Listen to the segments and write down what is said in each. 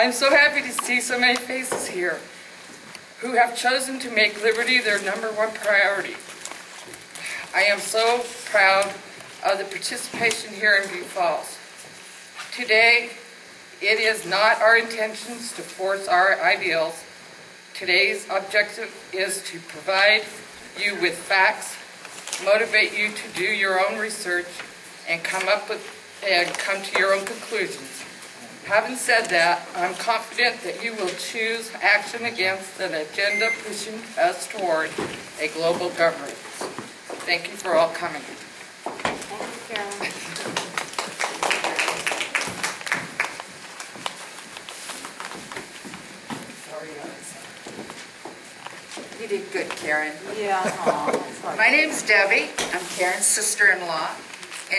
I'm so happy to see so many faces here who have chosen to make liberty their #1 priority. I am so proud of the participation here in Butte Falls. Today, it is not our intentions to force our ideals. Today's objective is to provide you with facts, motivate you to do your own research, and come to your own conclusions. Having said that, I'm confident that you will choose action against an agenda pushing us toward a global government. Thank you for all coming. Thank you, Carolyn. You did good, Karen. Yeah. My name's Debbie. I'm Karen's sister-in-law,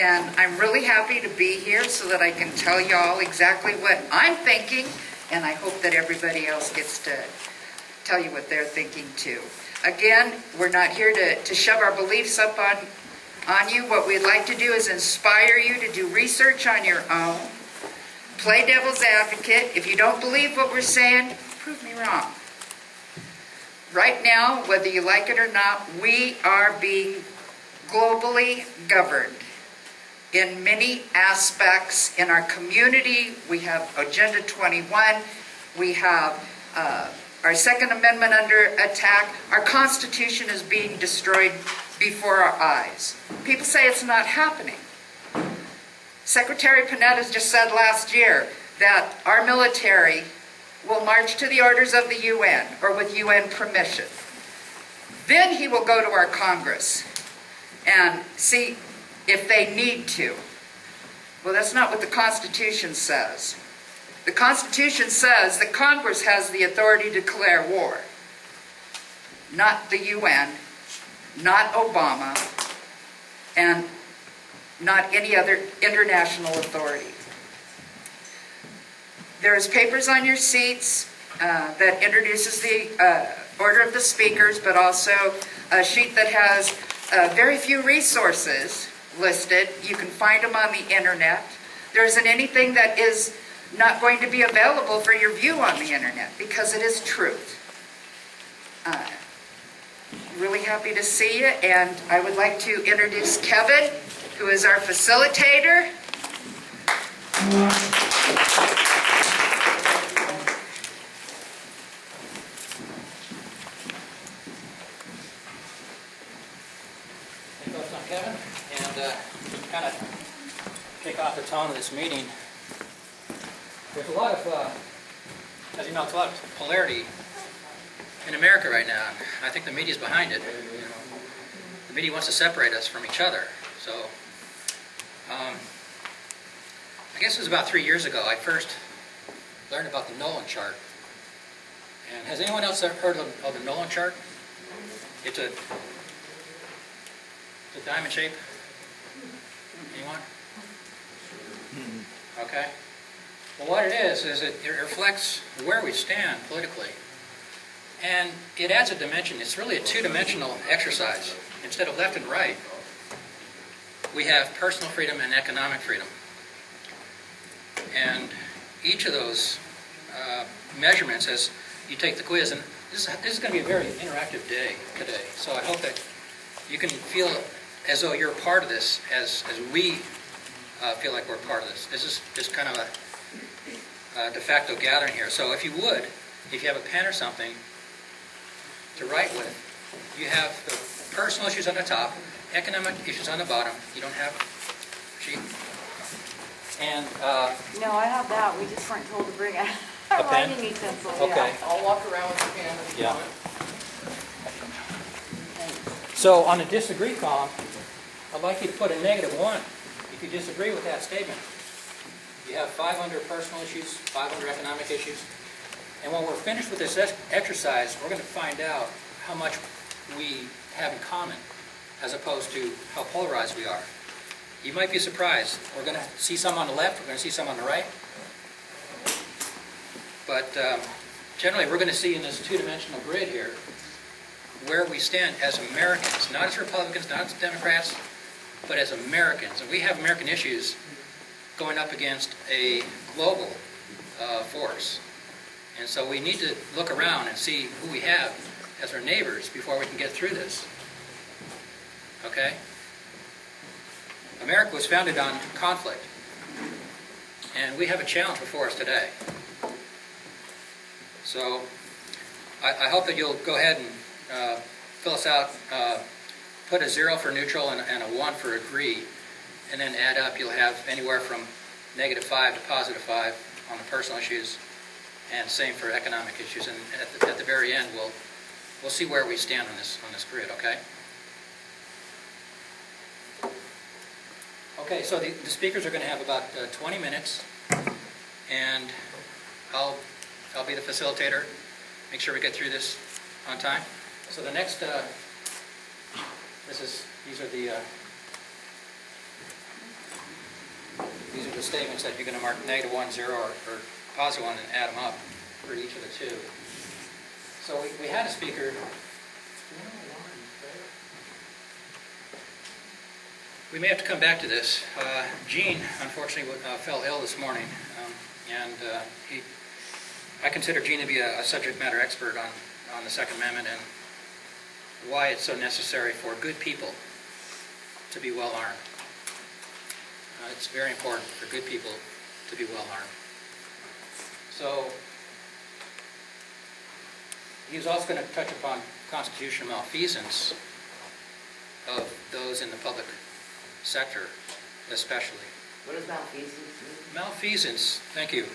and I'm really happy to be here so that I can tell y'all exactly what I'm thinking, and I hope that everybody else gets to tell you what they're thinking too. Again, we're not here to shove our beliefs up on you. What we'd like to do is inspire you to do research on your own, play devil's advocate. If you don't believe what we're saying, prove me wrong. Right now, whether you like it or not, we are being globally governed in many aspects. In our community, we have Agenda 21, we have our Second Amendment under attack, our Constitution is being destroyed before our eyes. People say it's not happening. Secretary Panetta just said last year that our military will march to the orders of the UN, or with UN permission. Then he will go to our Congress and see if they need to. Well, that's not what the Constitution says. The Constitution says that Congress has the authority to declare war, not the UN, not Obama, and not any other international authority. There's papers on your seats that introduces the order of the speakers, but also a sheet that has very few resources listed. You can find them on the internet. There isn't anything that is not going to be available for your view on the internet, because it is truth. Really happy to see you, and I would like to introduce Kevin, who is our facilitator. I'm Kevin, and to kind of kick off the tone of this meeting, there's a lot of, as you know, it's a lot of polarity in America right now. I think the media's behind it. You know, the media wants to separate us from each other. So, I guess it was about 3 years ago I first learned about the Nolan chart. And has anyone else ever heard of the Nolan chart? It's a diamond shape. Anyone? Okay. Well, what it is it reflects where we stand politically. And it adds a dimension. It's really a two-dimensional exercise. Instead of left and right, we have personal freedom and economic freedom. And each of those measurements, as you take the quiz, and this is going to be a very interactive day today. So I hope that you can feel as though you're a part of this, as we feel like we're part of this. This is just kind of a de facto gathering here. So if you would, if you have a pen or something to write with, you have the personal issues on the top, economic issues on the bottom. You don't have a sheet. And No, I have that. We just weren't told to bring a pen? writing utensil. Okay. Yeah. I'll walk around with the pen if you Yeah. want. So on the disagree column, I'd like you to put a -1 if you disagree with that statement. You have 500 personal issues, 500 economic issues. And when we're finished with this exercise, we're going to find out how much we have in common as opposed to how polarized we are. You might be surprised. We're going to see some on the left, we're going to see some on the right. But generally, we're going to see in this two-dimensional grid here where we stand as Americans, not as Republicans, not as Democrats, but as Americans. And we have American issues going up against a global force. And so we need to look around and see who we have as our neighbors before we can get through this. Okay? America was founded on conflict. And we have a challenge before us today. So I hope that you'll go ahead and fill us out, put a 0 for neutral and a 1 for agree, and then add up. You'll have anywhere from -5 to +5 on the personal issues, and same for economic issues. And at the very end, we'll see where we stand on this grid. Okay. Okay. So the speakers are going to have about 20 minutes, and I'll be the facilitator. Make sure we get through this on time. So the next, these are the statements that you're going to mark -1, 0, or +1 and add them up for each of the two. So we had a speaker. We may have to come back to this. Gene, unfortunately, fell ill this morning, and I consider Gene to be a subject matter expert on the Second Amendment and why it's so necessary for good people to be well armed. It's very important for good people to be well armed. So he's also going to touch upon constitutional malfeasance of those in the public sector, especially. What does malfeasance mean? Malfeasance, thank you,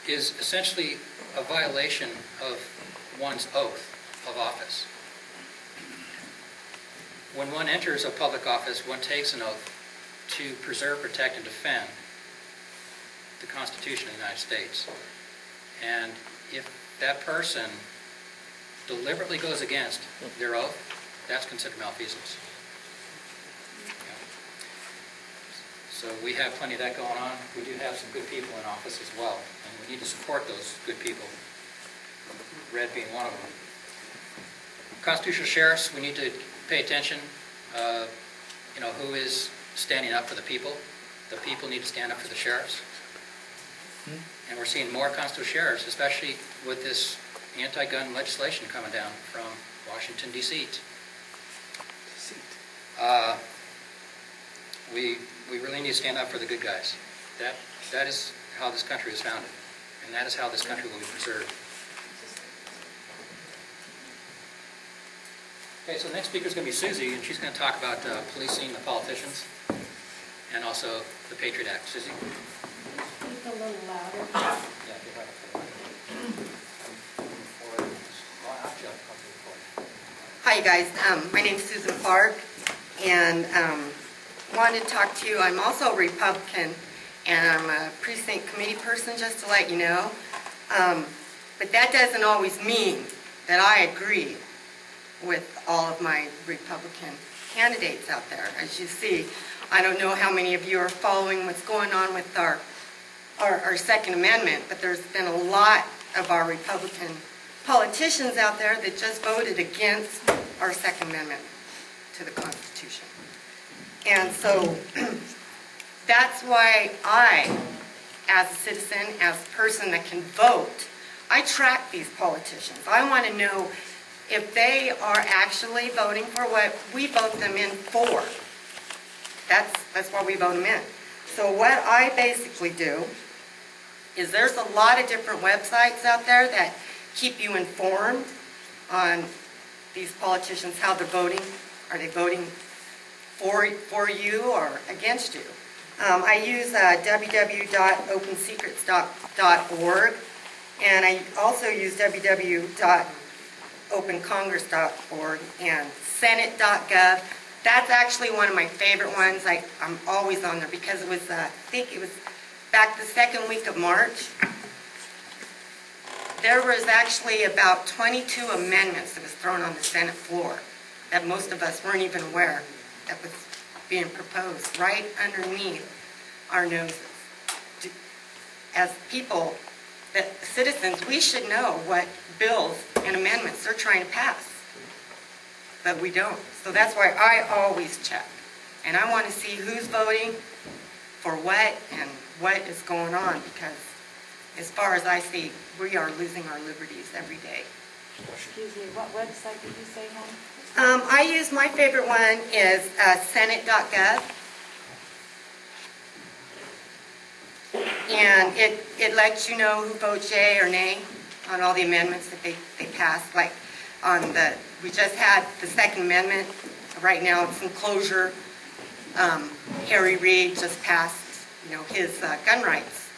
is essentially a violation of one's oath of office. When one enters a public office, one takes an oath to preserve, protect, and defend the Constitution of the United States. And if that person deliberately goes against their oath, that's considered malfeasance. So we have plenty of that going on. We do have some good people in office as well, and we need to support those good people, Red being one of them. Constitutional sheriffs, we need to pay attention, who is standing up for the people. The people need to stand up for the sheriffs. And we're seeing more constitutional sheriffs, especially with this anti-gun legislation coming down from Washington, D.C. We really need to stand up for the good guys. That is how this country was founded, and that is how this country will be preserved. Okay, so the next speaker is going to be Susie, and she's going to talk about policing the politicians and also the Patriot Act. Susie? Speak a little louder. Yeah, get right up there. Hi, you guys. My name's Susan Clark, and wanted to talk to you. I'm also a Republican, and I'm a precinct committee person, just to let you know. But that doesn't always mean that I agree with all of my Republican candidates out there. As you see, I don't know how many of you are following what's going on with our Second Amendment, but there's been a lot of our Republican politicians out there that just voted against our Second Amendment to the Constitution. And so that's why I, as a citizen, as a person that can vote, I track these politicians. I want to know if they are actually voting for what we vote them in for. That's why we vote them in. So what I basically do is there's a lot of different websites out there that keep you informed on these politicians, how they're voting. Are they voting for you or against you? I use www.opensecrets.org, and I also use www.opencongress.org and senate.gov. That's actually one of my favorite ones. I'm always on there because it was, I think it was back the second week of March. There was actually about 22 amendments that was thrown on the Senate floor that most of us weren't even aware that was being proposed right underneath our noses. As people, that citizens, we should know what bills and amendments they're trying to pass, but we don't. So that's why I always check, and I want to see who's voting for what and what is going on, because as far as I see, we are losing our liberties every day. Excuse me, what website did you say, hon? I use, my favorite one is senate.gov. And it lets you know who votes yay or nay on all the amendments that they passed. Like we just had the Second Amendment. Right now it's in closure. Harry Reid just passed, his gun rights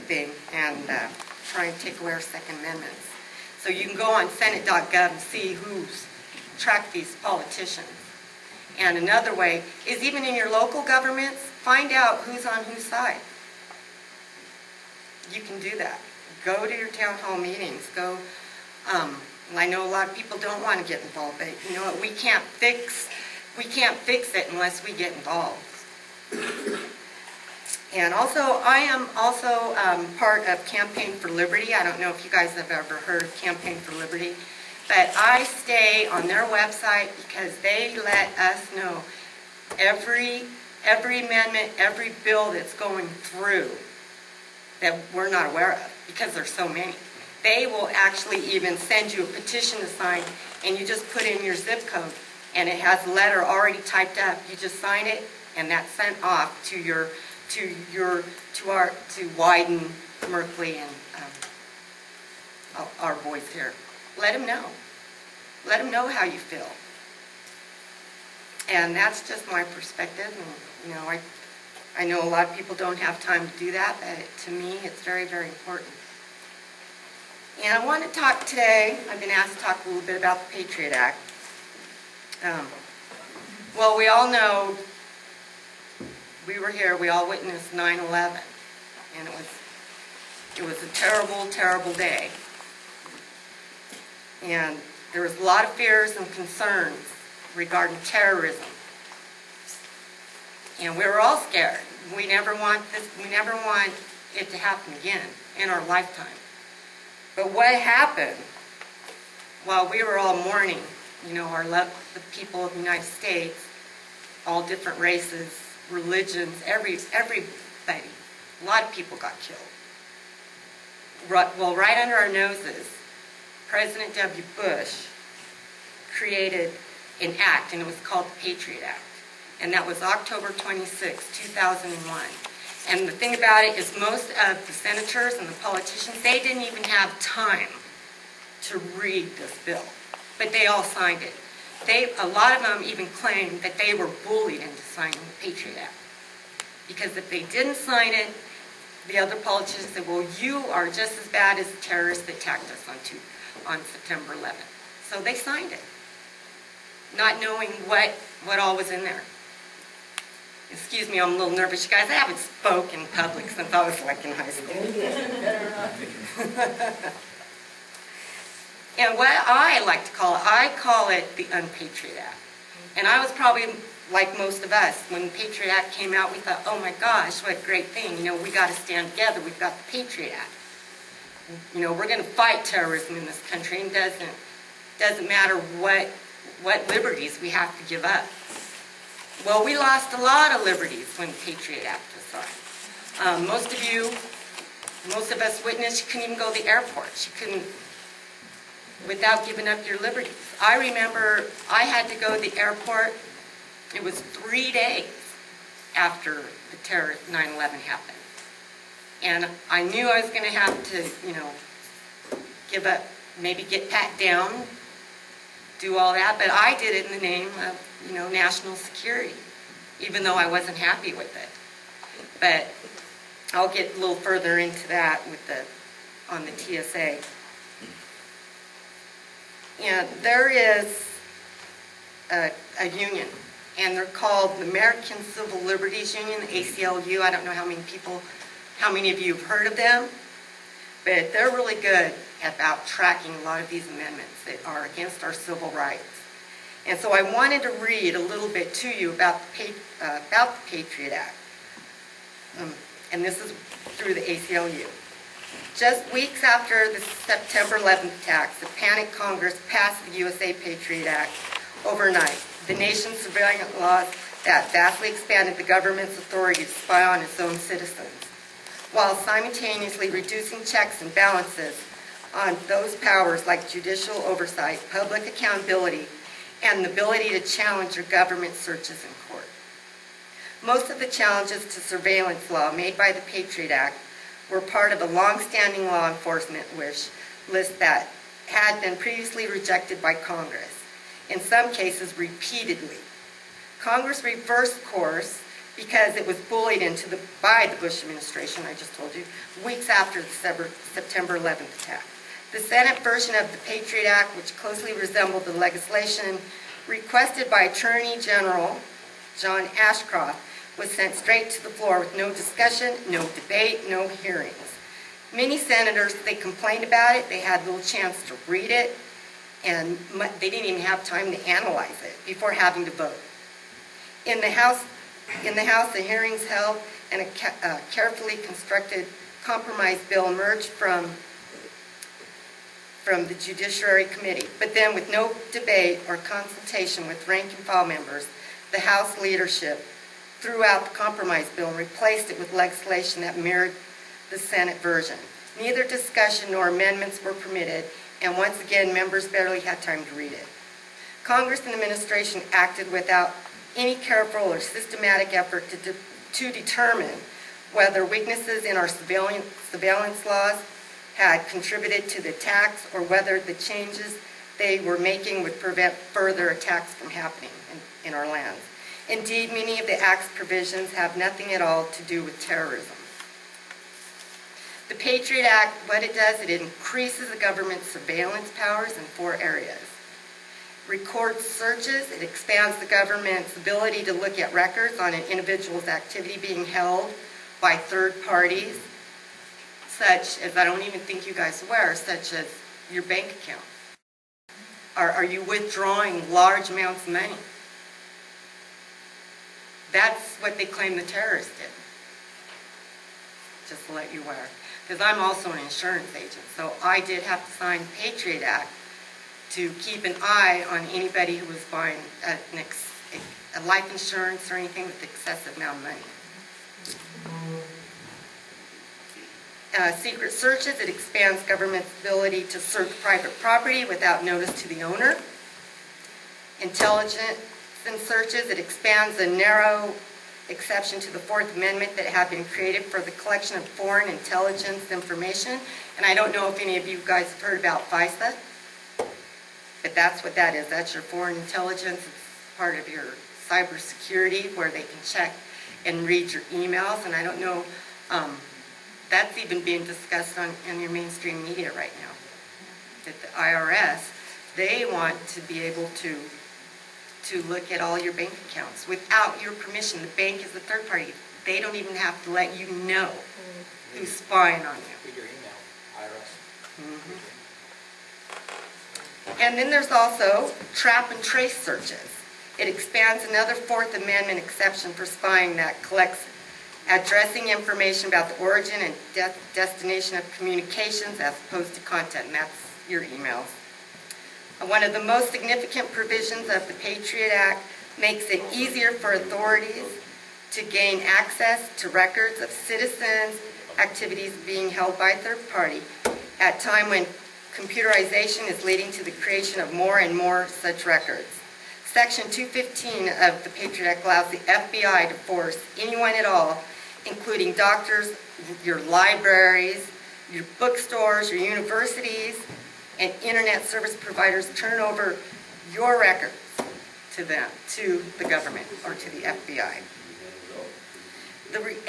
thing and trying to take away our Second Amendments. So you can go on senate.gov and see who's tracked these politicians. And another way is even in your local governments, find out who's on whose side. You can do that. Go to your town hall meetings. Go. I know a lot of people don't want to get involved, but you know what? We can't fix it unless we get involved. And also, I am also part of Campaign for Liberty. I don't know if you guys have ever heard of Campaign for Liberty, but I stay on their website because they let us know every amendment, every bill that's going through that we're not aware of because there's so many. They will actually even send you a petition to sign, and you just put in your zip code, and it has a letter already typed up. You just sign it, and that's sent off to Wyden, Merkley, and our boys here. Let them know. Let them know how you feel. And that's just my perspective. And, I know a lot of people don't have time to do that, but to me, it's very, very important. And I want to talk today, I've been asked to talk a little bit about the Patriot Act. Well, we all know, we were here, we all witnessed 9/11, and it was a terrible, terrible day. And there was a lot of fears and concerns regarding terrorism. And we were all scared. We never want it to happen again in our lifetime. But what happened while we were all mourning, the people of the United States, all different races, religions, everybody, a lot of people got killed. Well, right under our noses, President W. Bush created an act, and it was called the Patriot Act. And that was October 26, 2001. And the thing about it is most of the senators and the politicians, they didn't even have time to read this bill. But they all signed it. A lot of them even claimed that they were bullied into signing the Patriot Act. Because if they didn't sign it, the other politicians said, well, you are just as bad as the terrorists that attacked us on September 11th. So they signed it, not knowing what all was in there. Excuse me, I'm a little nervous, you guys. I haven't spoken in public since I was in high school. And what I like to call it, I call it the Unpatriot Act. And I was probably like most of us, when the Patriot Act came out, we thought, oh my gosh, what a great thing. We got to stand together. We've got the Patriot Act. We're going to fight terrorism in this country, and doesn't matter what liberties we have to give up. Well, we lost a lot of liberties when the Patriot Act was signed. Most of us witnessed you couldn't even go to the airport. You couldn't, without giving up your liberties. I remember I had to go to the airport. It was 3 days after the terror 9/11 happened. And I knew I was going to have to, give up, maybe get pat down, do all that, but I did it in the name of, national security, even though I wasn't happy with it. But I'll get a little further into that on the TSA. And there is a union, and they're called the American Civil Liberties Union, the ACLU. I don't know how many of you have heard of them, but they're really good about tracking a lot of these amendments that are against our civil rights. And so I wanted to read a little bit to you about the Patriot Act. And this is through the ACLU. Just weeks after the September 11th attacks, the panicked Congress passed the USA Patriot Act overnight. The nation's surveillance laws that vastly expanded the government's authority to spy on its own citizens. while simultaneously reducing checks and balances on those powers like judicial oversight, public accountability, and the ability to challenge your government searches in court. Most of the challenges to surveillance law made by the Patriot Act were part of a long-standing law enforcement wish list that had been previously rejected by Congress, in some cases repeatedly. Congress reversed course because it was bullied by the Bush administration, I just told you, weeks after the September 11th attack. The Senate version of the Patriot Act, which closely resembled the legislation requested by Attorney General John Ashcroft, was sent straight to the floor with no discussion, no debate, no hearings. Many senators, they complained about it, they had little chance to read it, and they didn't even have time to analyze it before having to vote. In the House, the hearings held and a carefully constructed compromise bill emerged from the Judiciary Committee. But then with no debate or consultation with rank and file members, the House leadership threw out the compromise bill and replaced it with legislation that mirrored the Senate version. Neither discussion nor amendments were permitted, and once again, members barely had time to read it. Congress and administration acted without any careful or systematic effort to determine whether weaknesses in our surveillance laws had contributed to the attacks or whether the changes they were making would prevent further attacks from happening in our lands. Indeed, many of the Act's provisions have nothing at all to do with terrorism. The Patriot Act, what it does, it increases the government's surveillance powers in 4 areas. Records searches, it expands the government's ability to look at records on an individual's activity being held by third parties, such as, I don't even think you guys are aware, such as your bank account. Are you withdrawing large amounts of money? That's what they claim the terrorists did. Just to let you aware. Because I'm also an insurance agent, so I did have to sign the Patriot Act to keep an eye on anybody who was buying a life insurance or anything with excessive amount of money. Secret searches, it expands government's ability to search private property without notice to the owner. Intelligence searches, it expands the narrow exception to the Fourth Amendment that had been created for the collection of foreign intelligence information. And I don't know if any of you guys have heard about FISA, but that's what that is. That's your foreign intelligence. It's part of your cybersecurity where they can check and read your emails. And I don't know, that's even being discussed in your mainstream media right now. That the IRS, they want to be able to look at all your bank accounts without your permission. The bank is a third party. They don't even have to let you know who's spying on you. Read your email, IRS. Mm-hmm. And then there's also trap and trace searches. It expands another Fourth Amendment exception for spying that collects addressing information about the origin and destination of communications as opposed to content, and that's your emails. One of the most significant provisions of the Patriot Act makes it easier for authorities to gain access to records of citizens' activities being held by a third party at a time when computerization is leading to the creation of more and more such records. Section 215 of the Patriot Act allows the FBI to force anyone at all, including doctors, your libraries, your bookstores, your universities, and internet service providers, turn over your records to them, to the government or to the FBI.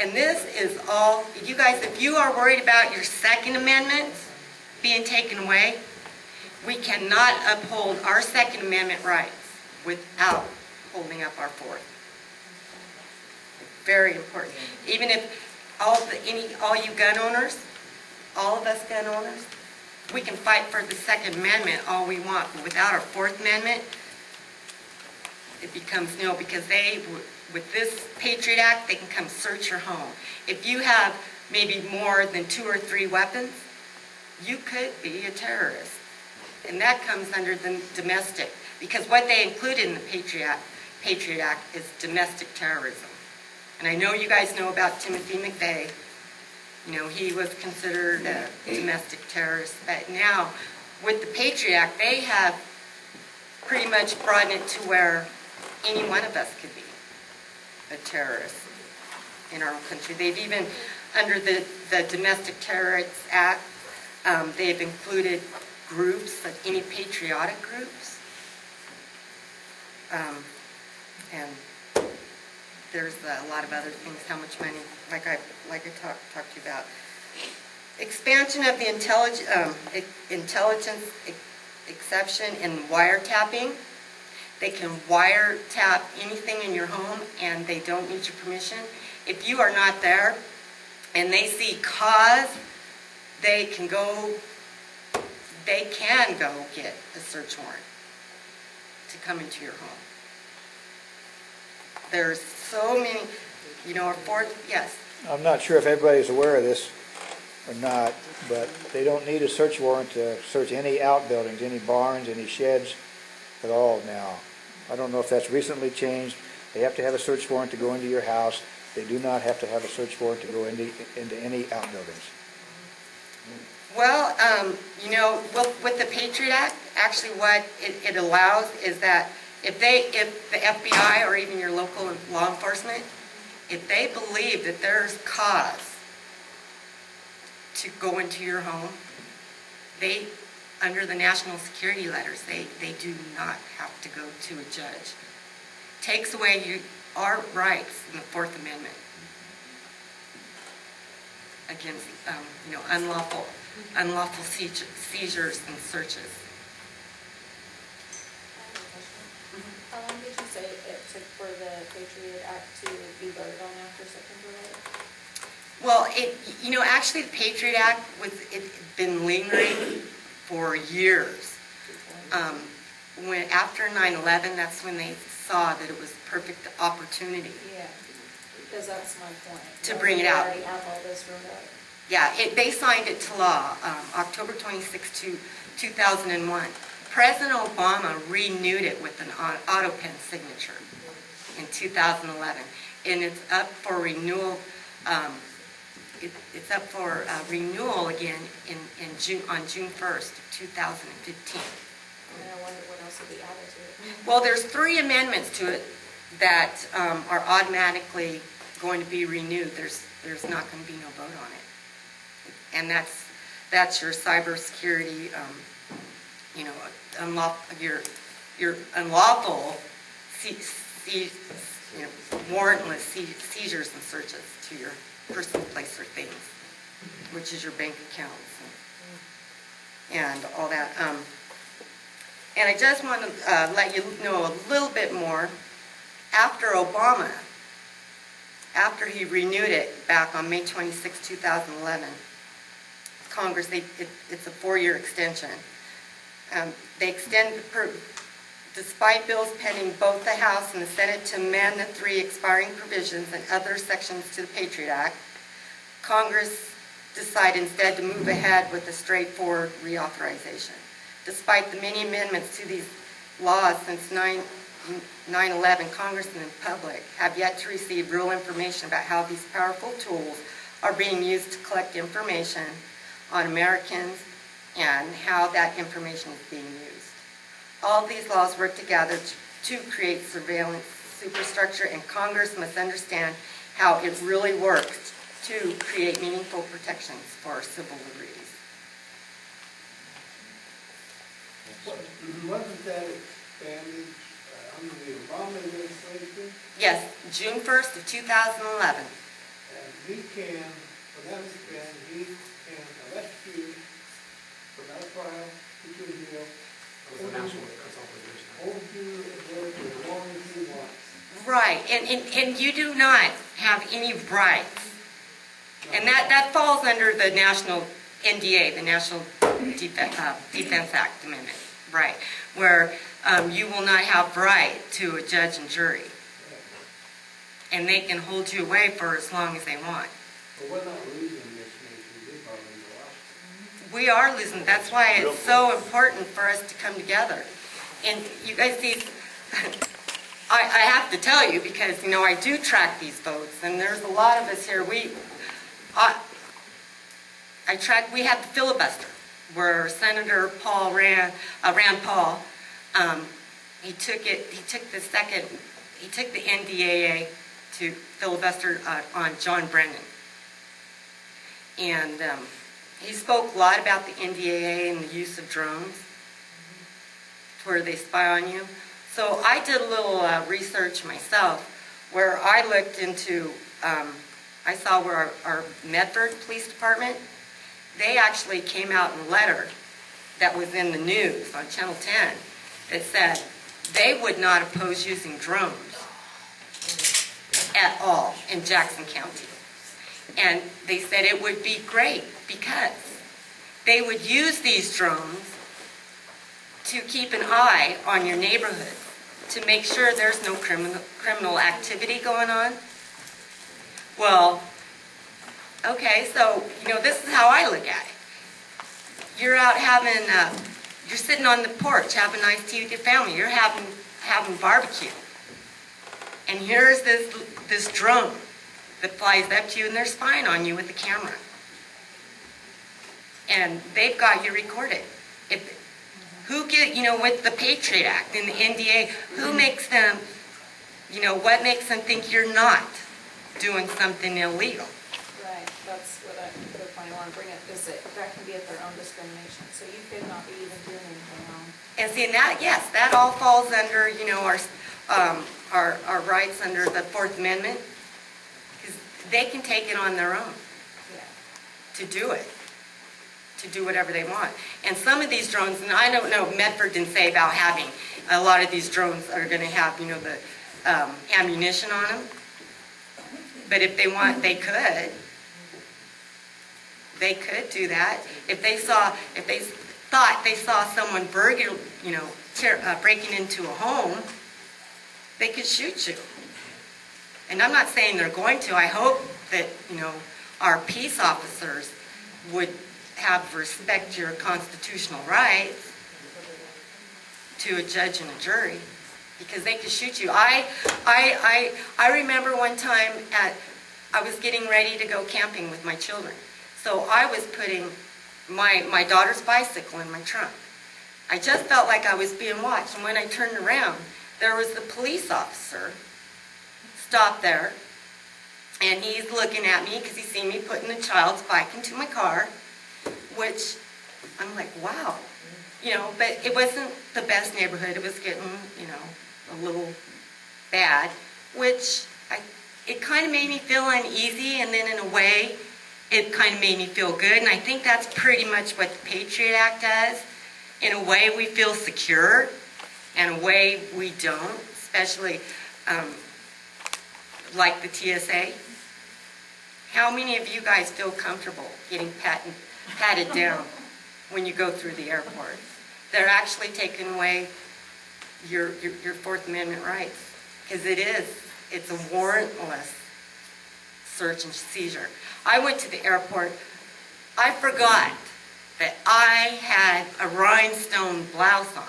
And this is all, you guys, if you are worried about your Second Amendment being taken away, we cannot uphold our Second Amendment rights without holding up our Fourth. Very important. Even if all you gun owners, all of us gun owners, we can fight for the Second Amendment all we want, but without our Fourth Amendment, it becomes nil, because with this Patriot Act, they can come search your home. If you have maybe more than 2 or 3 weapons, you could be a terrorist. And that comes under the domestic, because what they included in the Patriot Act is domestic terrorism. And I know you guys know about Timothy McVeigh, He was considered a domestic terrorist, but now with the Patriot Act, they have pretty much brought it to where any one of us could be a terrorist in our own country. They've even, under the Domestic Terrorists Act, they've included groups, like any patriotic groups. And there's a lot of other things, how much money, like I talked to you about. Expansion of the intelligence exception in wiretapping. They can wiretap anything in your home and they don't need your permission. If you are not there and they see cause, they can go get a search warrant to come into your home. There's so many, yes. I'm not sure if everybody's aware of this or not, but they don't need a search warrant to search any outbuildings, any barns, any sheds at all now. I don't know if that's recently changed. They have to have a search warrant to go into your house. They do not have to have a search warrant to go into any outbuildings. Well, with the Patriot Act, actually what it allows is that if the FBI or even your local law enforcement, if they believe that there's cause to go into your home, they, under the national security letters, they do not have to go to a judge. Takes away our rights in the Fourth Amendment against, unlawful seizures and searches. How long did you say it took for the Patriot Act to be voted on after September 8th? Well, actually the Patriot Act it's been lingering for years. After 9/11, that's when they saw that it was a perfect opportunity. Yeah, because that's my point. To bring it out. We already have all this wrote up. Yeah, they signed it to law October 26, 2001. President Obama renewed it with an auto pen signature in 2011, and it's up for renewal. It's up for renewal again on June 1st, 2015. And I wonder what else will be added to it. Well, there's 3 amendments to it that are automatically going to be renewed. There's not going to be no vote on it. And that's your cybersecurity, your unlawful warrantless seizures and searches to your person, place, or things, which is your bank accounts and all that. And I just want to let you know a little bit more. After Obama, after he renewed it back on May 26, 2011, Congress, it's a 4-year extension. They extended, despite bills pending both the House and the Senate to amend the 3 expiring provisions and other sections to the Patriot Act, Congress decided instead to move ahead with a straightforward reauthorization. Despite the many amendments to these laws since 9/11, Congress and the public have yet to receive real information about how these powerful tools are being used to collect information on Americans and how that information is being used. All these laws work together to create surveillance superstructure, and Congress must understand how it really works to create meaningful protections for our civil liberties. Wasn't that expanded under the Obama administration? Yes, June 1st of 2011. And he can, when that was expanded, he can arrest you without trial, put you in jail, hold you there for as long as he wants. Right, and you do not have any rights. And that falls under the National NDA, the National Defense Act Amendment, right, where you will not have right to a judge and jury. And they can hold you away for as long as they want. But we're not losing this nation, we probably lost. We are losing. That's why it's so important for us to come together. And you guys see, I have to tell you, because I do track these votes, and there's a lot of us here. we had the filibuster where Senator Rand Paul, he took the NDAA to filibuster on John Brennan. And he spoke a lot about the NDAA and the use of drones where they spy on you. So I did a little research myself where I looked into, I saw where our Medford Police Department, they actually came out in a letter that was in the news on Channel 10 that said they would not oppose using drones at all in Jackson County. And they said it would be great because they would use these drones to keep an eye on your neighborhood to make sure there's no criminal activity going on. Well, okay, so, this is how I look at it. You're out you're sitting on the porch having nice tea with your family. You're having barbecue. And here's this drone that flies up to you and they're spying on you with the camera. And they've got you recorded. With the Patriot Act and the NDA, who makes them, what makes them think you're not doing something illegal? Right, that's what I want to bring up, is that can be at their own discrimination, so you could not be even doing anything wrong. And see, that all falls under, our rights under the Fourth Amendment, because they can take it on their own to do it, to do whatever they want. And some of these drones, and I don't know, Medford didn't say about having, a lot of these drones are going to have, the ammunition on them. But if they want, they could. They could do that. If they thought they saw someone breaking into a home, they could shoot you. And I'm not saying they're going to. I hope that, our peace officers would respect your constitutional rights to a judge and a jury, because they could shoot you. I remember one time I was getting ready to go camping with my children. So I was putting my daughter's bicycle in my trunk. I just felt like I was being watched, and when I turned around, there was the police officer stopped there, and he's looking at me because he's seen me putting the child's bike into my car, which I'm like, wow. But it wasn't the best neighborhood. It was getting, a little bad, which it kind of made me feel uneasy, and then in a way, it kind of made me feel good. And I think that's pretty much what the Patriot Act does. In a way, we feel secure, and a way we don't, especially like the TSA. How many of you guys feel comfortable getting patted down when you go through the airport? They're actually taking away your Fourth Amendment rights, because it's a warrantless search and seizure. I went to the airport. I forgot that I had a rhinestone blouse on.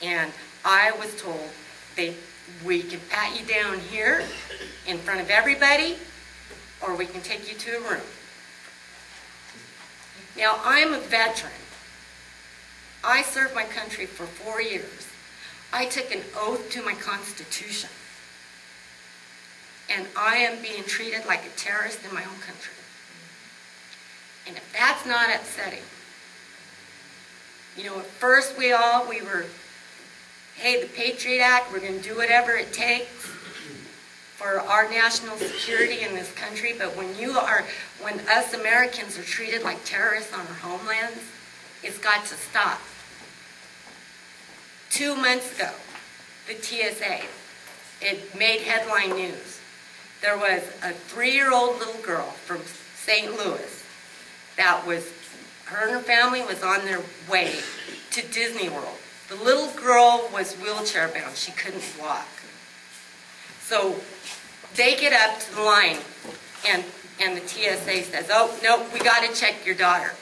And I was told we can pat you down here in front of everybody, or we can take you to a room. Now, I'm a veteran. I served my country for 4 years. I took an oath to my Constitution. And I am being treated like a terrorist in my own country. And if that's not upsetting, at first we were, hey, the Patriot Act, we're going to do whatever it takes for our national security in this country, but when us Americans are treated like terrorists on our homelands, it's got to stop. 2 months ago, the TSA, it made headline news. There was a 3-year-old little girl from St. Louis her and her family was on their way to Disney World. The little girl was wheelchair bound. She couldn't walk. So they get up to the line, and the TSA says, oh, no, we got to check your daughter.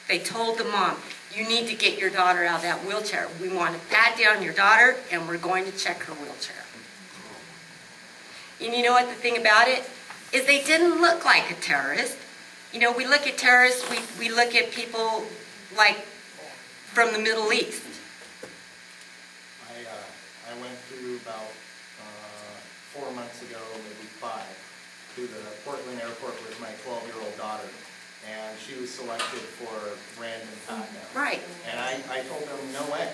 They told the mom, you need to get your daughter out of that wheelchair. We want to pat down your daughter, and we're going to check her wheelchair. And you know what the thing about it is? They didn't look like a terrorist. You know, we look at terrorists, we look at people like from the Middle East. I went through about 4 months ago, maybe 5, to the Portland airport with my 12-year-old daughter, and she was selected for random pat-down. Right. And I told them, no way,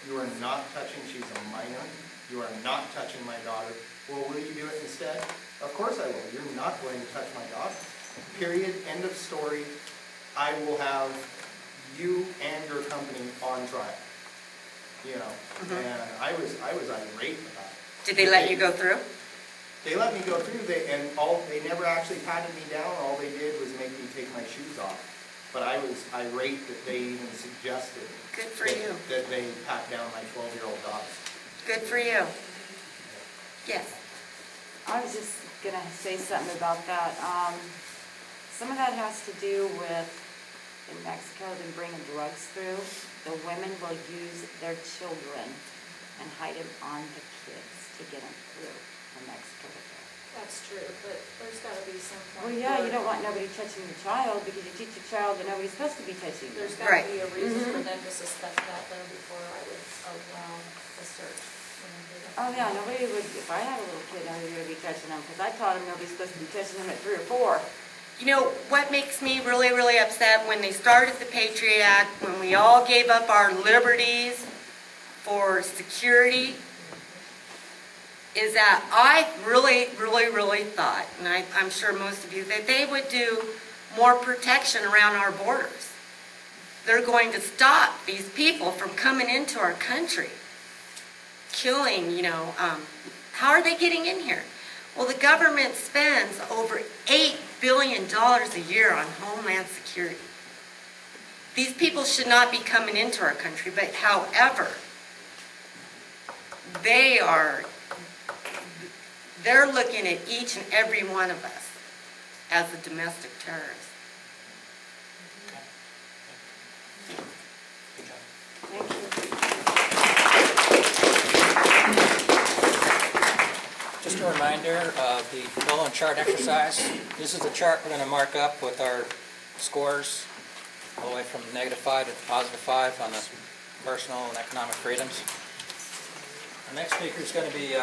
you are not touching, she's a minor, you are not touching my daughter. Well, will you do it instead? Of course I will. You're not going to touch my daughter. Period, end of story. I will have you and your company on trial. You know, and I was irate about it. Did they let you go through? They let me go through, they never actually patted me down. All they did was make me take my shoes off. But I was irate that they even suggested Good for you. that they pat down my 12-year-old daughter. Good for you. Yes. I was just gonna say something about that. Some of that has to do with, in Mexico, them bringing drugs through. The women will use their children and hide them on the kids to get them through from Mexico to there. That's true, but there's gotta be some Well, point. yeah, where you don't want nobody touching your child because you teach your child that nobody's supposed to be touching them. There's gotta Right. be a reason for them to suspect that though before I would allow the search. Oh, yeah, nobody would, if I had a little kid, nobody would be touching them because I taught them nobody's supposed to be touching them at 3 or 4. You know, what makes me really, really upset when they started the Patriot Act, when we all gave up our liberties for security, is that I really, really, really thought, and I'm sure most of you, that they would do more protection around our borders. They're going to stop these people from coming into our country, killing, you know, how are they getting in here? Well, the government spends over $8 billion a year on Homeland Security. These people should not be coming into our country, but however, they're looking at each and every one of us as a domestic terrorist. Thank you. Just a reminder of the flow and chart exercise. This is the chart we're going to mark up with our scores all the way from -5 to +5 on the personal and economic freedoms. Our next speaker is going to be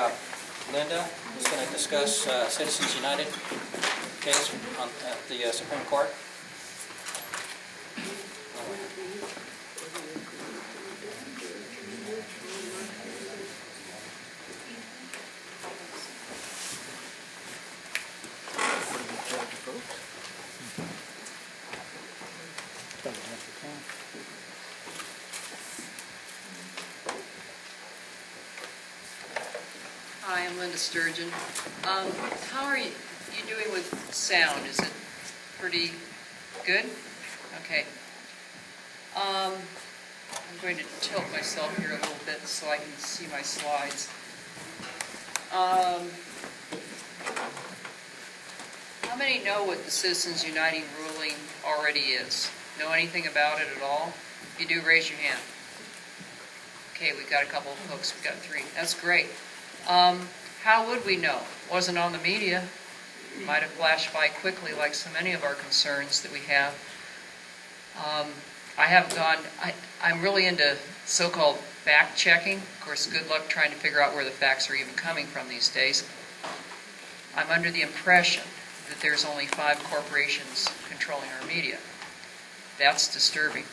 Linda, who's going to discuss Citizens United case at the Supreme Court. Hi, I'm Linda Sturgeon. How are you doing with sound? Is it pretty good? Okay. I'm going to tilt myself here a little bit so I can see my slides. How many know what the Citizens Uniting ruling already is? Know anything about it at all? If you do, raise your hand. Okay, we've got a couple of folks. We've got 3. That's great. How would we know? Wasn't on the media. Might have flashed by quickly like so many of our concerns that we have. I'm really into so-called fact-checking. Of course, good luck trying to figure out where the facts are even coming from these days. I'm under the impression that there's only 5 corporations controlling our media. That's disturbing.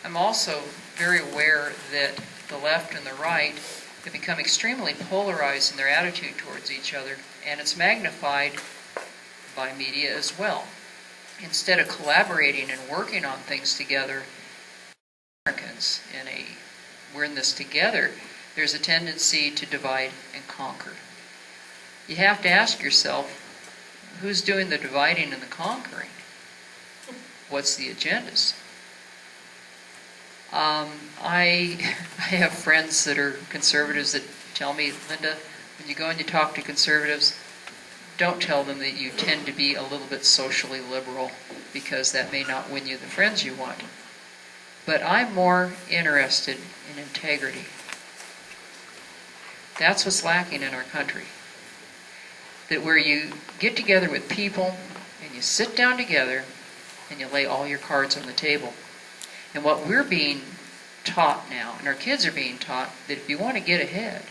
I'm also very aware that the left and the right have become extremely polarized in their attitude towards each other, and it's magnified by media as well. Instead of collaborating and working on things together, Americans, we're in this together, there's a tendency to divide and conquer. You have to ask yourself, who's doing the dividing and the conquering? What's the agendas? I have friends that are conservatives that tell me, Linda, when you go and you talk to conservatives, don't tell them that you tend to be a little bit socially liberal, because that may not win you the friends you want. But I'm more interested in integrity. That's what's lacking in our country. That where you get together with people and you sit down together and you lay all your cards on the table. And what we're being taught now, and our kids are being taught, that if you want to get ahead,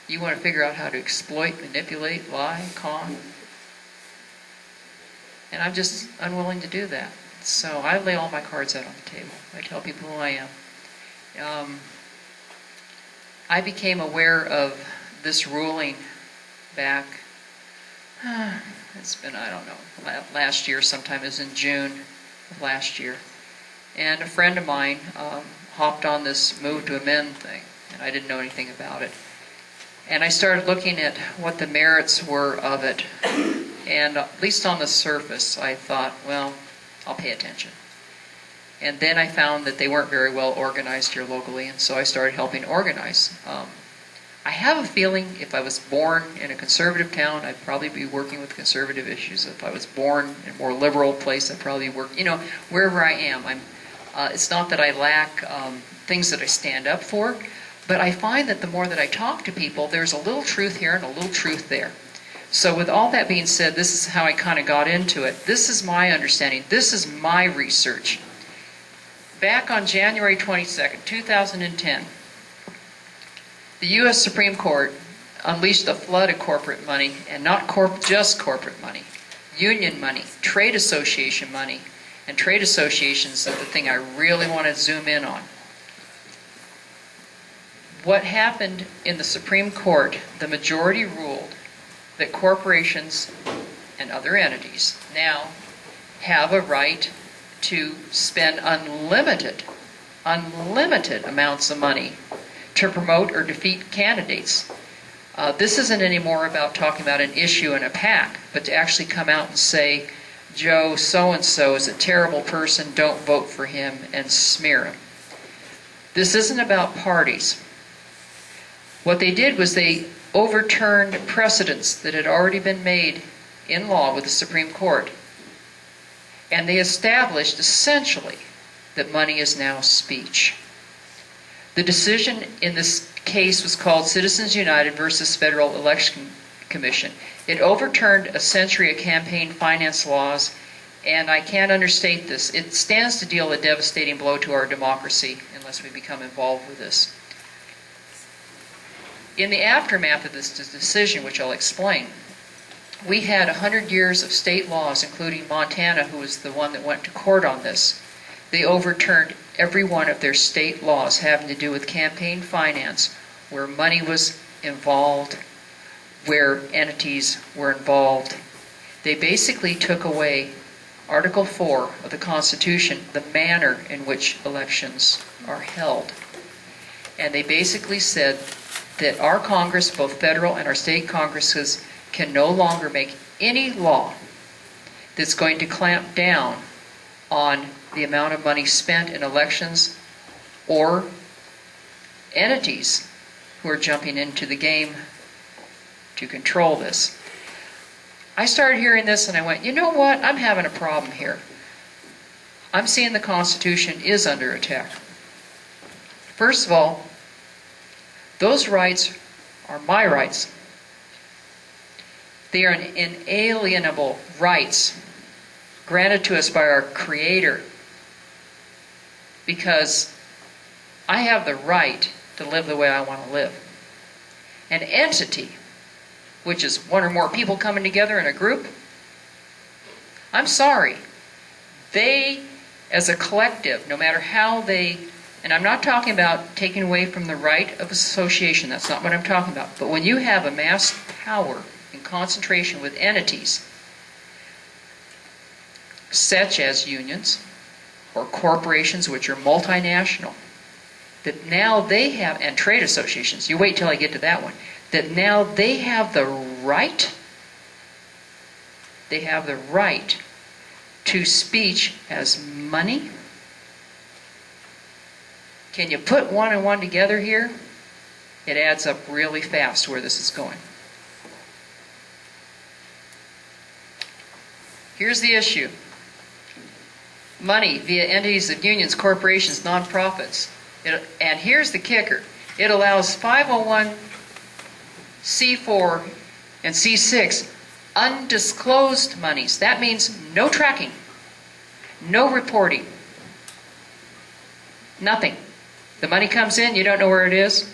you want to figure out how to exploit, manipulate, lie, con. And I'm just unwilling to do that. So I lay all my cards out on the table. I tell people who I am. I became aware of this ruling back, it's been, I don't know, last year sometime. It was in June of last year. And a friend of mine hopped on this move to amend thing, and I didn't know anything about it. And I started looking at what the merits were of it. And at least on the surface, I thought, well, I'll pay attention. And then I found that they weren't very well organized here locally, and so I started helping organize. I have a feeling if I was born in a conservative town, I'd probably be working with conservative issues. If I was born in a more liberal place, I'd probably work, wherever I am. It's not that I lack things that I stand up for, but I find that the more that I talk to people, there's a little truth here and a little truth there. So with all that being said, this is how I kind of got into it. This is my understanding. This is my research. Back on January 22nd, 2010, the U.S. Supreme Court unleashed a flood of corporate money, and not just corporate money, union money, trade association money, and trade associations are the thing I really want to zoom in on. What happened in the Supreme Court, the majority ruled that corporations and other entities now have a right to spend unlimited amounts of money to promote or defeat candidates. This isn't anymore about talking about an issue and a PAC, but to actually come out and say, Joe so-and-so is a terrible person, don't vote for him, and smear him. This isn't about parties. What they did was they overturned precedents that had already been made in law with the Supreme Court. And they established essentially that money is now speech. The decision in this case was called Citizens United versus Federal Election Commission. It overturned a century of campaign finance laws, and I can't understate this. It stands to deal a devastating blow to our democracy unless we become involved with this. In the aftermath of this decision, which I'll explain, we had 100 years of state laws, including Montana, who was the one that went to court on this. They overturned every one of their state laws having to do with campaign finance, where money was involved, where entities were involved. They basically took away Article 4 of the Constitution, the manner in which elections are held. And they basically said that our Congress, both federal and our state Congresses, can no longer make any law that's going to clamp down on the amount of money spent in elections or entities who are jumping into the game to control this. I started hearing this and I went, you know what? I'm having a problem here. I'm seeing the Constitution is under attack. First of all, those rights are my rights. They are inalienable rights granted to us by our Creator, because I have the right to live the way I want to live. An entity, which is one or more people coming together in a group, I'm sorry, they, as a collective, no matter how they, and I'm not talking about taking away from the right of association, that's not what I'm talking about, but when you have a mass power in concentration with entities such as unions or corporations which are multinational, that now they have, and trade associations, you wait till I get to that one, that now they have the right to speech as money. Can you put one and one together here? It adds up really fast where this is going. Here's the issue. Money via entities of unions, corporations, nonprofits. And here's the kicker. It allows 501c4 and C6 undisclosed monies. That means no tracking. No reporting. Nothing. The money comes in, you don't know where it is.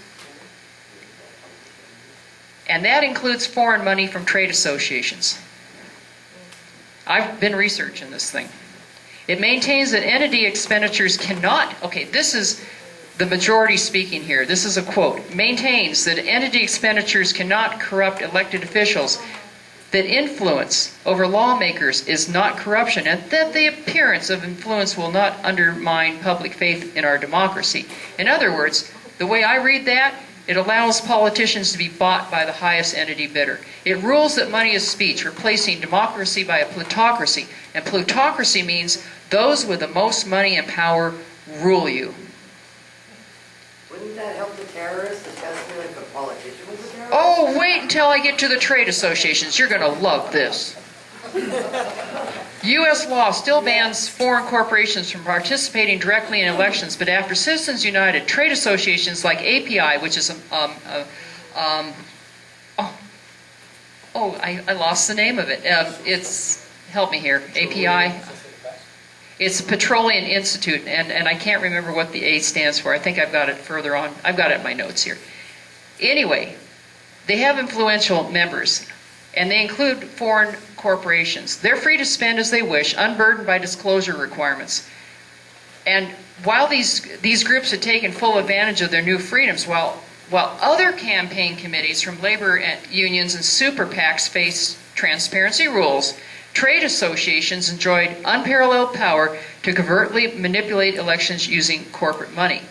And that includes foreign money from trade associations. I've been researching this thing. It maintains that entity expenditures cannot, okay, this is the majority speaking here. This is a quote. Maintains that entity expenditures cannot corrupt elected officials, that influence over lawmakers is not corruption, and that the appearance of influence will not undermine public faith in our democracy. In other words, the way I read that, it allows politicians to be bought by the highest entity bidder. It rules that money is speech, replacing democracy by a plutocracy. And plutocracy means those with the most money and power rule you. Wouldn't that help the terrorists, especially if a politician was a terrorist? Oh, wait until I get to the trade associations. You're going to love this. U.S. law still bans foreign corporations from participating directly in elections, but after Citizens United, trade associations like API, which is I lost the name of it. Help me here, API. It's Petroleum Institute, and I can't remember what the A stands for. I think I've got it further on. I've got it in my notes here. Anyway, they have influential members, and they include foreign corporations. They're free to spend as they wish, unburdened by disclosure requirements. And while these groups have taken full advantage of their new freedoms, while other campaign committees from labor unions and super PACs face transparency rules, trade associations enjoyed unparalleled power to covertly manipulate elections using corporate money.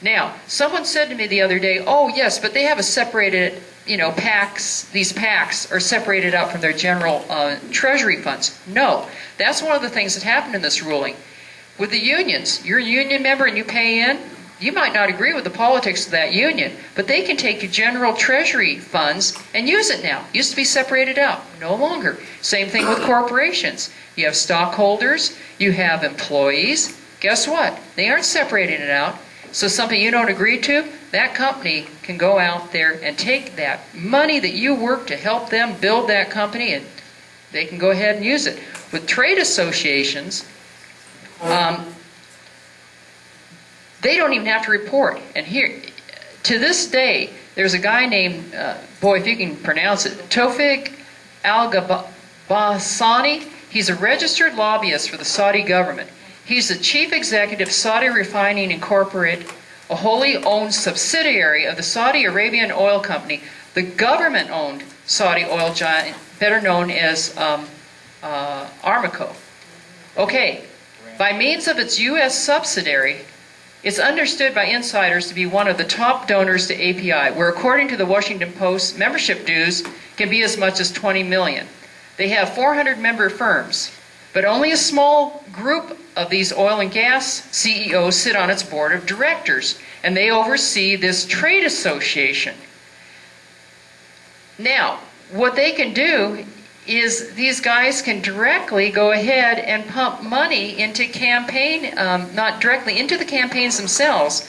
Now, someone said to me the other day, oh yes, but they have a separated, PACs, these PACs are separated out from their general treasury funds. No, that's one of the things that happened in this ruling. With the unions, you're a union member and you pay in, you might not agree with the politics of that union, but they can take your general treasury funds and use it now. Used to be separated out, no longer. Same thing with corporations. You have stockholders, you have employees. Guess what? They aren't separating it out. So something you don't agree to, that company can go out there and take that money that you work to help them build that company, and they can go ahead and use it. With trade associations, they don't even have to report. And here, to this day, there's a guy named, boy, if you can pronounce it, Tawfiq Al-Ghabassani. He's a registered lobbyist for the Saudi government. He's the chief executive of Saudi Refining Incorporated, a wholly owned subsidiary of the Saudi Arabian Oil Company, the government-owned Saudi oil giant, better known as Aramco. Okay, by means of its U.S. subsidiary, it's understood by insiders to be one of the top donors to API, where according to the Washington Post, membership dues can be as much as $20 million. They have 400 member firms, but only a small group of these oil and gas CEOs sit on its board of directors, and they oversee this trade association. Now, what they can do is these guys can directly go ahead and pump money into campaign, not directly into the campaigns themselves,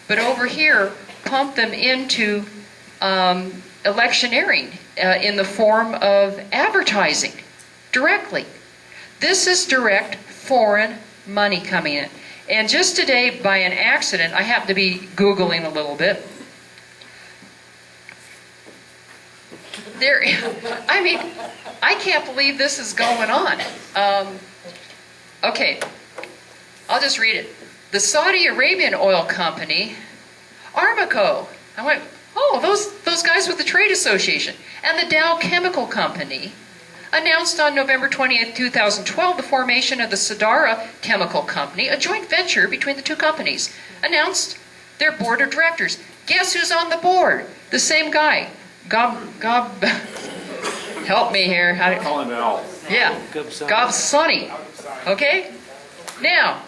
but over here pump them into electioneering in the form of advertising directly. This is direct foreign money coming in. And just today, by an accident, I happen to be Googling a little bit. I mean, I can't believe this is going on. Okay, I'll just read it. The Saudi Arabian Oil Company, Aramco. I went, oh, those guys with the trade association. And the Dow Chemical Company announced on November 20th, 2012, the formation of the Sadara Chemical Company, a joint venture between the two companies. Announced their board of directors. Guess who's on the board? The same guy. Help me here. Call him Al. Yeah, Ghabsani. Okay? Now,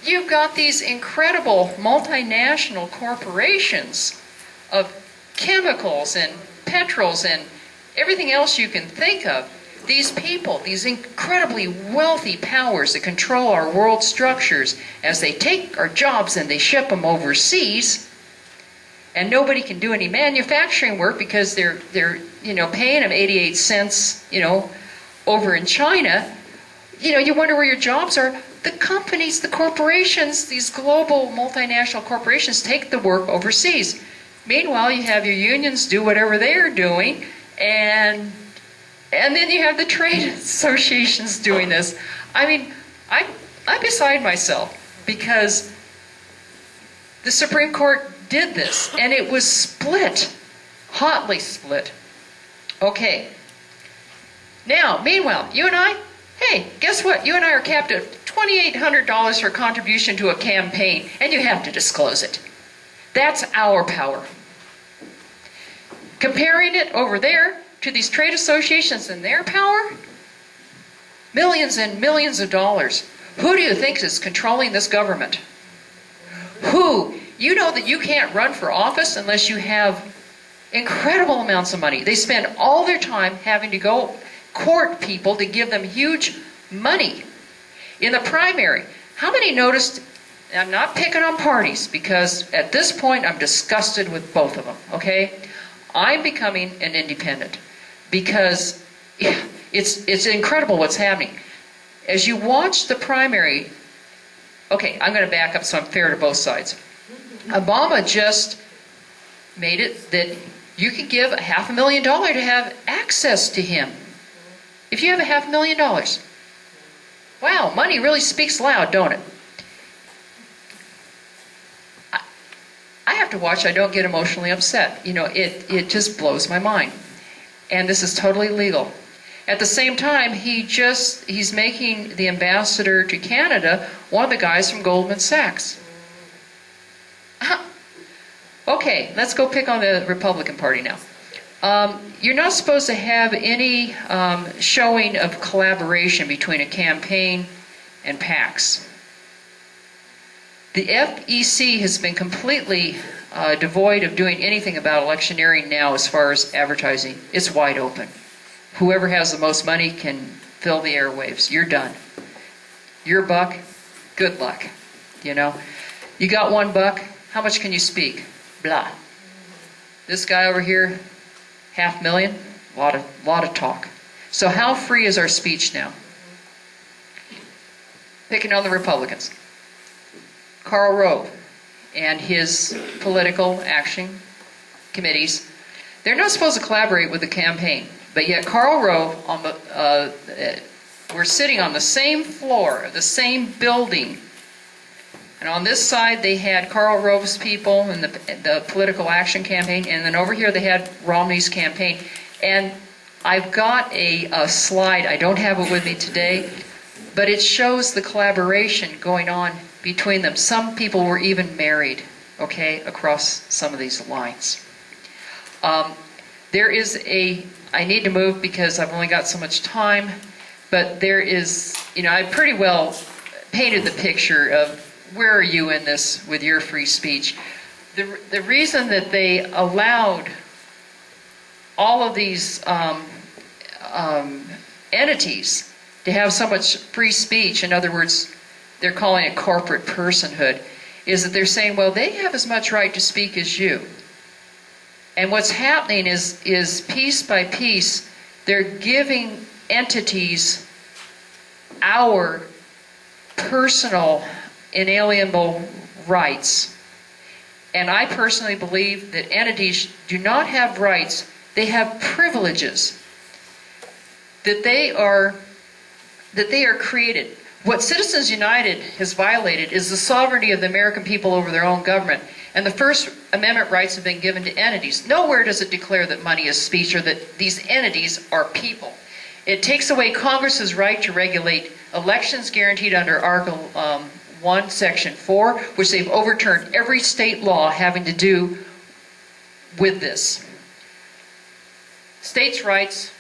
you've got these incredible multinational corporations of chemicals and petrols and everything else you can think of. These people, these incredibly wealthy powers that control our world structures, as they take our jobs and they ship them overseas, and nobody can do any manufacturing work because they're paying them 88 cents, over in China. You wonder where your jobs are. the companies, the corporations, these global multinational corporations take the work overseas. Meanwhile, you have your unions do whatever they're doing, and then you have the trade associations doing this. I mean, I'm beside myself because the Supreme Court did this, and it was split, hotly split. Okay. Now, meanwhile, you and I, hey, guess what? You and I are capped at $2,800 for contribution to a campaign, and you have to disclose it. That's our power. Comparing it over there to these trade associations and their power, millions and millions of dollars. Who do you think is controlling this government? Who? You know that you can't run for office unless you have incredible amounts of money. They spend all their time having to go court people to give them huge money. In the primary, how many noticed, and I'm not picking on parties because at this point I'm disgusted with both of them, okay? I'm becoming an independent because it's incredible what's happening. As you watch the primary, okay, I'm going to back up so I'm fair to both sides. Obama just made it that you could give $500,000 to have access to him. If you have $500,000. Wow, money really speaks loud, don't it? I have to watch I don't get emotionally upset. You know, it just blows my mind. And this is totally legal. At the same time, he's making the ambassador to Canada one of the guys from Goldman Sachs. Okay, let's go pick on the Republican Party now. You're not supposed to have any showing of collaboration between a campaign and PACs. The FEC has been completely devoid of doing anything about electioneering now as far as advertising. It's wide open. Whoever has the most money can fill the airwaves. You're done. Your buck, good luck. You know, you got $1, how much can you speak? Blah. This guy over here, $500,000, lot of talk. So how free is our speech now? Picking on the Republicans. Karl Rove and his political action committees, they're not supposed to collaborate with the campaign, but yet Karl Rove, we're sitting on the same floor of the same building, and on this side they had Karl Rove's people and the political action campaign, and then over here they had Romney's campaign. And I've got a slide, I don't have it with me today, but it shows the collaboration going on between them. Some people were even married, okay, across some of these lines. There is I need to move because I've only got so much time, but there is, you know, I pretty well painted the picture of where are you in this with your free speech. The reason that they allowed all of these entities to have so much free speech, in other words, they're calling it corporate personhood, is that they're saying, well, they have as much right to speak as you. And what's happening is piece by piece, they're giving entities our personal, inalienable rights. And I personally believe that entities do not have rights, they have privileges. That they are created. What Citizens United has violated is the sovereignty of the American people over their own government. And the First Amendment rights have been given to entities. Nowhere does it declare that money is speech or that these entities are people. It takes away Congress's right to regulate elections guaranteed under Article 1, Section 4, which they've overturned every state law having to do with this. States' rights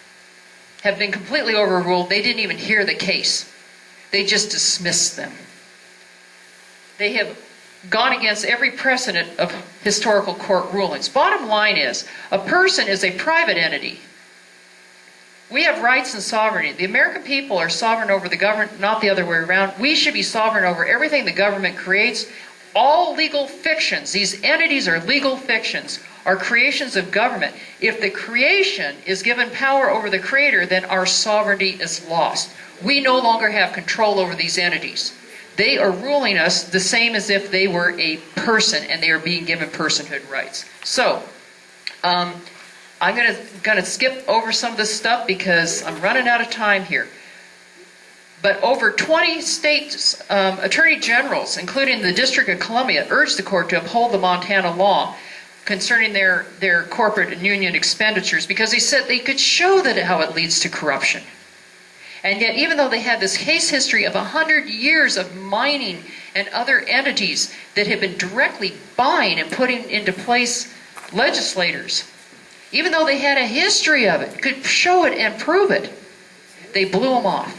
have been completely overruled. They didn't even hear the case. They just dismissed them. They have gone against every precedent of historical court rulings. Bottom line is, a person is a private entity. We have rights and sovereignty. The American people are sovereign over the government, not the other way around. We should be sovereign over everything the government creates. All legal fictions, these entities are legal fictions, are creations of government. If the creation is given power over the creator, then our sovereignty is lost. We no longer have control over these entities. They are ruling us the same as if they were a person and they are being given personhood rights. So, I'm gonna skip over some of this stuff because I'm running out of time here. But over 20 state attorney generals, including the District of Columbia, urged the court to uphold the Montana law concerning their corporate and union expenditures because they said they could show that how it leads to corruption. And yet, even though they had this case history of 100 years of mining and other entities that had been directly buying and putting into place legislators, even though they had a history of it, could show it and prove it, they blew them off.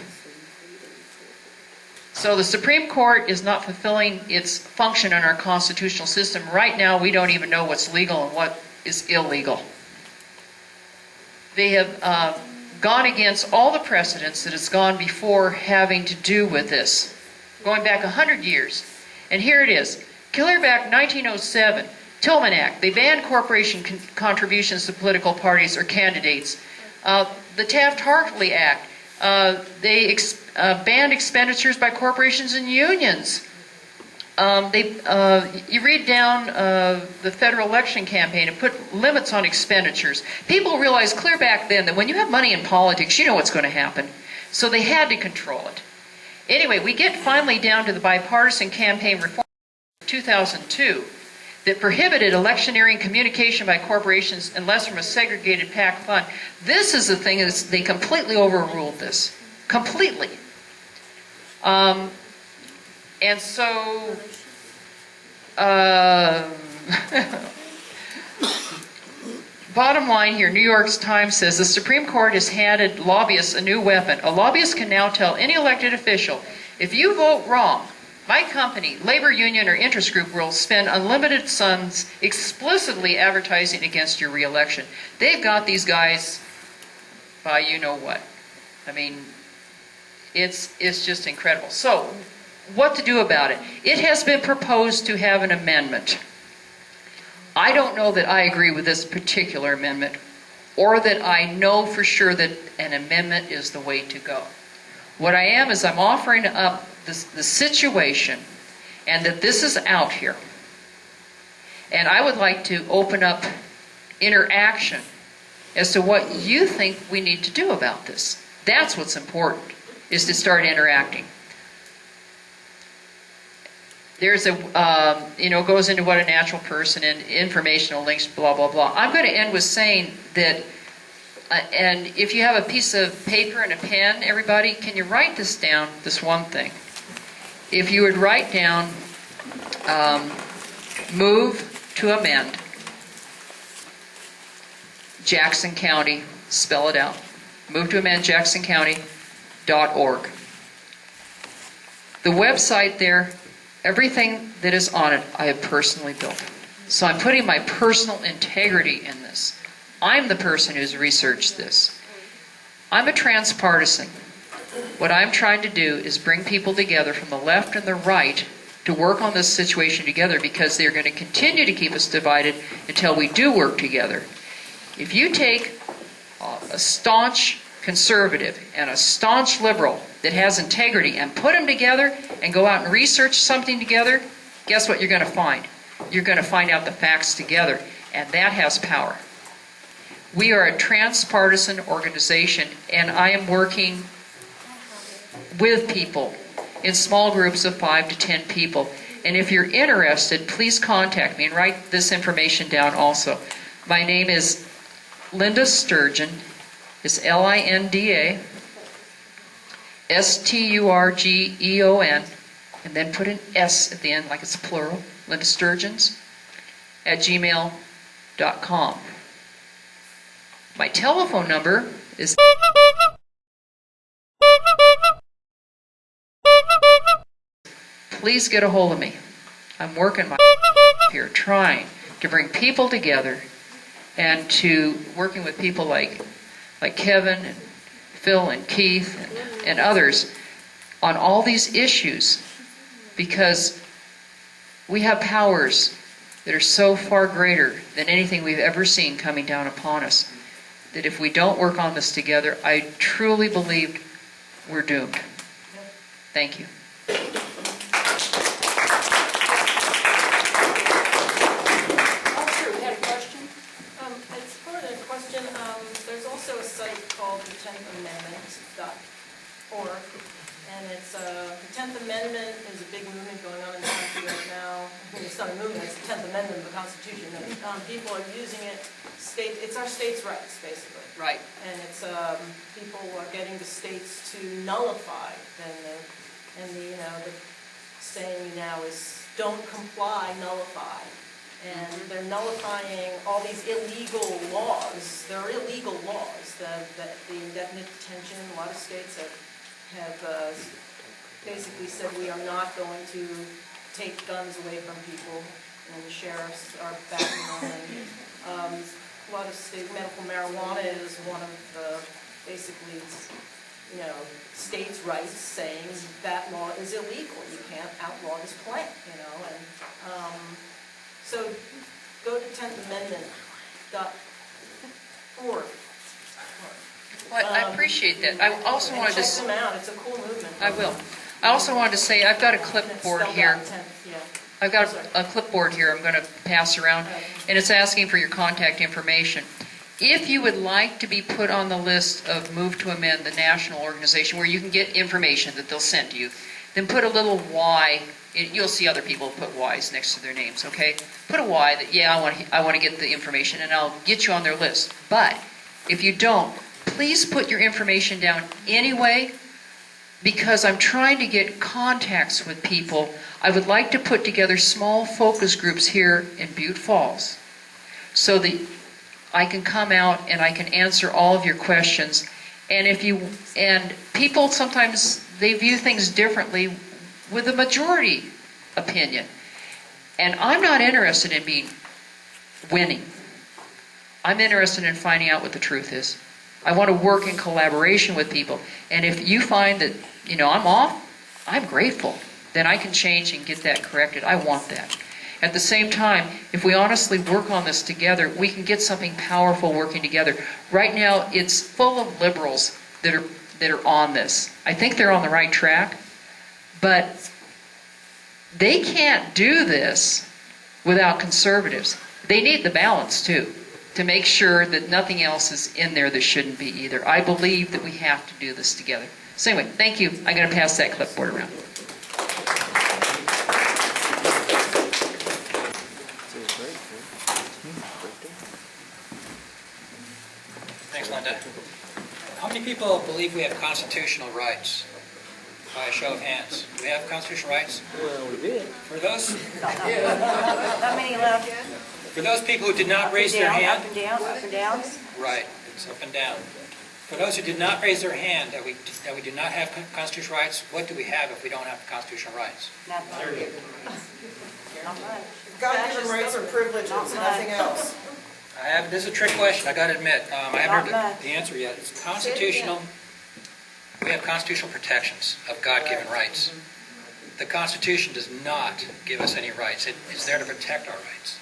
So the Supreme Court is not fulfilling its function in our constitutional system. Right now, we don't even know what's legal and what is illegal. They have gone against all the precedents that has gone before having to do with this, going back 100 years. And here it is. Clear back 1907, Tillman Act. They banned corporation contributions to political parties or candidates. The Taft-Hartley Act. They banned expenditures by corporations and unions. You read down the federal election campaign and put limits on expenditures. People realized clear back then that when you have money in politics, you know what's going to happen. So they had to control it. Anyway, we get finally down to the bipartisan campaign reform of 2002 that prohibited electioneering communication by corporations unless from a segregated PAC fund. This is the thing is they completely overruled this. Completely. And so, bottom line here, New York Times says the Supreme Court has handed lobbyists a new weapon. A lobbyist can now tell any elected official, if you vote wrong, my company, labor union, or interest group will spend unlimited funds explicitly advertising against your re-election. They've got these guys by you know what. I mean, it's just incredible. So, what to do about it? It has been proposed to have an amendment. I don't know that I agree with this particular amendment, or that I know for sure that an amendment is the way to go. What I am is I'm offering up the situation and that this is out here. And I would like to open up interaction as to what you think we need to do about this. That's what's important, is to start interacting. There's a, goes into what a natural person and informational links, blah, blah, blah. I'm going to end with saying that, and if you have a piece of paper and a pen, everybody, can you write this down, this one thing? If you would write down, move to amend, Jackson County, spell it out, move to amend jacksoncounty.org. The website there, everything that is on it, I have personally built. So I'm putting my personal integrity in this. I'm the person who's researched this. I'm a transpartisan. What I'm trying to do is bring people together from the left and the right to work on this situation together, because they're going to continue to keep us divided until we do work together. If you take a staunch conservative and a staunch liberal that has integrity and put them together and go out and research something together, guess what you're going to find? You're going to find out the facts together, and that has power. We are a transpartisan organization, and I am working with people in small groups of 5 to 10 people. And if you're interested, please contact me and write this information down also. My name is Linda Sturgeon. It's Linda Sturgeon, and then put an S at the end like it's plural, Linda Sturgeons, at gmail.com. My telephone number is please get a hold of me. I'm working my here trying to bring people together and to working with people like Kevin and Phil and Keith and others on all these issues, because we have powers that are so far greater than anything we've ever seen coming down upon us, that if we don't work on this together, I truly believe we're doomed. Thank you. not an amendment, it's the 10th Amendment of the Constitution, that people are using it, it's our states' rights, basically. Right. And it's, people are getting the states to nullify, and the saying now is, don't comply, nullify. And they're nullifying all these illegal laws. There are illegal laws, the indefinite detention. A lot of states have basically said we are not going to take guns away from people, and the sheriffs are backing on them. A lot of state medical marijuana is one of the basically, states' rights saying that law is illegal. You can't outlaw this plant, and so go to 10thAmendment.org. Well, I appreciate that. I also wanted to... Check them out. It's a cool movement. I will. I also wanted to say, I've got a clipboard here. I've got a clipboard here I'm going to pass around, and it's asking for your contact information. If you would like to be put on the list of Move to Amend, the national organization, where you can get information that they'll send to you, then put a little Y. You'll see other people put Y's next to their names, okay? Put a Y that, yeah, I want to get the information, and I'll get you on their list. But if you don't, please put your information down anyway, because I'm trying to get contacts with people. I would like to put together small focus groups here in Butte Falls so that I can come out and I can answer all of your questions. And people sometimes, they view things differently with a majority opinion. And I'm not interested in winning. I'm interested in finding out what the truth is. I want to work in collaboration with people. And if you find that, I'm off, I'm grateful. Then I can change and get that corrected. I want that. At the same time, if we honestly work on this together, we can get something powerful working together. Right now, it's full of liberals that are on this. I think they're on the right track, but they can't do this without conservatives. They need the balance, too, to make sure that nothing else is in there that shouldn't be either. I believe that we have to do this together. So anyway, thank you. I'm going to pass that clipboard around. Thanks, Linda. How many people believe we have constitutional rights? By a show of hands. Do we have constitutional rights? Well, we did. For those, How many left? for those people who did not raise their hand, Up and down, up and down? right, it's up and down. For those who did not raise their hand that we do not have constitutional rights, what do we have if we don't have constitutional rights? Nothing. Not much. God-given rights are privileges, nothing else. This is a trick question, I gotta admit. I haven't Not heard much. the answer yet. It's constitutional. We have constitutional protections of God-given rights. The Constitution does not give us any rights. It is there to protect our rights.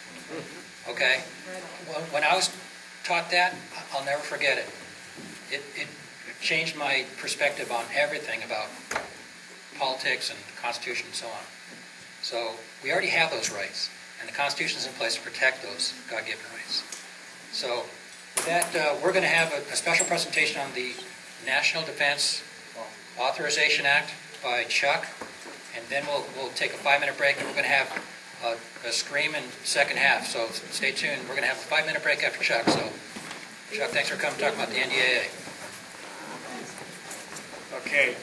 Okay? When I was taught that, I'll never forget it. It changed my perspective on everything about politics and the Constitution and so on. So we already have those rights, and the Constitution is in place to protect those God-given rights. So with that, we're going to have a special presentation on the National Defense Authorization Act by Chuck, and then we'll take a 5-minute break, and we're going to have a screaming second half. So stay tuned. We're going to have a 5-minute break after Chuck. So Chuck, thanks for coming to talk about the NDAA. Okay.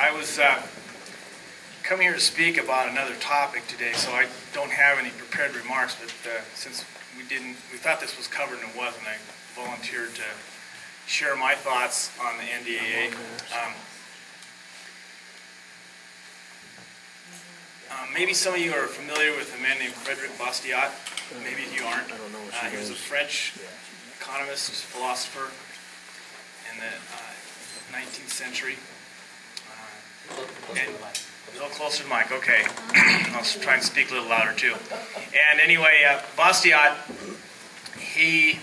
I was coming here to speak about another topic today, so I don't have any prepared remarks, but since we thought this was covered and it wasn't, I volunteered to share my thoughts on the NDAA. Maybe some of you are familiar with a man named Frederick Bastiat. Maybe you aren't. He was a French economist, philosopher in the 19th century. And a little closer to the mic, okay. I'll try and speak a little louder too. And anyway, Bastiat, he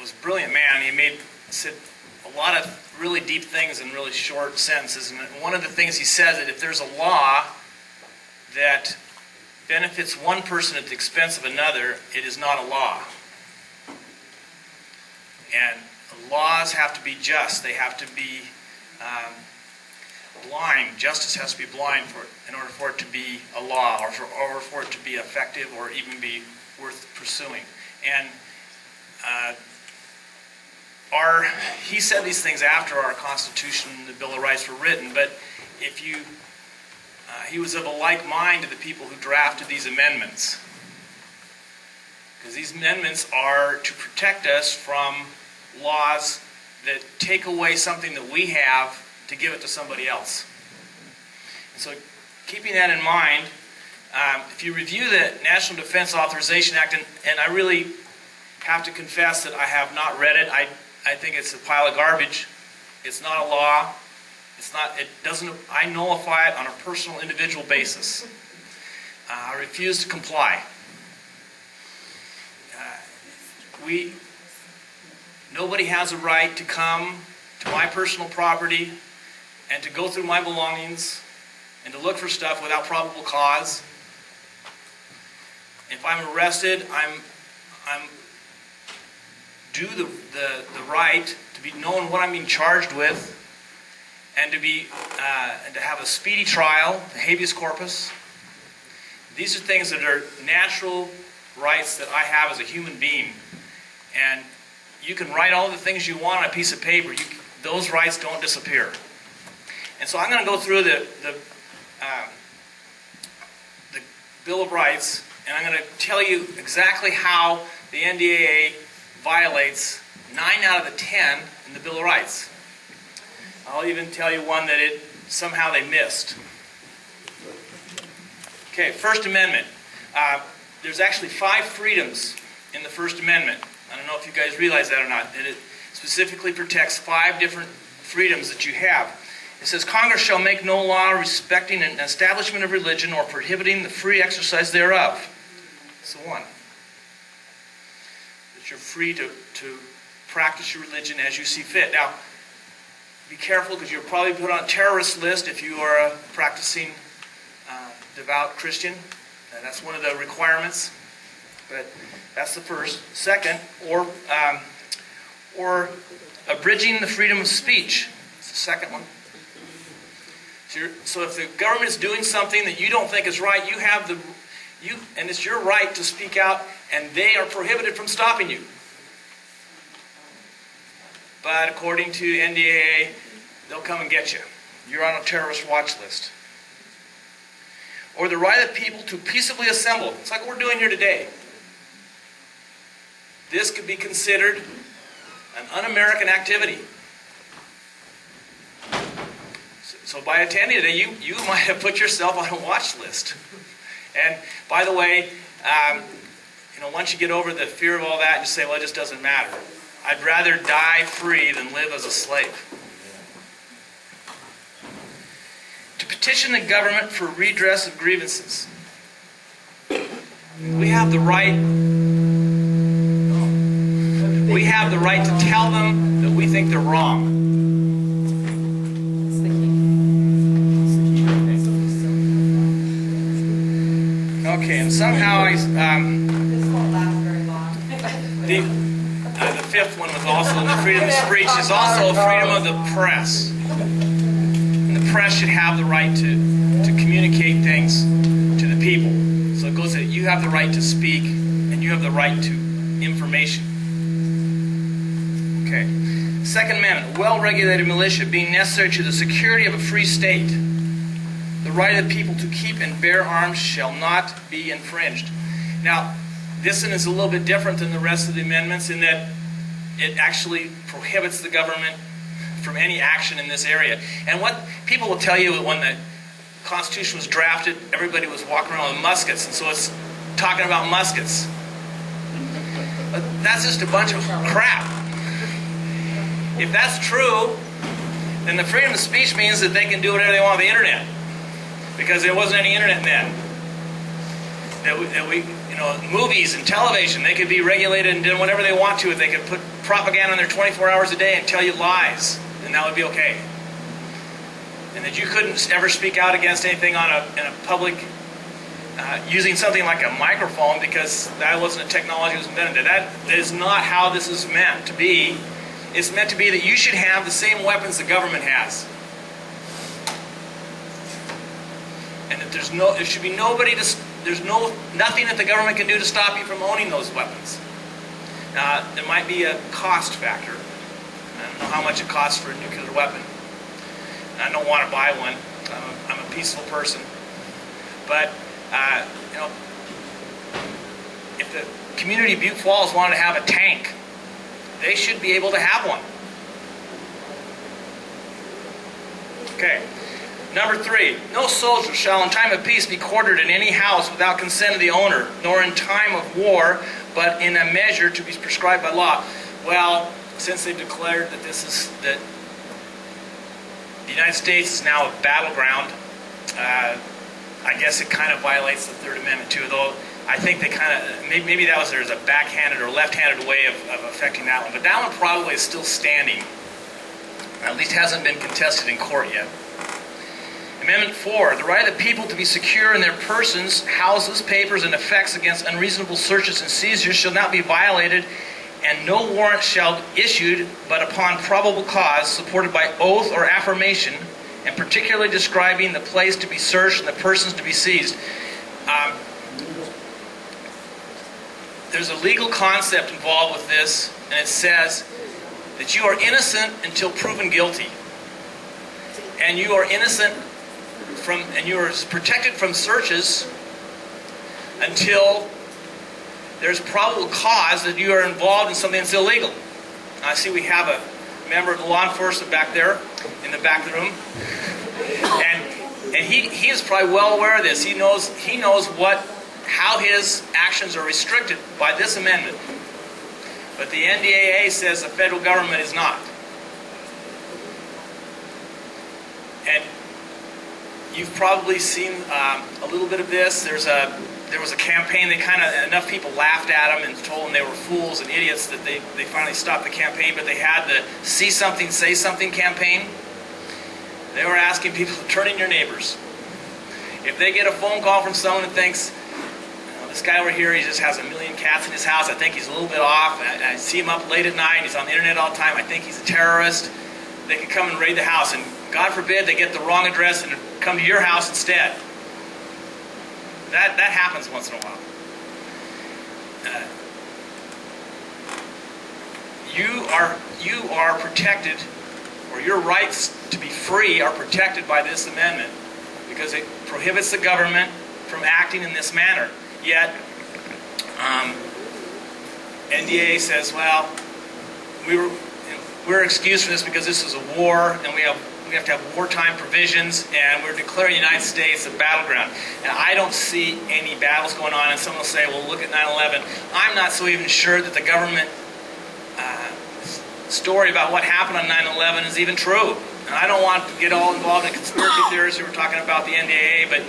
was a brilliant man. He said a lot of really deep things in really short sentences. And one of the things he says is that if there's a law that benefits one person at the expense of another, it is not a law. And laws have to be just. They have to be blind. Justice has to be blind in order for it to be a law, or for it to be effective, or even be worth pursuing. And he said these things after our Constitution and the Bill of Rights were written, but if you, he was of a like mind to the people who drafted these amendments. Because these amendments are to protect us from laws that take away something that we have to give it to somebody else. And so keeping that in mind, if you review the National Defense Authorization Act, and I really have to confess that I have not read it. I think it's a pile of garbage. It's not a law. I nullify it on a personal, individual basis. I refuse to comply. Nobody has a right to come to my personal property and to go through my belongings and to look for stuff without probable cause. If I'm arrested, I'm due the right to be known what I'm being charged with, and to have a speedy trial, the habeas corpus. These are things that are natural rights that I have as a human being. And you can write all the things you want on a piece of paper. Those rights don't disappear. And so I'm going to go through the Bill of Rights, and I'm going to tell you exactly how the NDAA violates 9 out of the 10 in the Bill of Rights. I'll even tell you one that somehow they missed. Okay, First Amendment. There's actually 5 freedoms in the First Amendment. I don't know if you guys realize that or not. It specifically protects 5 different freedoms that you have. It says, Congress shall make no law respecting an establishment of religion or prohibiting the free exercise thereof. That's the one. That you're free to practice your religion as you see fit. Now, be careful, because you're probably put on a terrorist list if you are a practicing devout Christian. That's one of the requirements. But that's the first. Second, or abridging the freedom of speech. That's the second one. So if the government is doing something that you don't think is right, and it's your right to speak out, and they are prohibited from stopping you. But according to NDAA, they'll come and get you. You're on a terrorist watch list. Or the right of people to peaceably assemble. It's like what we're doing here today. This could be considered an un-American activity. So by attending today, you might have put yourself on a watch list. And by the way, once you get over the fear of all that, you say, well, it just doesn't matter. I'd rather die free than live as a slave. To petition the government for redress of grievances. We have the right. We have the right to tell them that we think they're wrong. Okay, and somehow This won't last very long. the fifth one was also the freedom of speech is also a freedom of the press. And the press should have the right to communicate things to the people. So it goes that you have the right to speak and you have the right to information. Okay. Second Amendment, well-regulated militia being necessary to the security of a free state. The right of the people to keep and bear arms shall not be infringed. Now, this one is a little bit different than the rest of the amendments in that it actually prohibits the government from any action in this area. And what people will tell you when the Constitution was drafted, everybody was walking around with muskets, and so it's talking about muskets. But that's just a bunch of crap. If that's true, then the freedom of speech means that they can do whatever they want on the internet. Because there wasn't any internet then. Movies and television, they could be regulated and do whatever they want to. They could put propaganda on there 24 hours a day and tell you lies, and that would be okay. And that you couldn't ever speak out against anything in a public, using something like a microphone, because that wasn't a technology that was invented. That is not how this is meant to be it's meant to be that you should have the same weapons the government has. And that there should be nothing that the government can do to stop you from owning those weapons. Now, there might be a cost factor. I don't know how much it costs for a nuclear weapon. I don't want to buy one. I'm a peaceful person. But, you know, if the community of Butte Falls wanted to have a tank, they should be able to have one. Okay. Number 3, no soldier shall in time of peace be quartered in any house without consent of the owner, nor in time of war, but in a measure to be prescribed by law. Well, since they've declared that that the United States is now a battleground, I guess it kind of violates the Third Amendment too, though I think they kind of, maybe there's a backhanded or left-handed way of affecting that one, but that one probably is still standing. At least hasn't been contested in court yet. Amendment 4, the right of the people to be secure in their persons, houses, papers, and effects against unreasonable searches and seizures shall not be violated, and no warrant shall be issued but upon probable cause, supported by oath or affirmation, and particularly describing the place to be searched and the persons to be seized. There's a legal concept involved with this, and it says that you are innocent until proven guilty. And you are innocent and you are protected from searches until there's probable cause that you are involved in something that's illegal. I see we have a member of the law enforcement back there in the back of the room, and he is probably well aware of this. He knows how his actions are restricted by this amendment. But the NDAA says the federal government is not. And you've probably seen a little bit of this. There was a campaign that enough people laughed at them and told them they were fools and idiots that they finally stopped the campaign, but they had the See Something, Say Something campaign. They were asking people to turn in your neighbors. If they get a phone call from someone that thinks, this guy over here, he just has a million cats in his house, I think he's a little bit off, I see him up late at night, he's on the internet all the time, I think he's a terrorist, they can come and raid the house, and God forbid they get the wrong address and come to your house instead. That happens once in a while. You are protected, or your rights to be free are protected by this amendment, because it prohibits the government from acting in this manner. Yet, NDA says, well, we're excused from this because this is a war, and we have to have wartime provisions, and we're declaring the United States a battleground. And I don't see any battles going on, and someone will say, well, look at 9/11. I'm not so even sure that the government story about what happened on 9/11 is even true. And I don't want to get all involved in conspiracy theories who were talking about the NDAA, but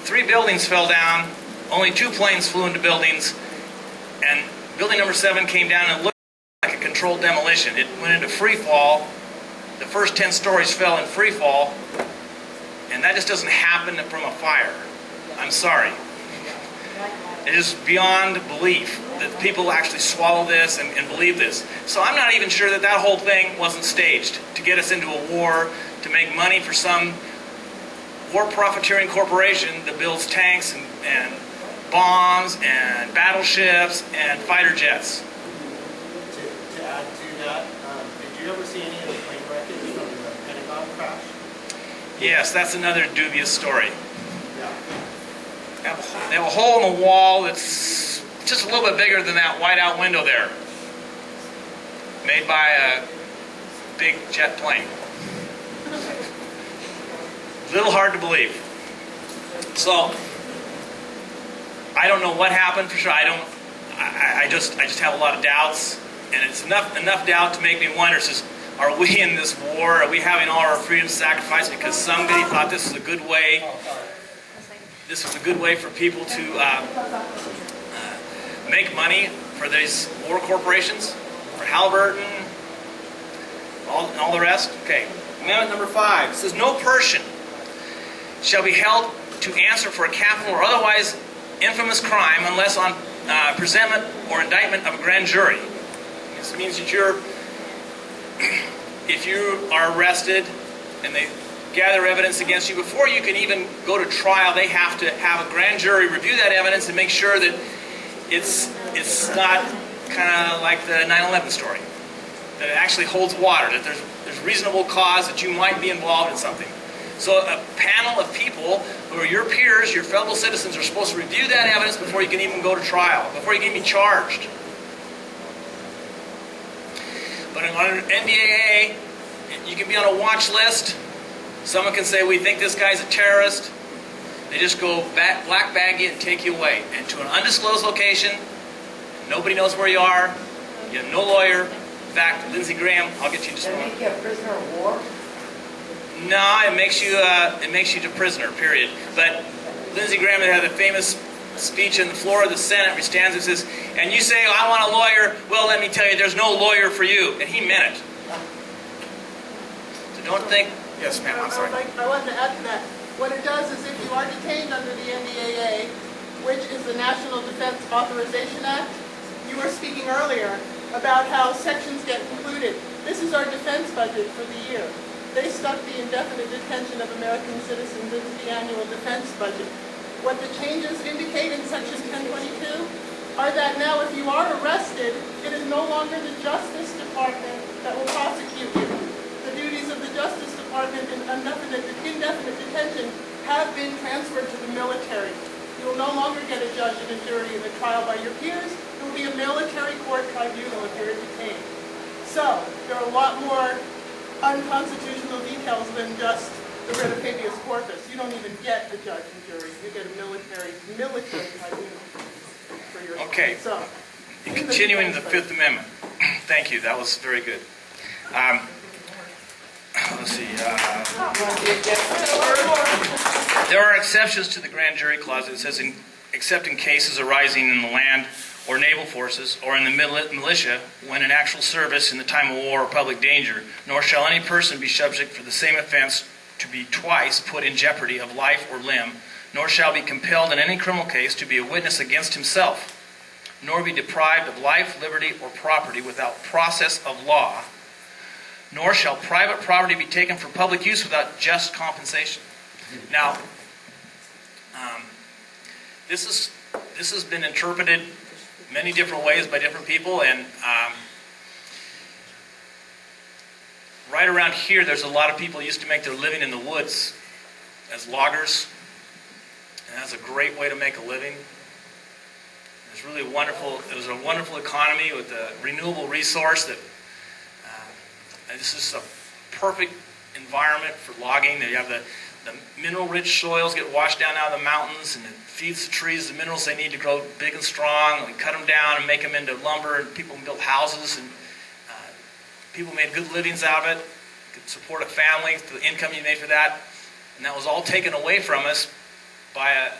3 buildings fell down, only 2 planes flew into buildings, and building number 7 came down and looked like a controlled demolition. It went into free fall. The first 10 stories fell in free fall, and that just doesn't happen from a fire. I'm sorry. It is beyond belief that people actually swallow this and believe this. So I'm not even sure that whole thing wasn't staged to get us into a war, to make money for some war profiteering corporation that builds tanks and bombs and battleships and fighter jets. To add to that, did you ever see any of the plane wreckage from the Pentagon crash? Yes, that's another dubious story. Yeah. They have a hole in the wall that's just a little bit bigger than that whiteout window there, made by a big jet plane. A little hard to believe. So, I don't know what happened for sure. I just have a lot of doubts, and it's enough doubt to make me wonder, are we in this war? Are we having all our freedom sacrificed because somebody thought this was a good way? This was a good way for people to make money for these war corporations, for Halliburton, and all the rest. Okay. Amendment number 5 says, no person shall be held to answer for a capital or otherwise infamous crime unless on presentment or indictment of a grand jury. This means that if you are arrested and they gather evidence against you, before you can even go to trial, they have to have a grand jury review that evidence and make sure that it's not kind of like the 9/11 story, that it actually holds water, that there's reasonable cause that you might be involved in something. So a panel of people who are your peers, your fellow citizens, are supposed to review that evidence before you can even go to trial, before you can be charged. But under NDAA, you can be on a watch list. Someone can say, we think this guy's a terrorist. They just go black bag you and take you away. And to an undisclosed location, nobody knows where you are, you have no lawyer. In fact, Lindsey Graham, I'll get you just Does one. it make you a prisoner of war? No, it makes you a prisoner, period. But Lindsey Graham had a famous speech on the floor of the Senate where he stands and says, and you say, oh, I want a lawyer. Well, let me tell you, there's no lawyer for you. And he meant it. So don't think, yes ma'am, I'm sorry. I wanted to add to that. What it does is if you are detained under the NDAA, which is the National Defense Authorization Act, you were speaking earlier about how sections get included. This is our defense budget for the year. They stuck the indefinite detention of American citizens into the annual defense budget. What the changes indicate in section 1022 are that now if you are arrested, it is no longer the Justice Department that will prosecute you. The duties of the Justice Department in indefinite detention have been transferred to the military. You will no longer get a judge and a jury and a trial by your peers. It will be a military court tribunal if you're detained. So there are a lot more unconstitutional details than just the writ of habeas corpus. You don't even get a judge and jury. You get a military tribunal for your Okay. So, Continuing the Fifth Amendment. Thank you. That was very good. Let's see. There are exceptions to the grand jury clause. It says, except in cases arising in the land or naval forces or in the militia when in actual service in the time of war or public danger, nor shall any person be subject for the same offense to be twice put in jeopardy of life or limb, nor shall be compelled in any criminal case to be a witness against himself, nor be deprived of life, liberty, or property without process of law, nor shall private property be taken for public use without just compensation. Now, this has been interpreted many different ways by different people, and right around here there's a lot of people who used to make their living in the woods as loggers, and that's a great way to make a living. It's really wonderful. It was a wonderful economy with a renewable resource that and this is a perfect environment for logging. You have the mineral-rich soils get washed down out of the mountains, and it feeds the trees the minerals they need to grow big and strong. We cut them down and make them into lumber, and people built houses, and people made good livings out of it. Could support a family, the income you made for that, and that was all taken away from us by an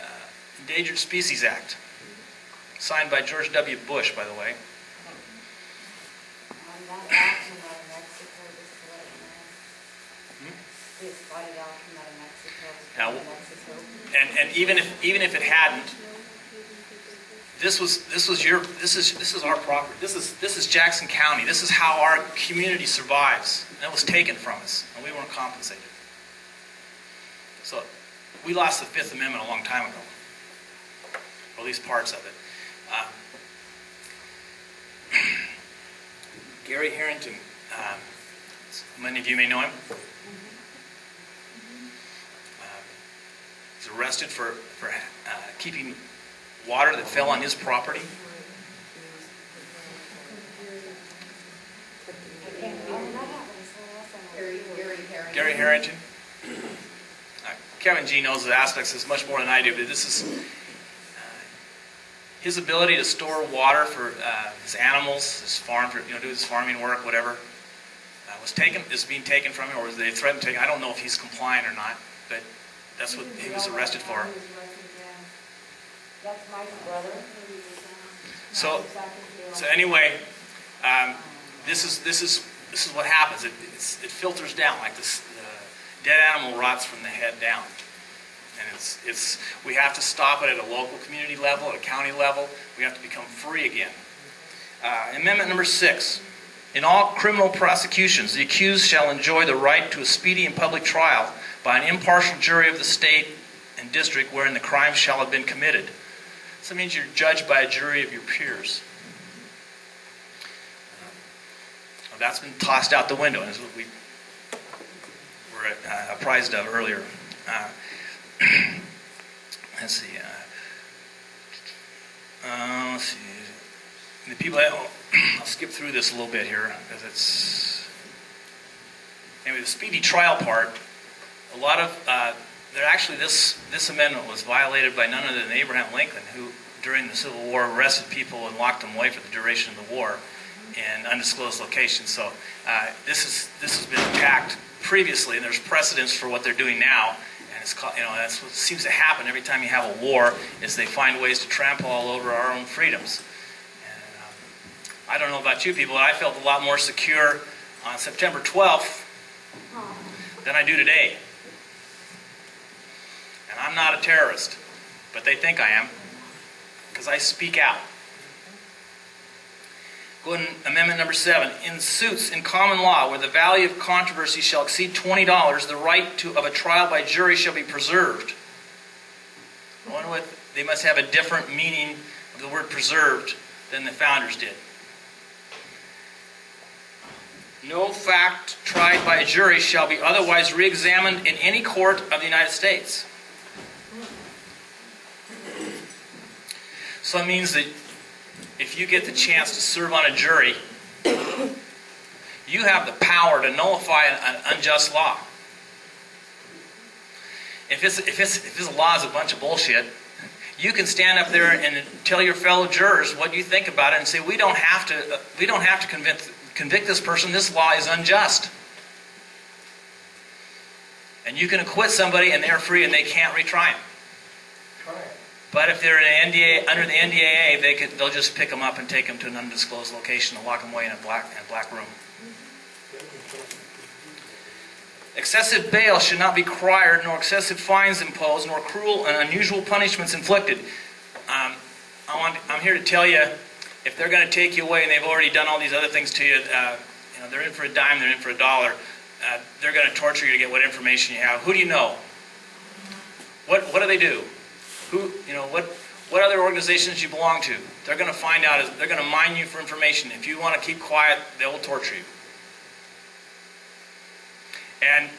Endangered Species Act, signed by George W. Bush, by the way. That action out of Mexico, just to let you know. They spotted out from out of Mexico. Now, and even if it hadn't, this is our property. This is Jackson County. This is how our community survives. And it was taken from us, and we weren't compensated. So we lost the Fifth Amendment a long time ago, or at least parts of it. Gary Harrington, many of you may know him. He's arrested for keeping water that fell on his property. Gary Harrington. Kevin G knows the aspects of this much more than I do, but this is his ability to store water for his animals, his farm, do his farming work, whatever, is being taken from him, or they threatened to take. I don't know if he's compliant or not, but that's what he was arrested for. That's my brother. So anyway, this is what happens. It filters down like this. Dead animal rots from the head down. And we have to stop it at a local community level, at a county level. We have to become free again. Amendment number 6. In all criminal prosecutions, the accused shall enjoy the right to a speedy and public trial by an impartial jury of the state and district wherein the crime shall have been committed. So that means you're judged by a jury of your peers. That's been tossed out the window, and is what we were apprised of earlier. Let's see. Let's see. The people. I'll skip through this a little bit here because it's anyway. The speedy trial part. A lot of this amendment was violated by none other than Abraham Lincoln, who during the Civil War arrested people and locked them away for the duration of the war in undisclosed locations. So this has been attacked previously, and there's precedence for what they're doing now. And it's that's what seems to happen every time you have a war, is they find ways to trample all over our own freedoms. And I don't know about you people, but I felt a lot more secure on September 12th than I do today. And I'm not a terrorist, but they think I am, because I speak out. Go in Amendment number 7. In suits in common law where the value of controversy shall exceed $20, the right of a trial by jury shall be preserved. I wonder what they must have a different meaning of the word preserved than the founders did. No fact tried by a jury shall be otherwise re-examined in any court of the United States. So it means that if you get the chance to serve on a jury, you have the power to nullify an unjust law. If this law is a bunch of bullshit, you can stand up there and tell your fellow jurors what you think about it and say, we don't have to convict this person. This law is unjust. And you can acquit somebody and they're free and they can't retry him. But if they're in an NDA, under the NDAA, they'll just pick them up and take them to an undisclosed location and lock them away in a black room. Excessive bail should not be required, nor excessive fines imposed, nor cruel and unusual punishments inflicted. I'm here to tell you, if they're going to take you away and they've already done all these other things to you, they're in for a dime, they're in for a dollar. They're going to torture you to get what information you have. Who do you know? What do they do? What other organizations you belong to? They're going to find out. They're going to mine you for information. If you want to keep quiet, they will torture you. And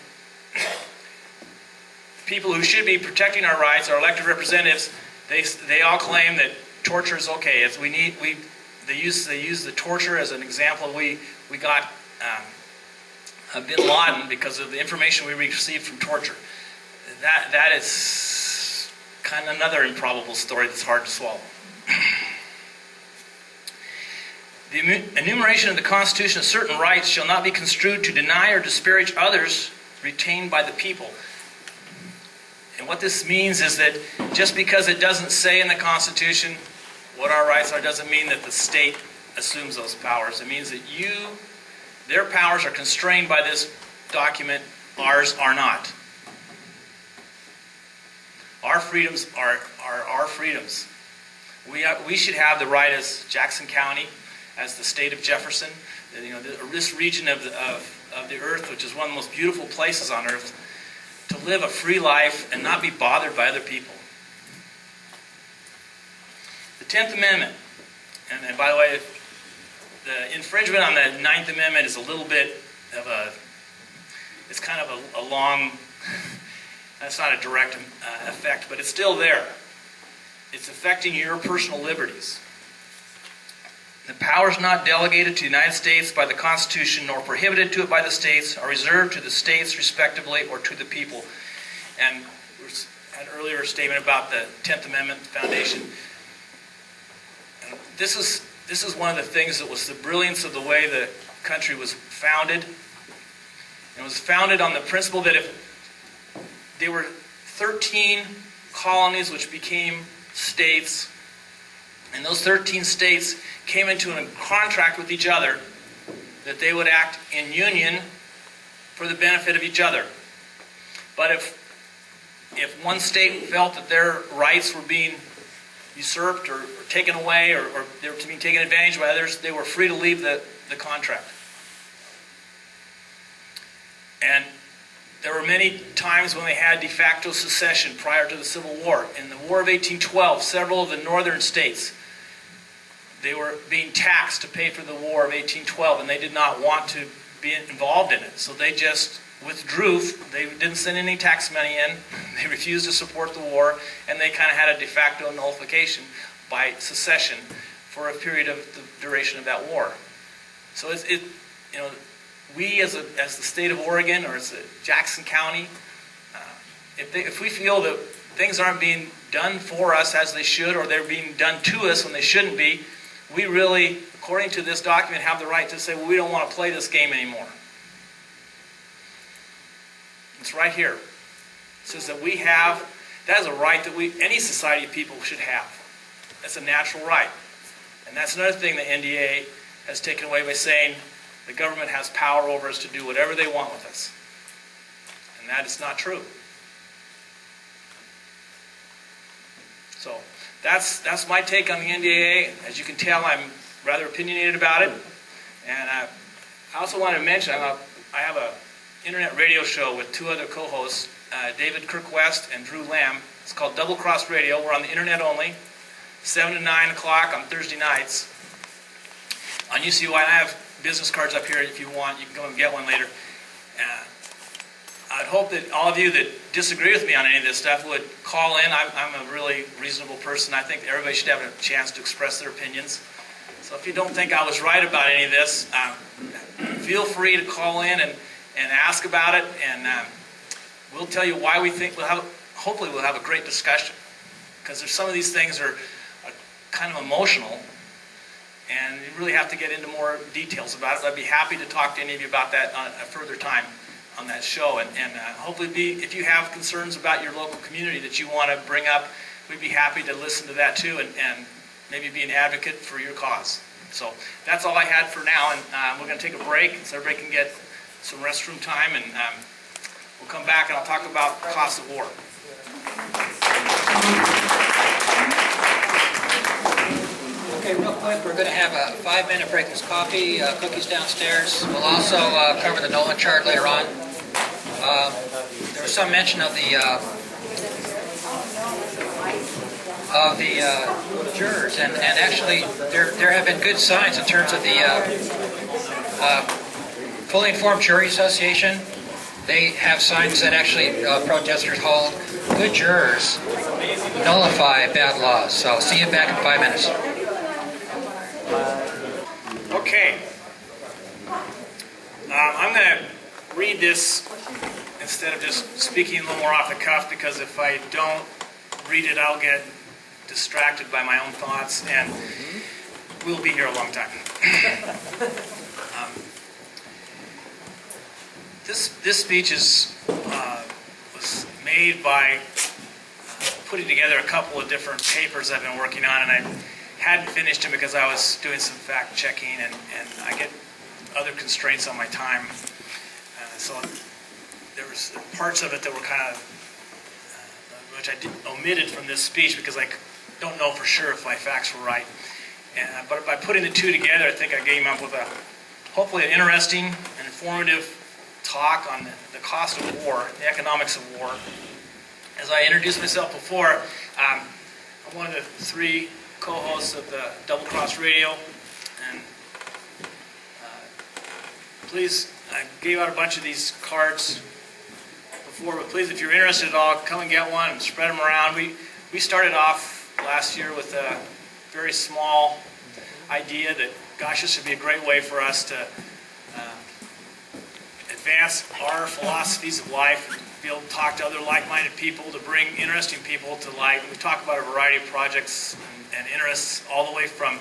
people who should be protecting our rights, our elected representatives, they all claim that torture is okay. They use the torture as an example. We got Bin Laden because of the information we received from torture. That is kind of another improbable story that's hard to swallow. The enumeration of the Constitution of certain rights shall not be construed to deny or disparage others retained by the people. And what this means is that just because it doesn't say in the Constitution what our rights are doesn't mean that the state assumes those powers. It means that their powers are constrained by this document, ours are not. Our freedoms are our freedoms. We should have the right as Jackson County, as the state of Jefferson, this region of the earth, which is one of the most beautiful places on earth, to live a free life and not be bothered by other people. The 10th Amendment, and by the way, the infringement on the 9th Amendment is a little bit of it's kind of a long, that's not a direct effect, but it's still there. It's affecting your personal liberties. The powers not delegated to the United States by the Constitution nor prohibited to it by the states are reserved to the states respectively or to the people. And we had an earlier statement about the 10th Amendment Foundation. And this is one of the things that was the brilliance of the way the country was founded. It was founded on the principle that if there were 13 colonies which became states, and those 13 states came into a contract with each other that they would act in union for the benefit of each other. But if one state felt that their rights were being usurped or taken away or they were being taken advantage by others, they were free to leave the contract. And there were many times when they had de facto secession prior to the Civil War. In the War of 1812, several of the northern states, they were being taxed to pay for the War of 1812, and they did not want to be involved in it. So they just withdrew. They didn't send any tax money in. They refused to support the war, and they kind of had a de facto nullification by secession for a period of the duration of that war. So we as the state of Oregon, or as Jackson County, if we feel that things aren't being done for us as they should, or they're being done to us when they shouldn't be, we really, according to this document, have the right to say, well, we don't want to play this game anymore. It's right here. It says that that is a right that any society of people should have. That's a natural right. And that's another thing the NDA has taken away by saying the government has power over us to do whatever they want with us. And that is not true. So that's my take on the NDAA. As you can tell, I'm rather opinionated about it. And I also want to mention, I have an internet radio show with two other co-hosts, David Kirkwest and Drew Lamb. It's called Double Cross Radio. We're on the internet only, 7 to 9 o'clock on Thursday nights. On UCY, I have business cards up here if you want. You can go and get one later. I'd hope that all of you that disagree with me on any of this stuff would call in. I'm a really reasonable person. I think everybody should have a chance to express their opinions. So if you don't think I was right about any of this, feel free to call in and ask about it, and we'll tell you why we think hopefully we'll have a great discussion, because there's some of these things are kind of emotional, and you really have to get into more details about it. But I'd be happy to talk to any of you about that on a further time on that show, and hopefully if you have concerns about your local community that you want to bring up, we'd be happy to listen to that too, and maybe be an advocate for your cause. So that's all I had for now, and we're going to take a break so everybody can get some restroom time, and we'll come back and I'll talk about the cost of war. Okay, real quick, we're going to have a 5-minute break. There's coffee, cookies downstairs. We'll also cover the Nolan chart later on. There was some mention of the jurors, and actually there have been good signs in terms of the Fully Informed Jury Association. They have signs that actually protesters hold. Good jurors nullify bad laws. So see you back in 5 minutes. Okay. I'm going to read this instead of just speaking a little more off the cuff, because if I don't read it, I'll get distracted by my own thoughts, and we'll be here a long time. This speech was made by putting together a couple of different papers I've been working on, and I hadn't finished them because I was doing some fact checking, and I get other constraints on my time. So there was parts of it that were kind of, which I omitted from this speech because I don't know for sure if my facts were right. But by putting the two together, I think I came up with hopefully an interesting and informative talk on the cost of war, the economics of war. As I introduced myself before, I'm one of the 3 co-hosts of the Double Cross Radio, and please, I gave out a bunch of these cards before, but please, if you're interested at all, come and get one and spread them around. We started off last year with a very small idea that, gosh, this would be a great way for us to advance our philosophies of life, and be able to talk to other like-minded people, to bring interesting people to light. We talk about a variety of projects and interests, all the way from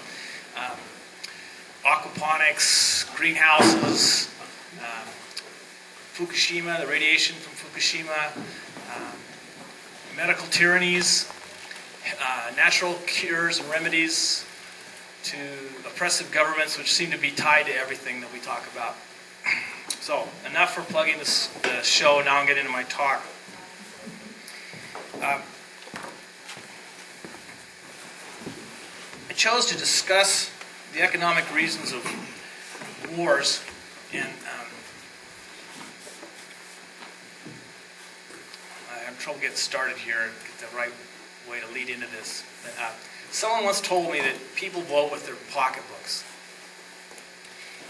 aquaponics, greenhouses, Fukushima, the radiation from Fukushima, medical tyrannies, natural cures and remedies, to oppressive governments, which seem to be tied to everything that we talk about. So, enough for plugging the show. Now I'll get into my talk. I chose to discuss the economic reasons of wars, and having trouble getting started here, get the right way to lead into this. But, someone once told me that people vote with their pocketbooks.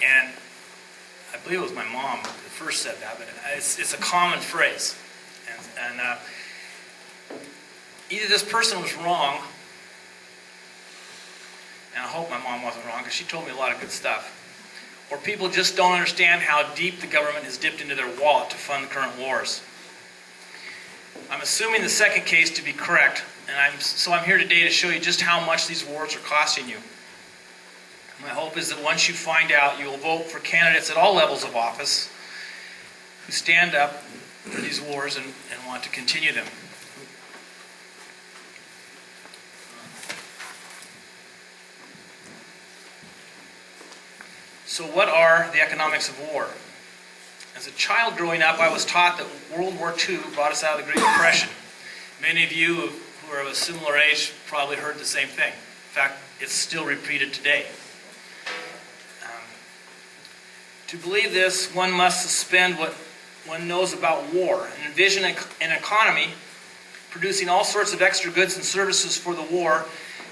And I believe it was my mom that first said that, but it's a common phrase. And either this person was wrong, and I hope my mom wasn't wrong because she told me a lot of good stuff, or people just don't understand how deep the government has dipped into their wallet to fund the current wars. I'm assuming the second case to be correct, and so I'm here today to show you just how much these wars are costing you. My hope is that once you find out, you will vote for candidates at all levels of office who stand up for these wars and want to continue them. So what are the economics of war? As a child growing up, I was taught that World War II brought us out of the Great Depression. Many of you who are of a similar age probably heard the same thing. In fact, it's still repeated today. To believe this, one must suspend what one knows about war and envision an economy producing all sorts of extra goods and services for the war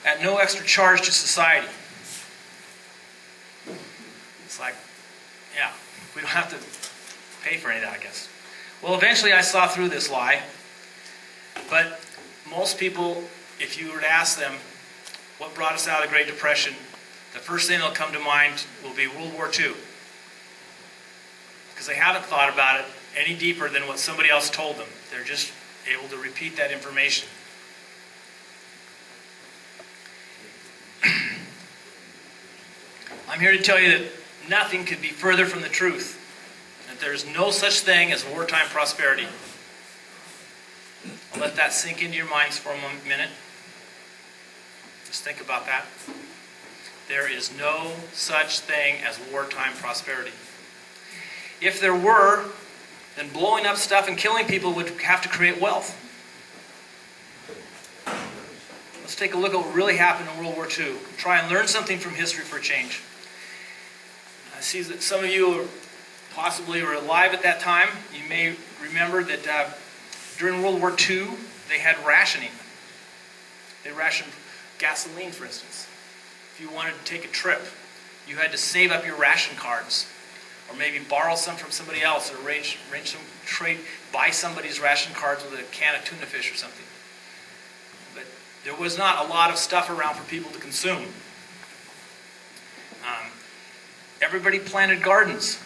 at no extra charge to society. It's like, yeah, we don't have to pay for any of that, I guess. Well, eventually I saw through this lie, but most people, if you were to ask them what brought us out of the Great Depression, the first thing that'll come to mind will be World War II. Because they haven't thought about it any deeper than what somebody else told them. They're just able to repeat that information. I'm here to tell you that nothing could be further from the truth. That there's no such thing as wartime prosperity. I'll let that sink into your minds for a minute. Just think about that. There is no such thing as wartime prosperity. If there were, then blowing up stuff and killing people would have to create wealth. Let's take a look at what really happened in World War II. Try and learn something from history for a change. I see that some of you possibly were alive at that time. You may remember that during World War II, they had rationing. They rationed gasoline, for instance. If you wanted to take a trip, you had to save up your ration cards, or maybe borrow some from somebody else, or arrange some trade, buy somebody's ration cards with a can of tuna fish or something. But there was not a lot of stuff around for people to consume. Everybody planted gardens.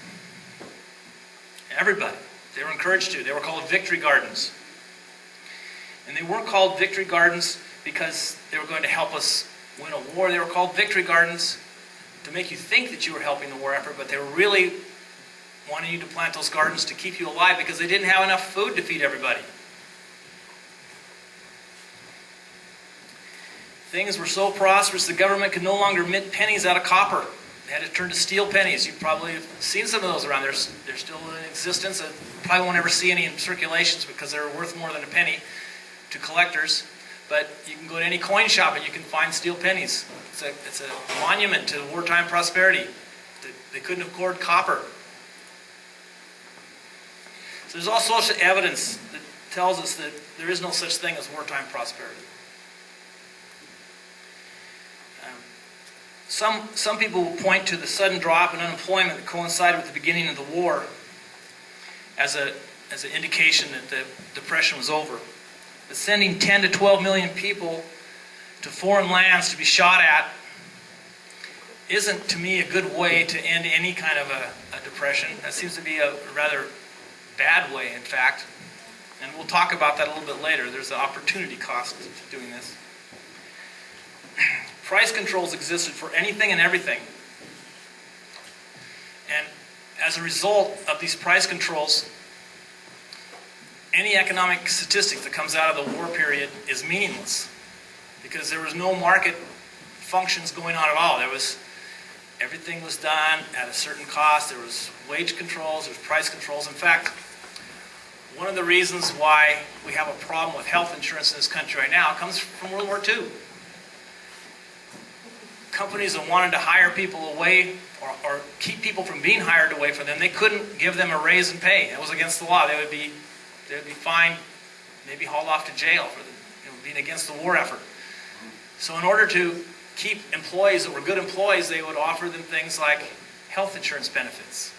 Everybody. They were encouraged to. They were called victory gardens. And they weren't called victory gardens because they were going to help us win a war. They were called victory gardens to make you think that you were helping the war effort, but they were really wanting you to plant those gardens to keep you alive because they didn't have enough food to feed everybody. Things were so prosperous the government could no longer mint pennies out of copper. They had to turn to steel pennies. You probably have seen some of those around. They're still in existence. Probably won't ever see any in circulations because they're worth more than a penny to collectors. But you can go to any coin shop and you can find steel pennies. It's a monument to wartime prosperity. They couldn't afford copper. So there's all sorts of evidence that tells us that there is no such thing as wartime prosperity. Some people will point to the sudden drop in unemployment that coincided with the beginning of the war as an indication that the Depression was over. But sending 10 to 12 million people to foreign lands to be shot at isn't, to me, a good way to end any kind of a depression. That seems to be a rather bad way, in fact. And we'll talk about that a little bit later. There's an opportunity cost to doing this. Price controls existed for anything and everything. And as a result of these price controls, any economic statistic that comes out of the war period is meaningless because there was no market functions going on at all. Everything was done at a certain cost. There was wage controls, there was price controls. In fact, one of the reasons why we have a problem with health insurance in this country right now comes from World War II. Companies that wanted to hire people away or keep people from being hired away from them, they couldn't give them a raise in pay. It was against the law. They would be fined maybe hauled off to jail for being against the war effort. So in order to keep employees that were good employees, they would offer them things like health insurance benefits.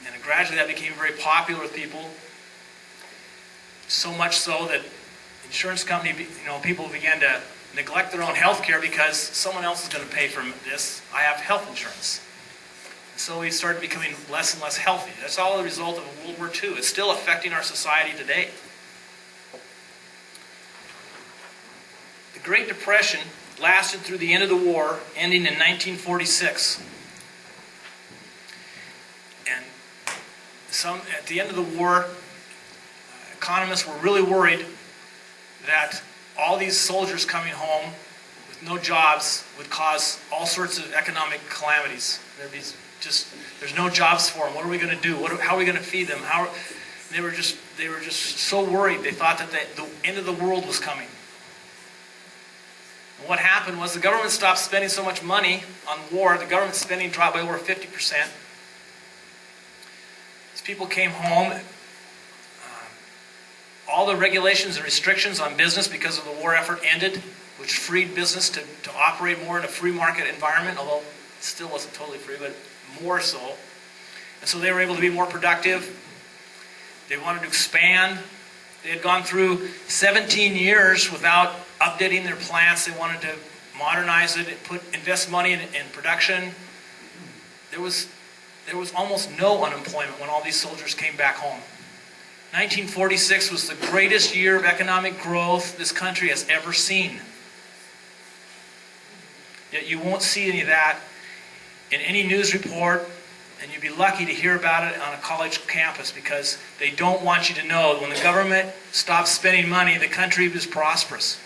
And gradually that became very popular with people, so much so that insurance company, people began to neglect their own health care because someone else is going to pay for this. I have health insurance. So we started becoming less and less healthy. That's all a result of World War II. It's still affecting our society today. The Great Depression lasted through the end of the war, ending in 1946. And at the end of the war, economists were really worried that all these soldiers coming home with no jobs would cause all sorts of economic calamities. There's no jobs for them. What are we going to do? How are we going to feed them? They were just so worried. They thought that the end of the world was coming. And what happened was the government stopped spending so much money on war. The government spending dropped by over 50%. As people came home, all the regulations and restrictions on business because of the war effort ended, which freed business to operate more in a free market environment, although it still wasn't totally free, but more so. And so they were able to be more productive. They wanted to expand. They had gone through 17 years without updating their plants. They wanted to modernize it and invest money in production. There was almost no unemployment when all these soldiers came back home. 1946 was the greatest year of economic growth this country has ever seen. Yet you won't see any of that in any news report, and you'd be lucky to hear about it on a college campus because they don't want you to know that when the government stopped spending money, the country was prosperous.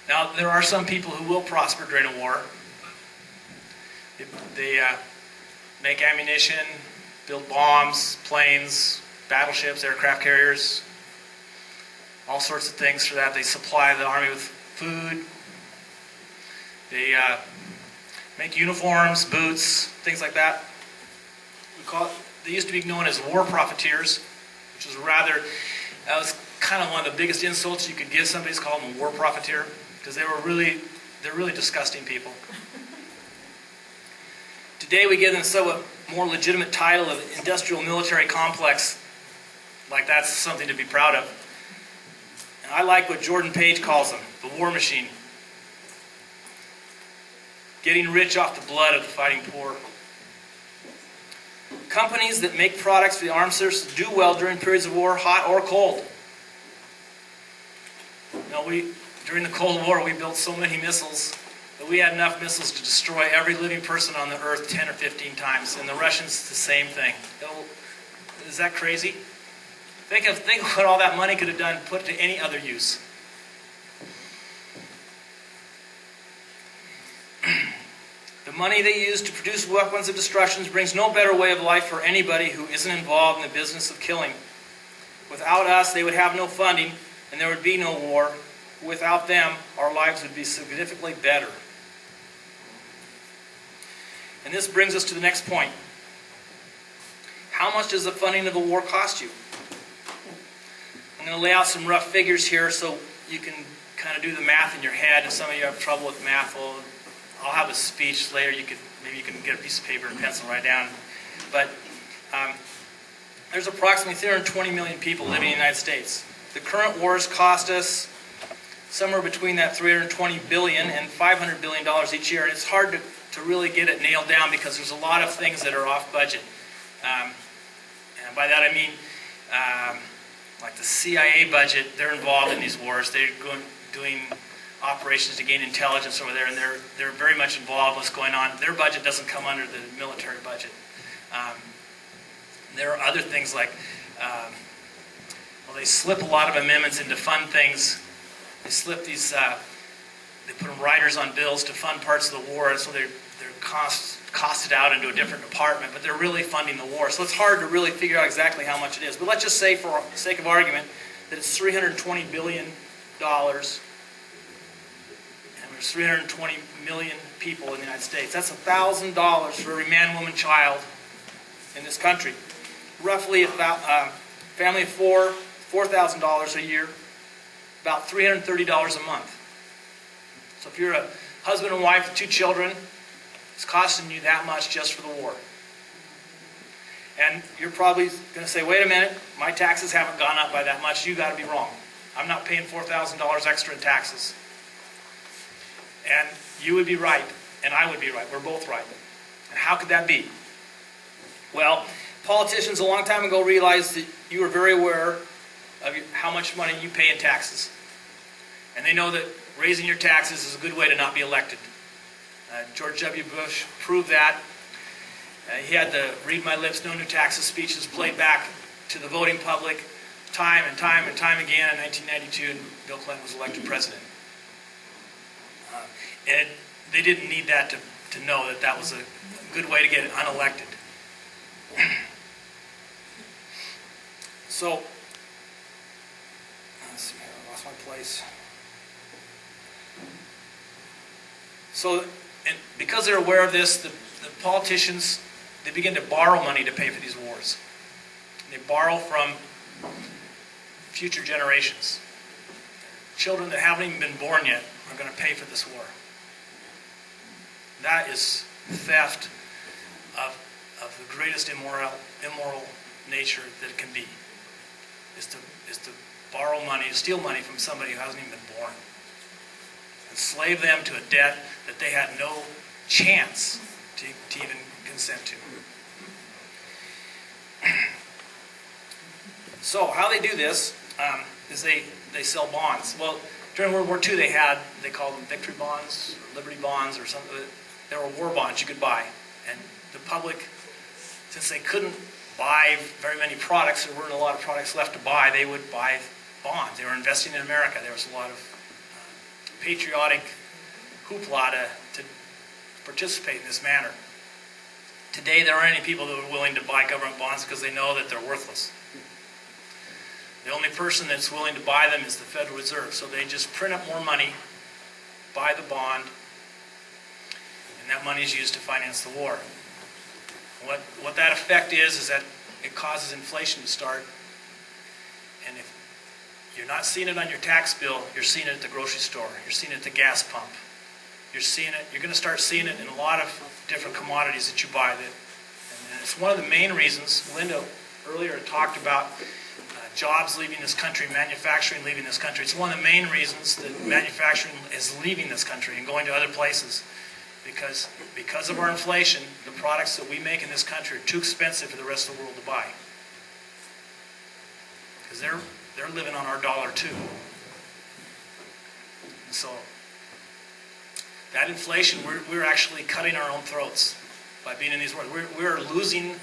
Now, there are some people who will prosper during a war. They make ammunition, build bombs, planes, battleships, aircraft carriers, all sorts of things for that. They supply the army with food. They make uniforms, boots, things like that. They used to be known as war profiteers, which was that was kind of one of the biggest insults you could give somebody, is call them a war profiteer, because they're really disgusting people. Today we give them somewhat more legitimate title of industrial military complex, like that's something to be proud of. And I like what Jordan Page calls them, the war machine. Getting rich off the blood of the fighting poor. Companies that make products for the armed services do well during periods of war, hot or cold. During the Cold War, we built so many missiles that we had enough missiles to destroy every living person on the earth 10 or 15 times, and the Russians the same thing. Is that crazy? Think of what all that money could have done, put to any other use. The money they use to produce weapons of destruction brings no better way of life for anybody who isn't involved in the business of killing. Without us, they would have no funding, and there would be no war. Without them, our lives would be significantly better. And this brings us to the next point. How much does the funding of the war cost you? I'm going to lay out some rough figures here so you can kind of do the math in your head. If some of you have trouble with math, well, I'll have a speech later. Maybe you can get a piece of paper and pencil and write down. But there's approximately 320 million people living in the United States. The current wars cost us somewhere between that $320 billion and $500 billion each year. And it's hard to really get it nailed down because there's a lot of things that are off budget. And by that I mean like the CIA budget. They're involved in these wars. They're doing operations to gain intelligence over there, and they're very much involved in what's going on. Their budget doesn't come under the military budget. There are other things like, they slip a lot of amendments into fund things. They slip these, they put riders on bills to fund parts of the war, so they're costed out into a different department, but they're really funding the war. So it's hard to really figure out exactly how much it is. But let's just say, for the sake of argument, that it's $320 billion, and there's 320 million people in the United States. That's $1,000 for every man, woman, child in this country. roughly about family of four, $4,000 a year, about $330 a month. So if you're a husband and wife with 2 children, it's costing you that much just for the war. And you're probably going to say, wait a minute, my taxes haven't gone up by that much. You got to be wrong. I'm not paying $4,000 extra in taxes. And you would be right, and I would be right. We're both right. And how could that be? Well, politicians a long time ago realized that you were very aware of how much money you pay in taxes. And they know that raising your taxes is a good way to not be elected. George W. Bush proved that. He had the read my lips, no new taxes speeches played back to the voting public time and time and time again in 1992, and Bill Clinton was elected president. And they didn't need that to know that that was a good way to get unelected. So, let's see here, I lost my place. So, and because they're aware of this, the politicians, they begin to borrow money to pay for these wars. They borrow from future generations. Children that haven't even been born yet are going to pay for this war. That is theft of the greatest immoral nature that it can be. Is to borrow money, steal money from somebody who hasn't even been born. Enslave them to a debt that they had no chance to even consent to. So how they do this is they sell bonds. Well, during World War II they called them victory bonds, or liberty bonds, or something. There were war bonds you could buy. And the public, since they couldn't buy very many products, there weren't a lot of products left to buy, they would buy bonds. They were investing in America. There was a lot of patriotic hoopla to participate in this manner. Today, there aren't any people that are willing to buy government bonds because they know that they're worthless. The only person that's willing to buy them is the Federal Reserve. So they just print up more money, buy the bond, and that money is used to finance the war. What that effect is that it causes inflation to start. And if you're not seeing it on your tax bill, you're seeing it at the grocery store. You're seeing it at the gas pump. You're going to start seeing it in a lot of different commodities that you buy. And it's one of the main reasons. Linda earlier talked about jobs leaving this country, manufacturing leaving this country. It's one of the main reasons that manufacturing is leaving this country and going to other places. Because of our inflation, the products that we make in this country are too expensive for the rest of the world to buy. Because they're living on our dollar too. And so that inflation, we're actually cutting our own throats by being in these wars. We're losing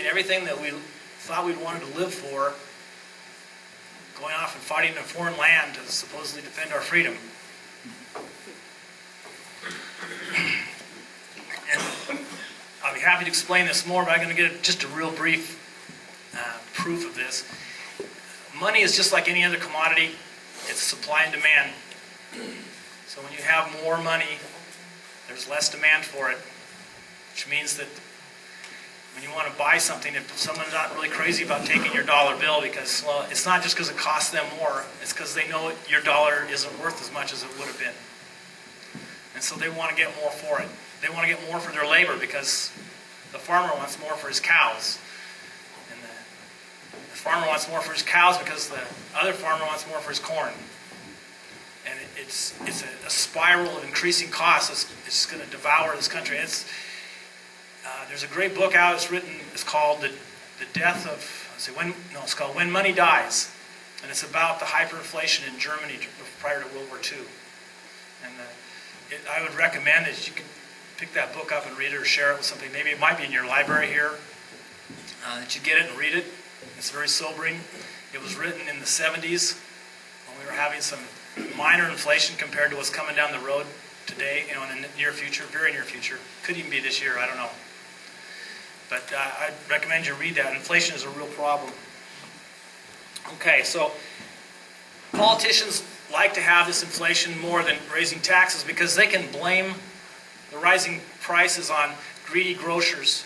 everything that we thought we'd wanted to live for, going off and fighting in a foreign land to supposedly defend our freedom. And I'll be happy to explain this more, but I'm going to get just a real brief proof of this. Money is just like any other commodity. It's supply and demand. So when you have more money, there's less demand for it, which means that when you want to buy something, if someone's not really crazy about taking your dollar bill, because, well, it's not just because it costs them more, it's because they know your dollar isn't worth as much as it would have been. And so they want to get more for it. They want to get more for their labor because the farmer wants more for his cows. And the farmer wants more for his cows because the other farmer wants more for his corn. And it's a spiral of increasing costs. It's going to devour this country. There's a great book out. It's called The Death of. It's called When Money Dies, and it's about the hyperinflation in Germany prior to World War II. And I would recommend that you can pick that book up and read it or share it with somebody. Maybe it might be in your library here. That you get it and read it. It's very sobering. It was written in the 70s when we were having some minor inflation compared to what's coming down the road today, in the near future, very near future. Could even be this year, I don't know. But I'd recommend you read that. Inflation is a real problem. Okay, so politicians like to have this inflation more than raising taxes because they can blame the rising prices on greedy grocers,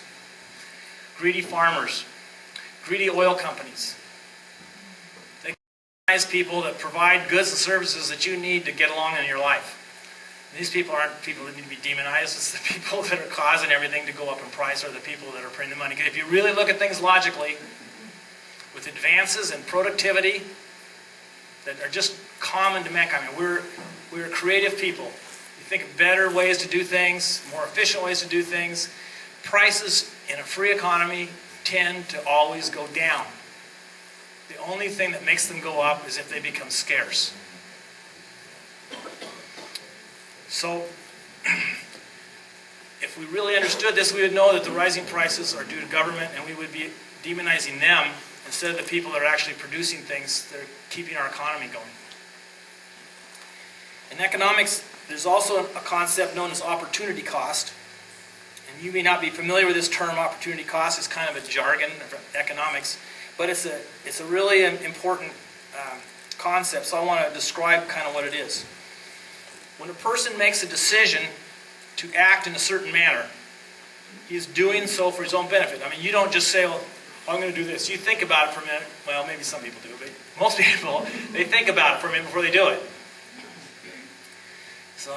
greedy farmers, greedy oil companies. They recognize people that provide goods and services that you need to get along in your life. These people aren't people that need to be demonized. It's the people that are causing everything to go up in price, or the people that are printing the money. Because if you really look at things logically, with advances in productivity that are just common to mankind, I mean, we're creative people. You think of better ways to do things, more efficient ways to do things. Prices in a free economy tend to always go down. The only thing that makes them go up is if they become scarce. So, if we really understood this, we would know that the rising prices are due to government, and we would be demonizing them instead of the people that are actually producing things that are keeping our economy going. In economics, there's also a concept known as opportunity cost. And you may not be familiar with this term, opportunity cost. It's kind of a jargon of economics, but it's a really important concept, so I want to describe kind of what it is. When a person makes a decision to act in a certain manner, he's doing so for his own benefit. I mean, you don't just say, well, I'm going to do this. You think about it for a minute. Well, maybe some people do, but most people, they think about it for a minute before they do it. So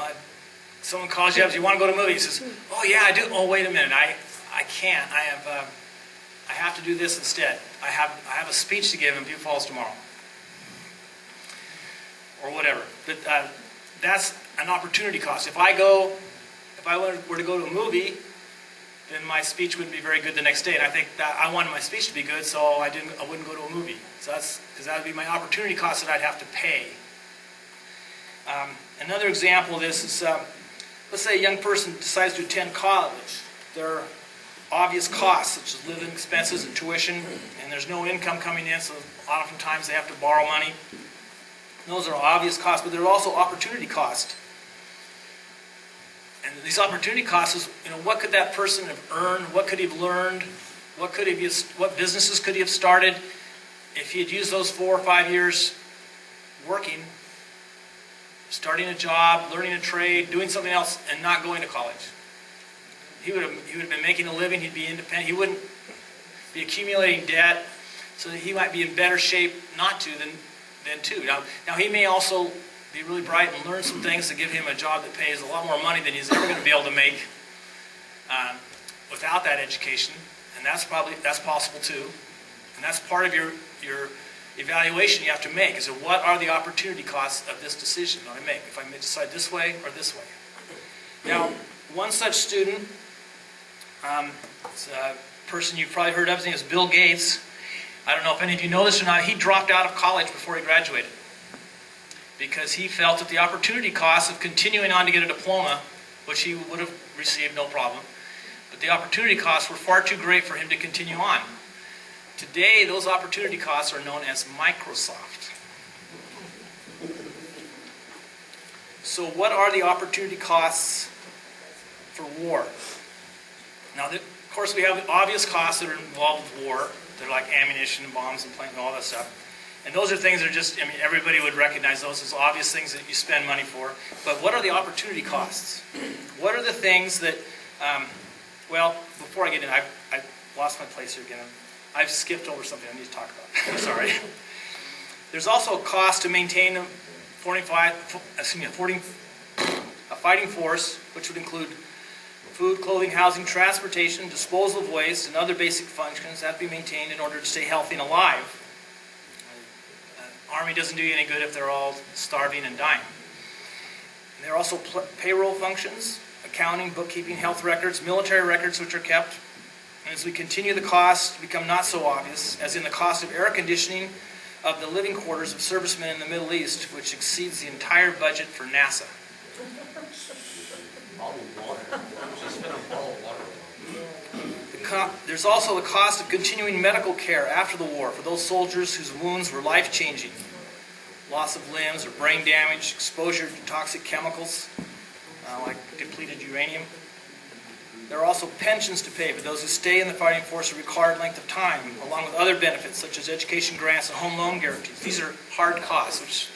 someone calls you up, you want to go to a movie, he says, oh yeah, I do. Oh, wait a minute, I can't. I have to do this instead. I have a speech to give in Butte Falls tomorrow. Or whatever. But that's an opportunity cost. If I were to go to a movie, then my speech wouldn't be very good the next day. And I think that I wanted my speech to be good, so I wouldn't go to a movie. So because that would be my opportunity cost that I'd have to pay. Another example of this is, let's say a young person decides to attend college. There are obvious costs, such as living expenses and tuition, and there's no income coming in, so oftentimes they have to borrow money. Those are obvious costs, but there are also opportunity costs. And these opportunity costs is, what could that person have earned? What could he have learned? What businesses could he have started if he had used those 4 or 5 years working, starting a job, learning a trade, doing something else, and not going to college? He would have been making a living. He'd be independent. He wouldn't be accumulating debt, so that he might be in better shape not to than to. Now he may also be really bright and learn some things to give him a job that pays a lot more money than he's ever going to be able to make without that education, and that's possible too. And that's part of your evaluation you have to make, is what are the opportunity costs of this decision that I make, if I may decide this way or this way. Now, one such student, it's a person you've probably heard of, his name is Bill Gates. I don't know if any of you know this or not, he dropped out of college before he graduated because he felt that the opportunity cost of continuing on to get a diploma, which he would have received no problem, but the opportunity costs were far too great for him to continue on. Today, those opportunity costs are known as Microsoft. So what are the opportunity costs for war? Now, of course, we have obvious costs that are involved with war. They're like ammunition and bombs and planes and all that stuff. And those are things that are just, everybody would recognize those as obvious things that you spend money for. But what are the opportunity costs? What are the things that, well, before I get in, I lost my place here again. I've skipped over something I need to talk about. I'm sorry. There's also a cost to maintain a fighting force, which would include food, clothing, housing, transportation, disposal of waste, and other basic functions that have to be maintained in order to stay healthy and alive. Army doesn't do you any good if they're all starving and dying. And there are also payroll functions, accounting, bookkeeping, health records, military records which are kept. And as we continue, the costs become not so obvious, as in the cost of air conditioning of the living quarters of servicemen in the Middle East, which exceeds the entire budget for NASA. There's also the cost of continuing medical care after the war for those soldiers whose wounds were life-changing. Loss of limbs or brain damage, exposure to toxic chemicals, like depleted uranium. There are also pensions to pay for those who stay in the fighting force a required length of time, along with other benefits such as education grants and home loan guarantees. These are hard costs, which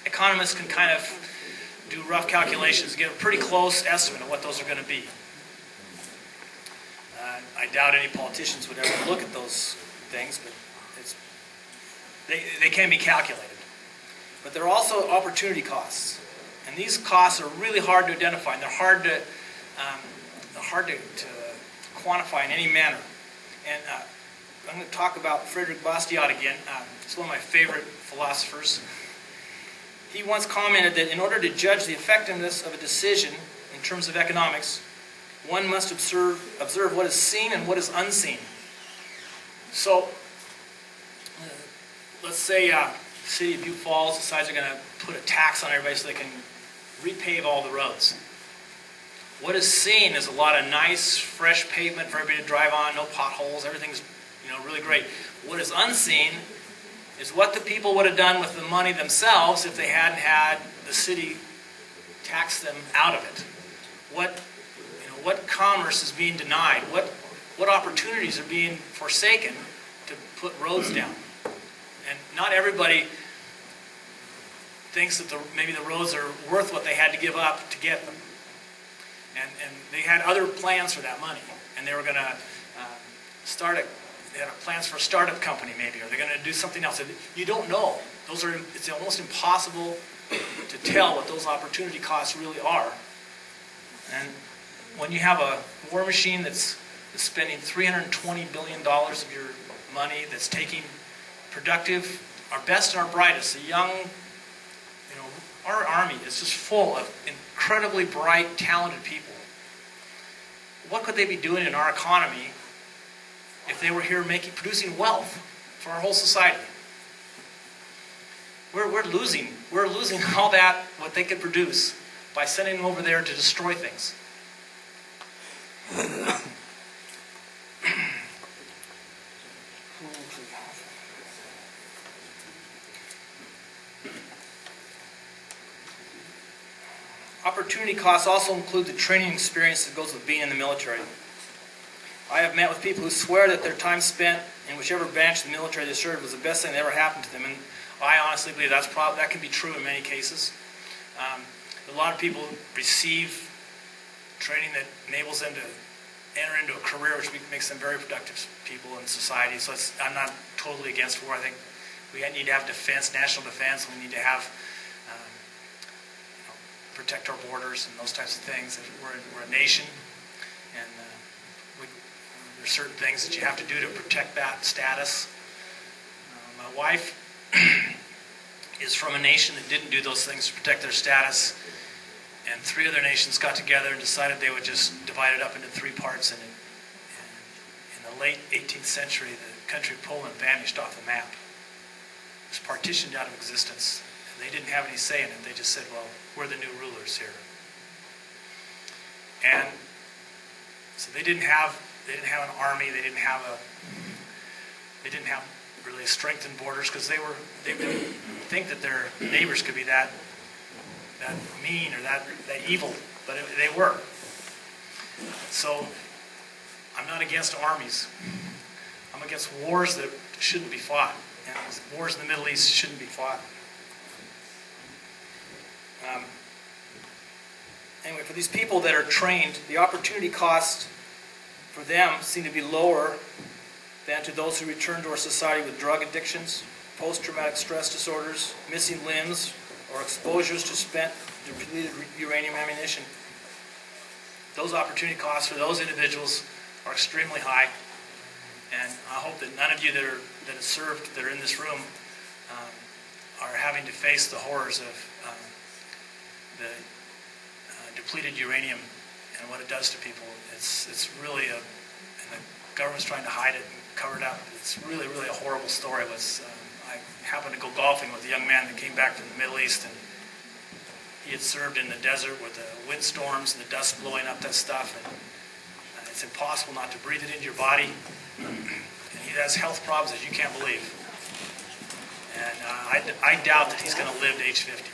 economists can kind of do rough calculations to get a pretty close estimate of what those are going to be. I doubt any politicians would ever look at those things, but they can be calculated. But there are also opportunity costs. And these costs are really hard to identify, and they're hard to quantify in any manner. And I'm going to talk about Frederick Bastiat again. He's one of my favorite philosophers. He once commented that in order to judge the effectiveness of a decision in terms of economics, one must observe what is seen and what is unseen. So, let's say the city of Butte Falls decides they're going to put a tax on everybody so they can repave all the roads. What is seen is a lot of nice, fresh pavement for everybody to drive on, no potholes, everything's really great. What is unseen is what the people would have done with the money themselves if they hadn't had the city tax them out of it. What commerce is being denied? What opportunities are being forsaken to put roads down? And not everybody thinks that maybe the roads are worth what they had to give up to get them. And they had other plans for that money. And they were going to they had plans for a startup company maybe, or they're going to do something else. You don't know. It's almost impossible to tell what those opportunity costs really are. And when you have a war machine that's spending $320 billion of your money, that's taking productive, our best and our brightest, the young, our Army is just full of incredibly bright, talented people. What could they be doing in our economy if they were here producing wealth for our whole society? We're losing all that, what they could produce, by sending them over there to destroy things. Opportunity costs also include the training experience that goes with being in the military. I have met with people who swear that their time spent in whichever branch of the military they served was the best thing that ever happened to them, and I honestly believe that can be true in many cases. A lot of people receive training that enables them to enter into a career which makes them very productive people in society. So I'm not totally against war. I think we need to have defense, national defense. We need to have protect our borders and those types of things. We're a nation, and there's certain things that you have to do to protect that status. My wife is from a nation that didn't do those things to protect their status, and 3 other nations got together and decided they would just divide it up into 3 parts, and in the late 18th century, the country of Poland vanished off the map. It was partitioned out of existence. They didn't have any say in it. They just said, well, we're the new rulers here. And so they didn't have an army. They didn't have really strengthened borders, because they didn't think that their neighbors could be that mean or that evil, but they were. So I'm not against armies. I'm against wars that shouldn't be fought. And wars in the Middle East shouldn't be fought. Anyway, for these people that are trained, the opportunity cost for them seem to be lower than to those who return to our society with drug addictions, post-traumatic stress disorders, missing limbs, or exposures to spent depleted uranium ammunition. Those opportunity costs for those individuals are extremely high, and I hope that none of you that have served, that are in this room, are having to face the horrors of the depleted uranium and what it does to people. It's really and the government's trying to hide it and cover it up. It's really, really a horrible story. I happened to go golfing with a young man that came back from the Middle East, and he had served in the desert with the windstorms and the dust blowing up that stuff, and it's impossible not to breathe it into your body. And he has health problems that you can't believe. And I doubt that he's going to live to age 50.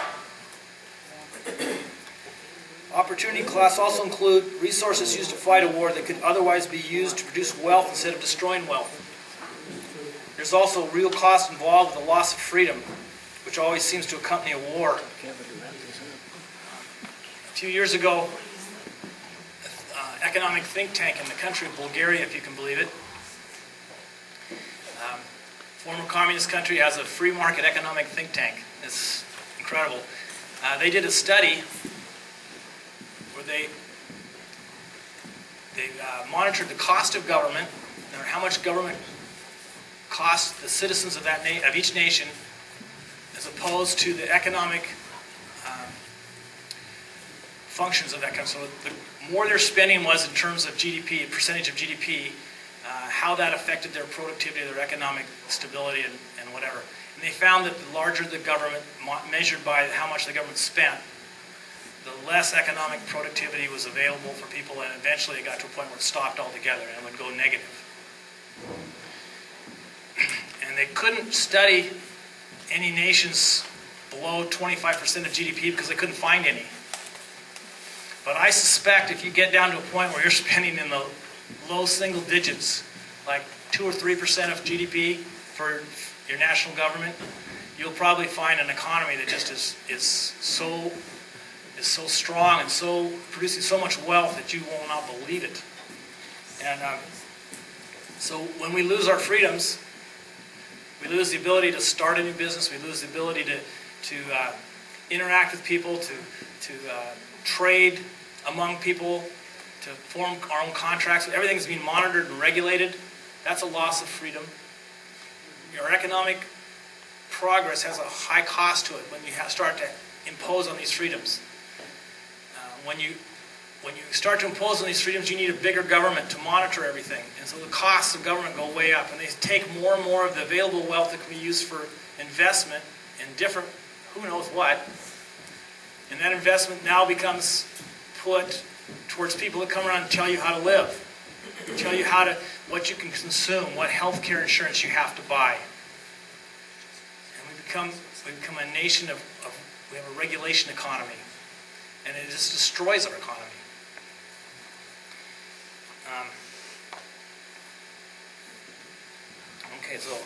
Opportunity costs also include resources used to fight a war that could otherwise be used to produce wealth instead of destroying wealth. There's also real cost involved with the loss of freedom, which always seems to accompany a war. A few years ago, an economic think tank in the country of Bulgaria, if you can believe it, Former communist country has a free market economic think tank. It's incredible. They did a study where they monitored the cost of government, or how much government costs the citizens of of each nation, as opposed to the economic functions of that country. So the more their spending was in terms of GDP, percentage of GDP, how that affected their productivity, their economic stability, and whatever. And they found that the larger the government, measured by how much the government spent, the less economic productivity was available for people, and eventually it got to a point where it stopped altogether and would go negative. And they couldn't study any nations below 25% of GDP because they couldn't find any. But I suspect if you get down to a point where you're spending in the low single digits, like 2 or 3% of GDP for your national government, you'll probably find an economy that just is so strong and so producing so much wealth that you will not believe it. And so when we lose our freedoms, we lose the ability to start a new business. We lose the ability to interact with people, to trade among people, to form our own contracts. Everything's being monitored and regulated. That's a loss of freedom. Your economic progress has a high cost to it when you start to impose on these freedoms. When you start to impose on these freedoms, you need a bigger government to monitor everything. And so the costs of government go way up. And they take more and more of the available wealth that can be used for investment in different, who knows what. And that investment now becomes put towards people that come around and tell you how to live, tell you what you can consume, what health care insurance you have to buy. And we become a nation we have a regulation economy. And it just destroys our economy. Okay, so,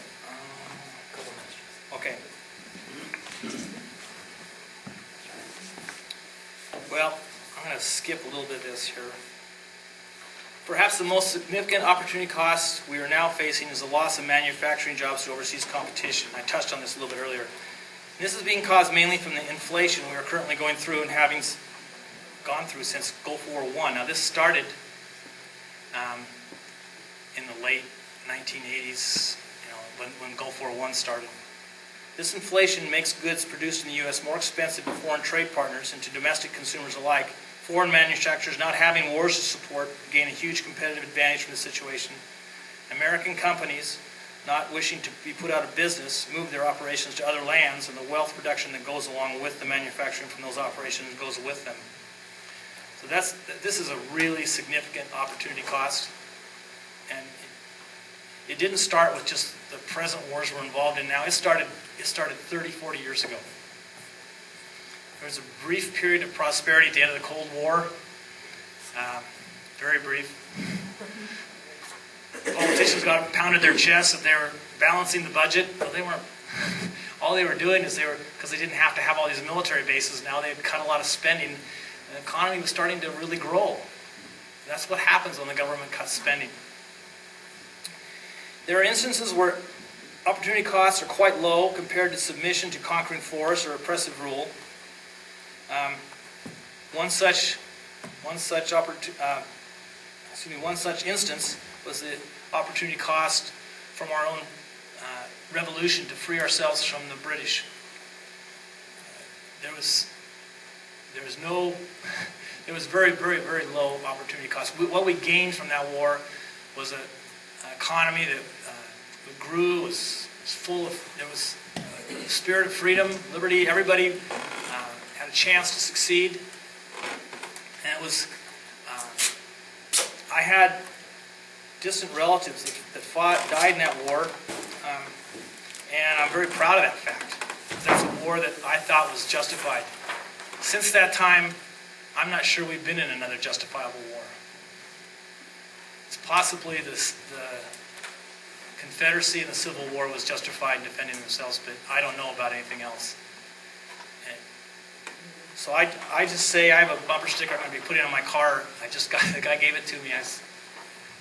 okay. Well, I'm going to skip a little bit of this here. Perhaps the most significant opportunity cost we are now facing is the loss of manufacturing jobs to overseas competition. I touched on this a little bit earlier. This is being caused mainly from the inflation we are currently going through and having gone through since Gulf War I. Now, this started in the late 1980s, when Gulf War I started. This inflation makes goods produced in the U.S. more expensive to foreign trade partners and to domestic consumers alike. Foreign manufacturers not having wars to support gain a huge competitive advantage from the situation. American companies, not wishing to be put out of business, move their operations to other lands, and the wealth production that goes along with the manufacturing from those operations goes with them. So this is a really significant opportunity cost. And it didn't start with just the present wars we're involved in now. It started 30, 40 years ago. There was a brief period of prosperity at the end of the Cold War. Very brief. Politicians got pounded their chests that they were balancing the budget, but they weren't. All they were doing is because they didn't have to have all these military bases. Now they had cut a lot of spending. And the economy was starting to really grow. That's what happens when the government cuts spending. There are instances where opportunity costs are quite low compared to submission to conquering force or oppressive rule. One such instance was the opportunity cost from our own revolution to free ourselves from the British. There was very, very, very low opportunity cost. What we gained from that war was an economy that grew, was full of, there was a spirit of freedom, liberty. Everybody had a chance to succeed. And it was, I had distant relatives that died in that war, and I'm very proud of that fact. That's a war that I thought was justified. Since that time, I'm not sure we've been in another justifiable war. It's possibly the Confederacy and the Civil War was justified in defending themselves, but I don't know about anything else. And so I just say I have a bumper sticker I'm going to be putting on my car. The guy gave it to me.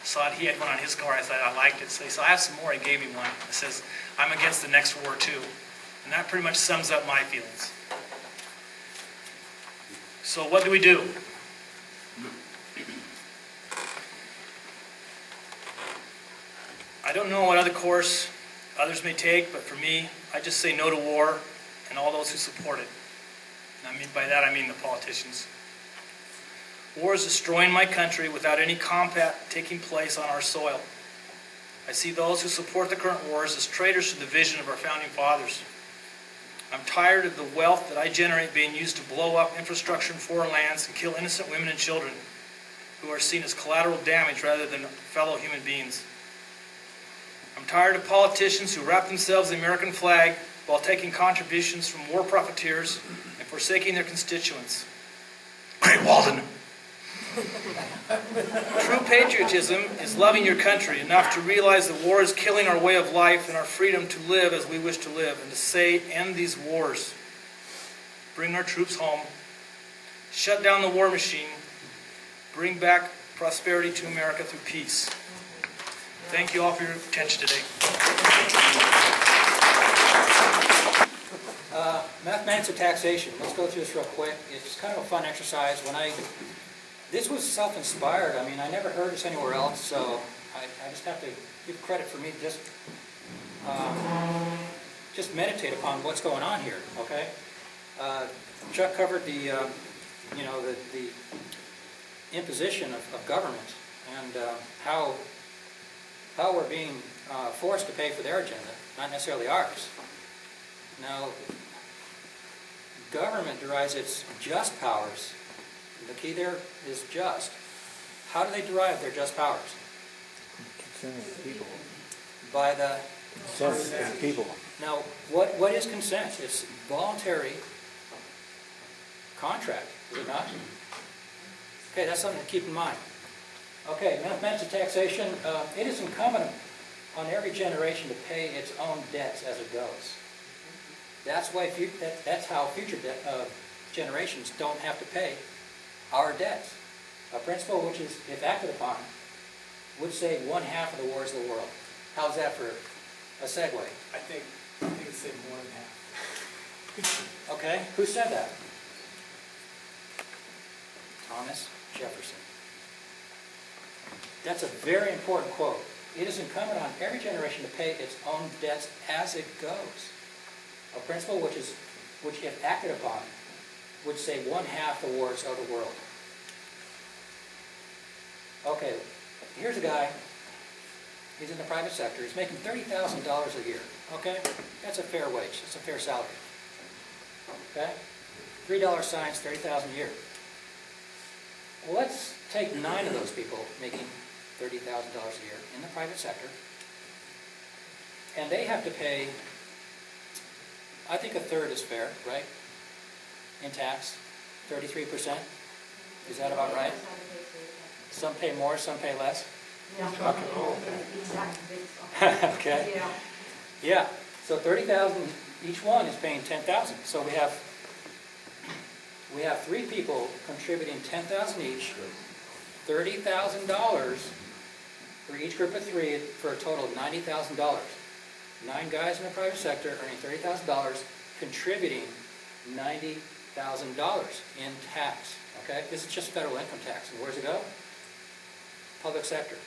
saw it, he had one on his car, I thought I liked it, so he said, I have some more, he gave me one. It says, I'm against the next war too. And that pretty much sums up my feelings. So what do we do? I don't know what other course others may take, but for me, I just say no to war and all those who support it. And by that I mean the politicians. War is destroying my country without any combat taking place on our soil. I see those who support the current wars as traitors to the vision of our founding fathers. I'm tired of the wealth that I generate being used to blow up infrastructure in foreign lands and kill innocent women and children who are seen as collateral damage rather than fellow human beings. I'm tired of politicians who wrap themselves in the American flag while taking contributions from war profiteers and forsaking their constituents. Great Walden! True patriotism is loving your country enough to realize that war is killing our way of life and our freedom to live as we wish to live, and to say, end these wars. Bring our troops home. Shut down the war machine. Bring back prosperity to America through peace. Thank you all for your attention today. Mathematics of taxation. Let's go through this real quick. It's kind of a fun exercise. This was self-inspired. I mean, I never heard this anywhere else, so I just have to give credit for me to just meditate upon what's going on here. Okay. Chuck covered the imposition of government and how we're being forced to pay for their agenda, not necessarily ours. Now, government derives its just powers. The key there is just. How do they derive their just powers? Consent of the people. By the Consent of the people. Now, what is consent? It's voluntary contract, is it not? Okay, that's something to keep in mind. Okay, mathematics of taxation. It is incumbent on every generation to pay its own debts as it goes. That's how future generations don't have to pay our debts. A principle which is, if acted upon, would save 1/2 of the wars of the world. How's that for a segue? I think it's saved more than half. Okay, who said that? Thomas Jefferson. That's a very important quote. It is incumbent on every generation to pay its own debts as it goes. A principle which, if acted upon, would save 1/2 the wars of the world. Okay, here's a guy. He's in the private sector. He's making $30,000 a year. Okay, that's a fair wage. That's a fair salary. Okay, $3 signs, $30,000 a year. Well, let's take 9 of those people making $30,000 a year in the private sector, and they have to pay, I think 1/3 is fair, right? In tax, 33%. Is that about right? Some pay more, some pay less. Okay. Yeah. So 30,000 each one is paying 10,000. So we have 3 people contributing 10,000 each, $30,000 for each group of 3 for a total of $90,000. 9 guys in the private sector earning $30,000, contributing $90,000 in tax. Okay, this is just federal income tax. And where's it go? Public sector.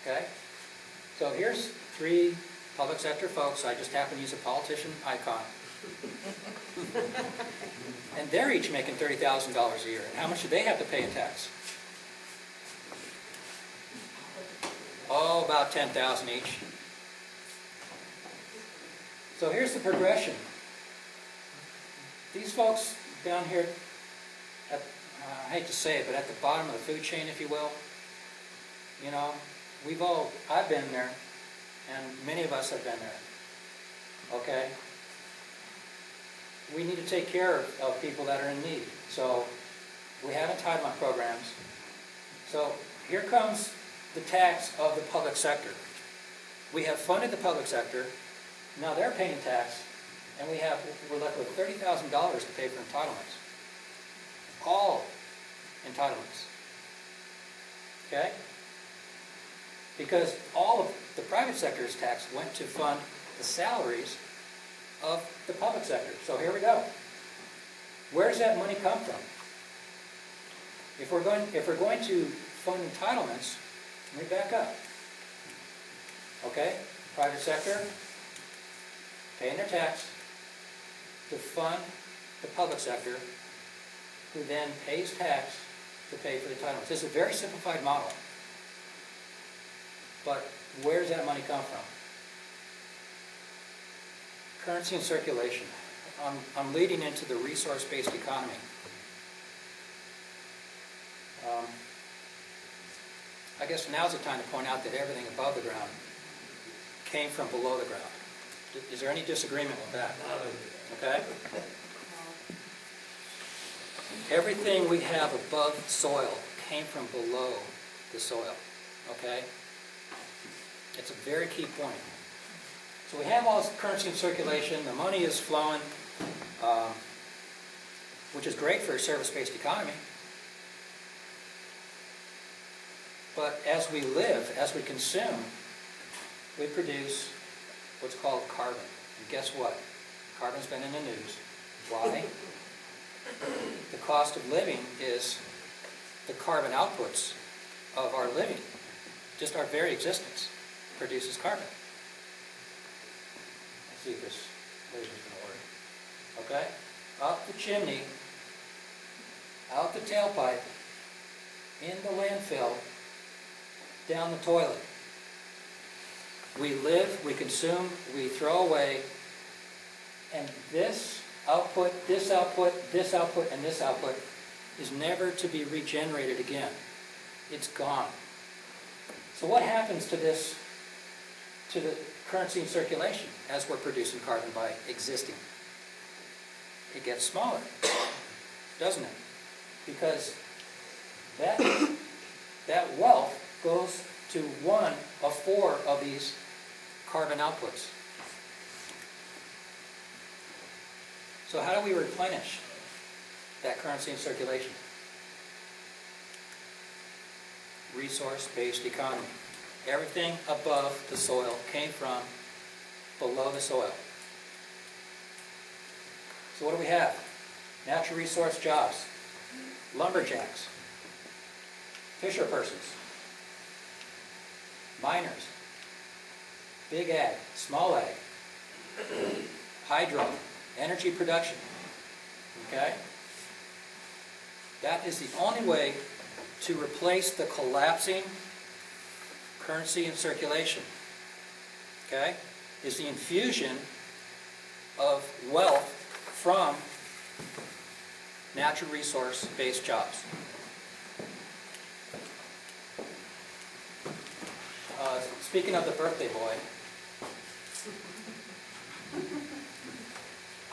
Okay, so here's 3 public sector folks. I just happen to use a politician icon. And they're each making $30,000 a year. And how much do they have to pay in tax? Oh, about $10,000 each. So here's the progression. These folks down here, I hate to say it, but at the bottom of the food chain, if you will, you know, I've been there, and many of us have been there. Okay? We need to take care of people that are in need. So we have entitlement programs. So here comes the tax of the public sector. We have funded the public sector. Now they're paying tax, and we're left with $30,000 to pay for entitlements. All entitlements. Okay? Because all of the private sector's tax went to fund the salaries of the public sector. So here we go. Where does that money come from? If we're going to fund entitlements, let me back up. Okay, private sector paying their tax to fund the public sector, who then pays tax to pay for the entitlements. This is a very simplified model. But where does that money come from? Currency and circulation. I'm leading into the resource-based economy. I guess now's the time to point out that everything above the ground came from below the ground. Is there any disagreement with that? Okay? Everything we have above soil came from below the soil. Okay? It's a very key point. So we have all this currency in circulation, the money is flowing, which is great for a service-based economy. But as we live, as we consume, we produce what's called carbon. And guess what? Carbon's been in the news. Why? The cost of living is the carbon outputs of our living. Just our very existence produces carbon. Let's see if this laser's going to work. Okay? Up the chimney, out the tailpipe, in the landfill, down the toilet. We live, we consume, we throw away, and this output, this output, this output, and this output is never to be regenerated again. It's gone. So what happens to this, to the currency in circulation as we're producing carbon by existing? It gets smaller, doesn't it? Because that wealth goes to one of four of these carbon outputs. So how do we replenish that currency in circulation? Resource-based economy. Everything above the soil came from below the soil. So what do we have? Natural resource jobs, lumberjacks, fisher persons, miners, big ag, small ag, hydro, energy production. Okay? That is the only way to replace the collapsing currency in circulation. Okay? Is the infusion of wealth from natural resource-based jobs. Speaking of the birthday boy,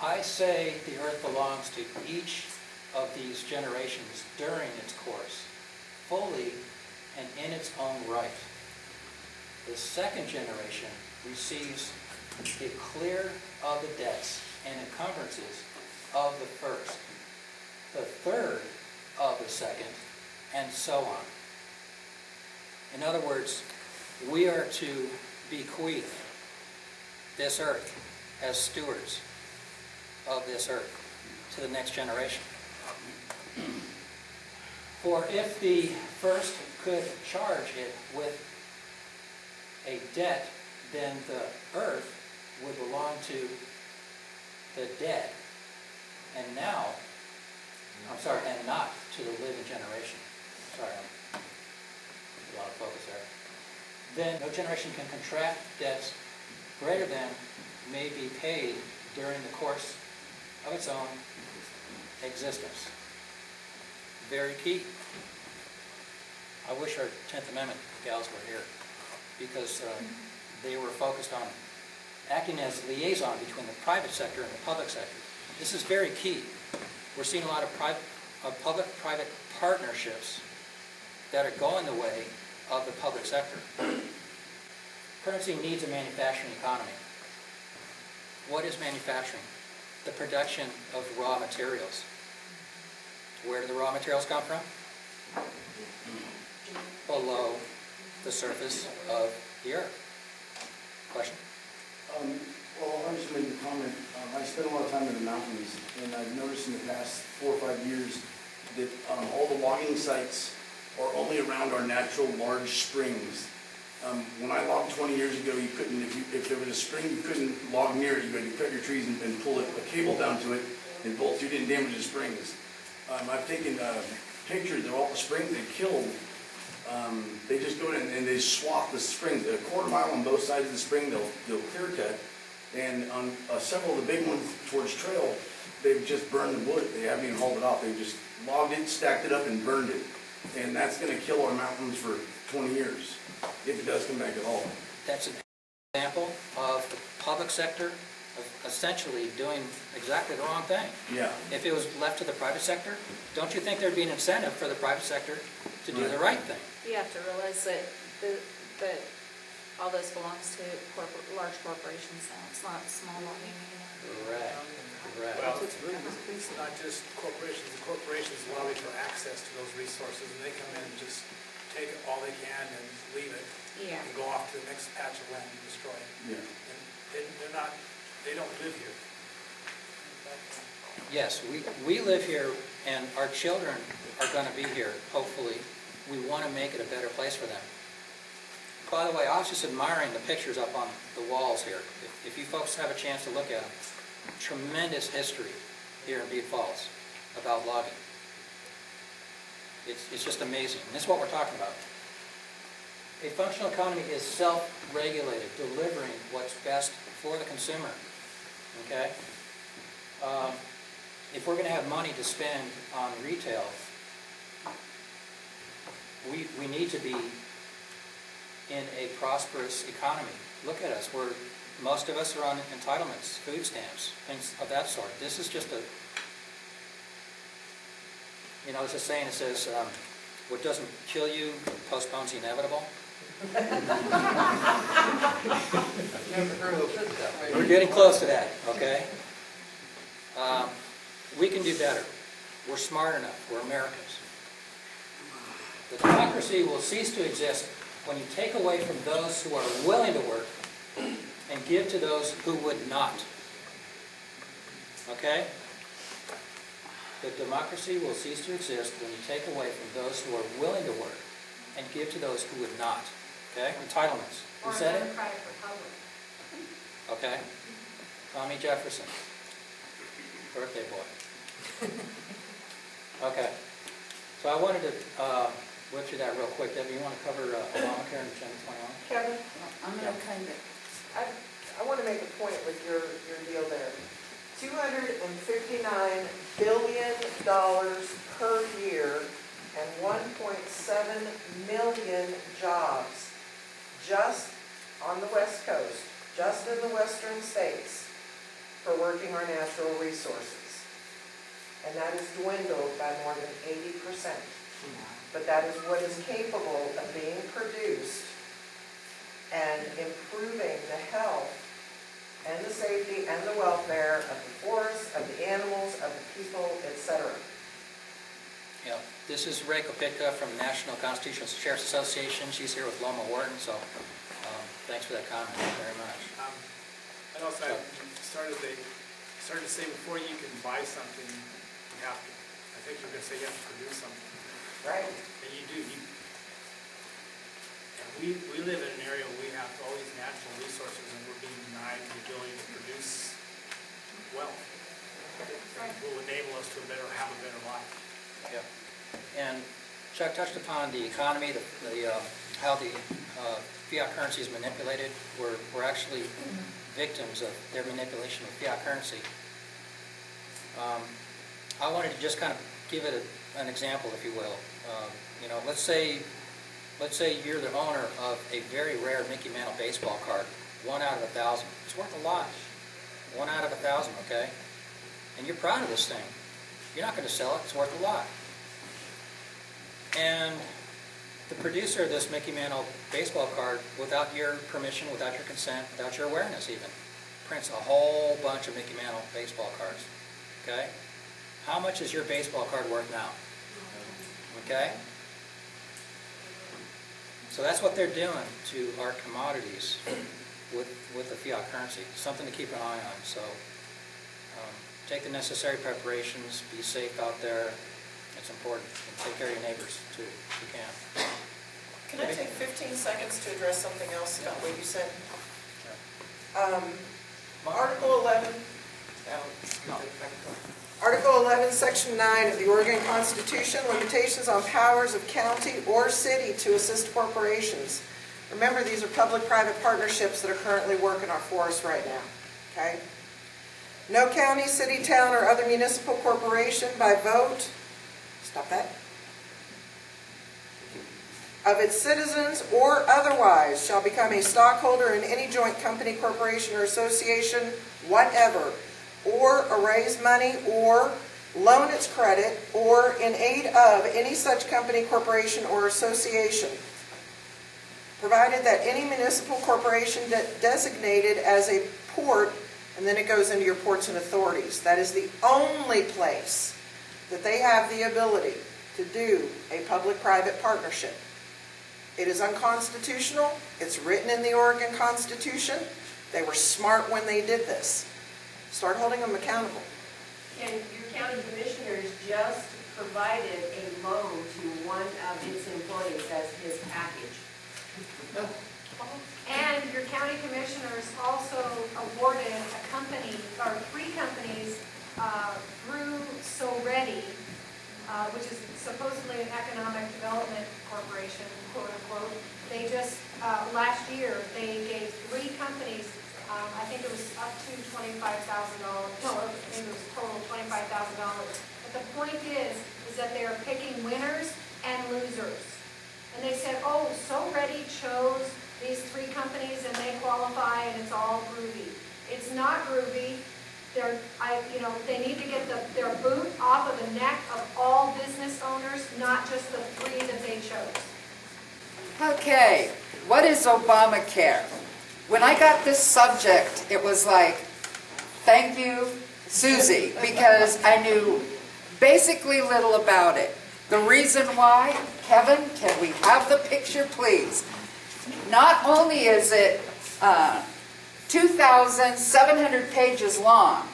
I say the earth belongs to each of these generations during its course, fully and in its own right. The second generation receives a clear of the debts and encumbrances of the first, the third of the second, and so on. In other words, we are to bequeath this earth as stewards of this earth to the next generation. For if the first could charge it with a debt, then the earth would belong to the dead, and not to the living generation. Sorry, I'm a lot of focus there. Then no generation can contract debts greater than may be paid during the course of its own existence. Very key. I wish our 10th Amendment gals were here, because they were focused on acting as liaison between the private sector and the public sector. This is very key. We're seeing a lot of public-private partnerships that are going the way of the public sector. Currency needs a manufacturing economy. What is manufacturing? The production of raw materials. Where do the raw materials come from? Below the surface of the earth. Question? Well, I was just making a comment. I spent a lot of time in the mountains, and I've noticed in the past 4 or 5 years that all the logging sites are only around our natural large springs. When I logged 20 years ago, you couldn't, if there was a spring, you couldn't log near it. You had to cut your trees and pull a cable down to it and bolt so you didn't damage the springs. I've taken pictures of all the springs they killed. They just go in and they swap the springs. A quarter mile on both sides of the spring, they'll clear cut. And on several of the big ones towards trail, they've just burned the wood. They haven't even hauled it off. They've just logged it, stacked it up, and burned it. And that's going to kill our mountains for 20 years, if it does come back at all. That's an example of the public sector of essentially doing exactly the wrong thing. Yeah. If it was left to the private sector, don't you think there'd be an incentive for the private sector to do the right thing? You have to realize that all this belongs to large corporations now. It's not small logging anymore. Right. Well, it's not just corporations. The corporations lobby for access to those resources, and they come in and just take all they can and leave it. Yeah. And go off to the next patch of land and destroy it. Yeah. And they don't live here. Yes, we live here, and our children are going to be here, hopefully. We want to make it a better place for them. By the way, I was just admiring the pictures up on the walls here. If you folks have a chance to look at them, tremendous history here in Butte Falls about logging. It's just amazing. And this is what we're talking about. A functional economy is self-regulated, delivering what's best for the consumer. Okay? If we're going to have money to spend on retail, we need to be in a prosperous economy. Look at us. Most of us are on entitlements, food stamps, things of that sort. This is just there's a saying that says, what doesn't kill you postpones the inevitable. We're getting close to that, okay? We can do better. We're smart enough. We're Americans. The democracy will cease to exist when you take away from those who are willing to work and give to those who would not. Okay? The democracy will cease to exist when you take away from those who are willing to work and give to those who would not. Okay? Entitlements. Who said it? Or a democratic republic. Okay. Tommy Jefferson. Birthday boy. Okay. So I wanted to whip through that real quick. Debbie, you want to cover Obamacare and Agenda 21? Kevin, I'm going to kind of, I want to make a point with your deal there. $259 billion per year and 1.7 million jobs just on the West Coast, just in the western states, for working our natural resources. And that has dwindled by more than 80%. But that is what is capable of being produced and improving the health and the safety and the welfare of the forests, of the animals, of the people, etc. Yeah. This is Ray Kopitka from the National Constitutional Sheriff's Association. She's here with Loma Wharton, so thanks for that comment very much. And also, I started to say before you can buy something, you have to. I think you're going to say you have to produce something. Right. And you do. And we live in an area where we have all these natural resources and we're being denied the ability to produce wealth. That will enable us to have a better life. Yeah. And Chuck touched upon the economy, how the fiat currency is manipulated. We're actually victims of their manipulation of fiat currency. I wanted to just kind of give it an example, if you will. Let's say you're the owner of a very rare Mickey Mantle baseball card, 1 out of 1,000. It's worth a lot. 1 out of 1,000, okay? And you're proud of this thing. You're not going to sell it. It's worth a lot. And the producer of this Mickey Mantle baseball card, without your permission, without your consent, without your awareness even, prints a whole bunch of Mickey Mantle baseball cards, okay? How much is your baseball card worth now? Okay? So that's what they're doing to our commodities with the fiat currency. Something to keep an eye on. So take the necessary preparations, be safe out there. It's important. And take care of your neighbors too, if you can. Can I take 15 seconds to address something else about what you said? Article 11, Article 11, Section 9 of the Oregon Constitution, limitations on powers of county or city to assist corporations. Remember, these are public-private partnerships that are currently working our forests right now, okay? No county, city, town, or other municipal corporation by vote, stop that, of its citizens or otherwise shall become a stockholder in any joint company, corporation, or association, whatever, or raise money or loan its credit or in aid of any such company, corporation, or association, provided that any municipal corporation designated as a port, and then it goes into your ports and authorities. That is the only place that they have the ability to do a public-private partnership. It is unconstitutional. It's written in the Oregon Constitution. They were smart when they did this. Start holding them accountable. And your county commissioners just provided a loan to one of its employees as his package. And your county commissioners also awarded a company, or 3 companies, through So Ready, which is supposedly an economic development corporation, quote unquote. They just, last year, they gave 3 companies, I think it was up to $25,000, no, maybe it was total $25,000. But the point is that they are picking winners and losers. And they said, oh, So Ready chose these 3 companies and they qualify and it's all groovy. It's not groovy. They need to get their boot off of the neck of all business owners, not just the 3 that they chose. Okay, what is Obamacare? When I got this subject, it was like, thank you, Susie, because I knew basically little about it. The reason why, Kevin, can we have the picture, please? Not only is it 2,700 pages long,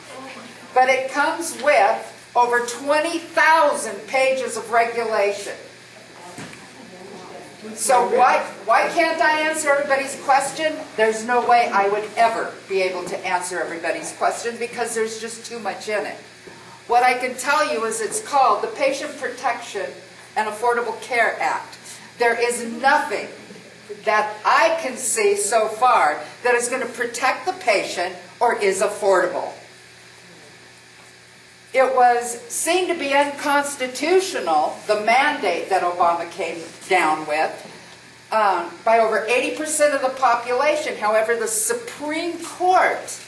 but it comes with over 20,000 pages of regulation. So why can't I answer everybody's question? There's no way I would ever be able to answer everybody's question because there's just too much in it. What I can tell you is it's called the Patient Protection and Affordable Care Act. There is nothing that I can see so far that is going to protect the patient or is affordable. It was seen to be unconstitutional, the mandate that Obama came down with, by over 80% of the population. However, the Supreme Court,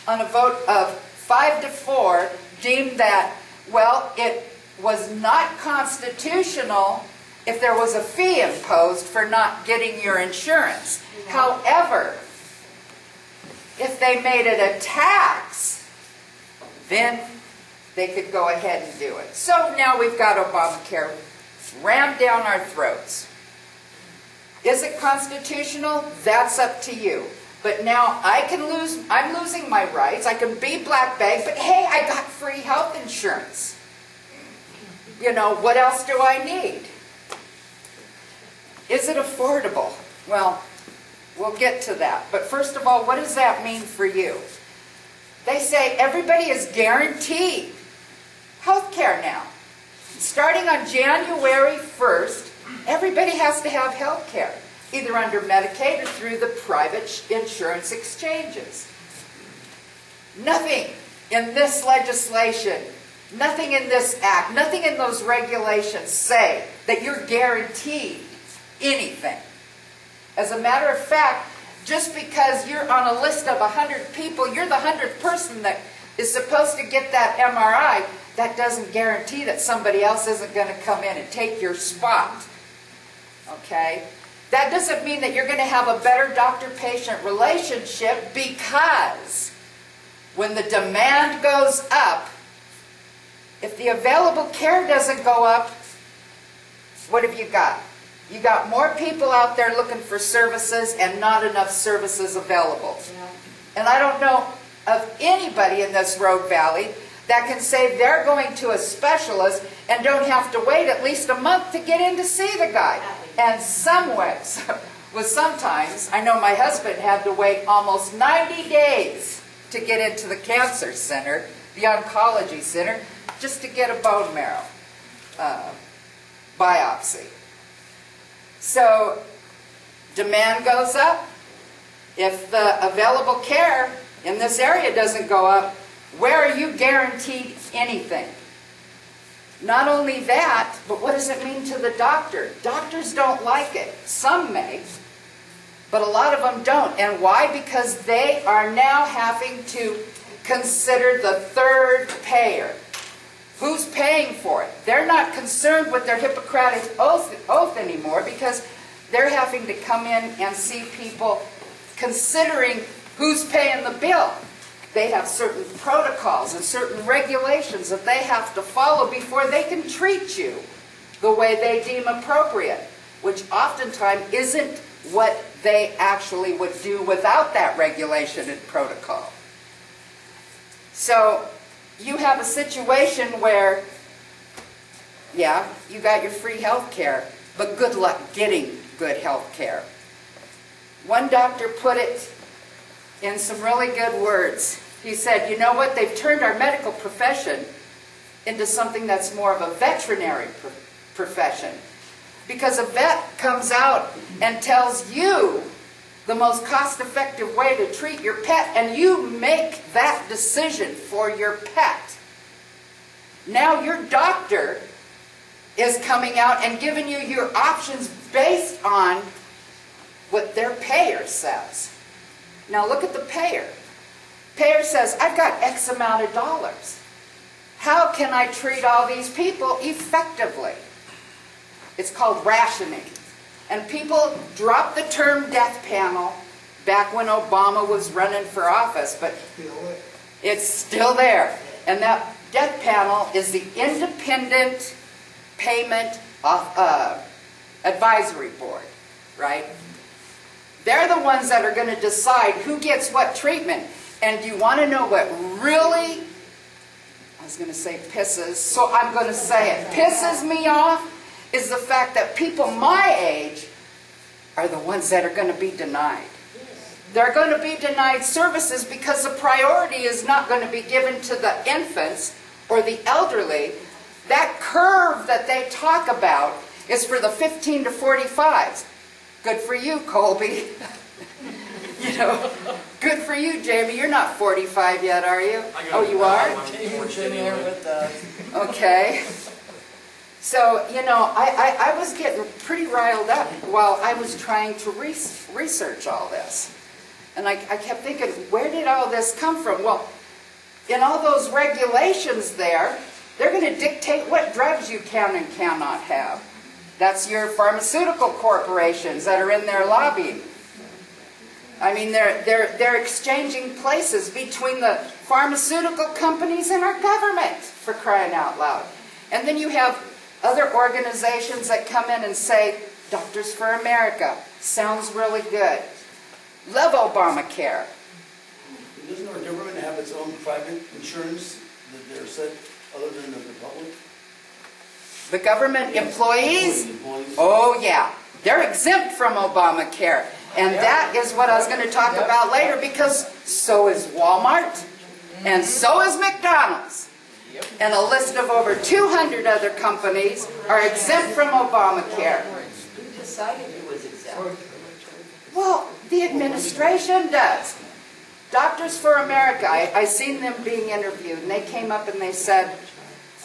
on a vote of 5-4, deemed that, well, it was not constitutional if there was a fee imposed for not getting your insurance. However, if they made it a tax, then they could go ahead and do it. So now we've got Obamacare rammed down our throats. Is it constitutional? That's up to you. But now I'm losing my rights. I can be black bag, but hey, I got free health insurance. You know, what else do I need? Is it affordable? Well, we'll get to that. But first of all, what does that mean for you? They say everybody is guaranteed health care now. Starting on January 1st, everybody has to have health care, either under Medicaid or through the private insurance exchanges. Nothing in this legislation, nothing in this act, nothing in those regulations say that you're guaranteed anything. As a matter of fact, just because you're on a list of 100 people, you're the 100th person that is supposed to get that MRI, that doesn't guarantee that somebody else isn't going to come in and take your spot. Okay? That doesn't mean that you're going to have a better doctor-patient relationship, because when the demand goes up, if the available care doesn't go up, what have you got? You got more people out there looking for services and not enough services available. And I don't know of anybody in this road valley that can say they're going to a specialist and don't have to wait at least a month to get in to see the guy. And some ways, well, sometimes, I know my husband had to wait almost 90 days to get into the cancer center, the oncology center, just to get a bone marrow biopsy. So demand goes up. If the available care in this area doesn't go up, where are you guaranteed anything? Not only that, but what does it mean to the doctor? Doctors don't like it. Some may, but a lot of them don't. And why? Because they are now having to consider the third payer. Who's paying for it? They're not concerned with their Hippocratic oath anymore, because they're having to come in and see people considering who's paying the bill. They have certain protocols and certain regulations that they have to follow before they can treat you the way they deem appropriate, which oftentimes isn't what they actually would do without that regulation and protocol. So you have a situation where, yeah, you got your free health care, but good luck getting good health care. One doctor put it in some really good words. He said, you know what, they've turned our medical profession into something that's more of a veterinary profession. Because a vet comes out and tells you the most cost-effective way to treat your pet, and you make that decision for your pet. Now your doctor is coming out and giving you your options based on what their payer says. Now look at the payer. Payer says, I've got X amount of dollars. How can I treat all these people effectively? It's called rationing. And people dropped the term death panel back when Obama was running for office, but it's still there. And that death panel is the Independent Payment Advisory Board, right? They're the ones that are going to decide who gets what treatment. And you want to know what really, I was going to say pisses, so I'm going to say it, pisses me off, is the fact that people my age are the ones that are going to be denied. They're going to be denied services because the priority is not going to be given to the infants or the elderly. That curve that they talk about is for the 15 to 45s. Good for you, Colby. You know, good for you, Jamie. You're not 45 yet, are you? Oh, you are? Okay. So, you know, I was getting pretty riled up while I was trying to research all this. And I kept thinking, where did all this come from? Well, in all those regulations there, they're going to dictate what drugs you can and cannot have. That's your pharmaceutical corporations that are in there lobbying. I mean, they're exchanging places between the pharmaceutical companies and our government, for crying out loud. And then you have other organizations that come in and say, Doctors for America, sounds really good. Love Obamacare. Doesn't our government have its own private insurance that they're set other than the public? The government employees? Oh yeah, they're exempt from Obamacare. And that is what I was going to talk about later, because so is Walmart, and so is McDonald's. And a list of over 200 other companies are exempt from Obamacare. Who decided it was exempt? Well, the administration does. Doctors for America, I seen them being interviewed, and they came up and they said,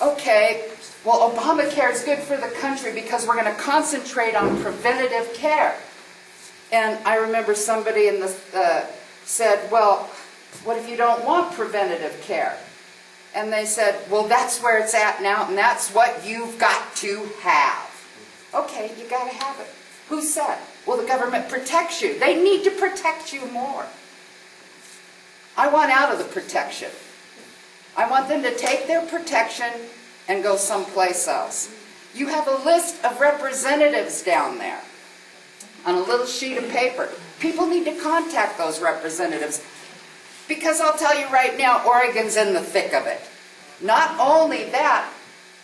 okay, well, Obamacare is good for the country because we're going to concentrate on preventative care. And I remember somebody in the said, well, what if you don't want preventative care? And they said, well, that's where it's at now, and that's what you've got to have. Okay, you got to have it. Who said? Well, the government protects you. They need to protect you more. I want out of the protection. I want them to take their protection and go someplace else. You have a list of representatives down there on a little sheet of paper. People need to contact those representatives because I'll tell you right now, Oregon's in the thick of it. Not only that,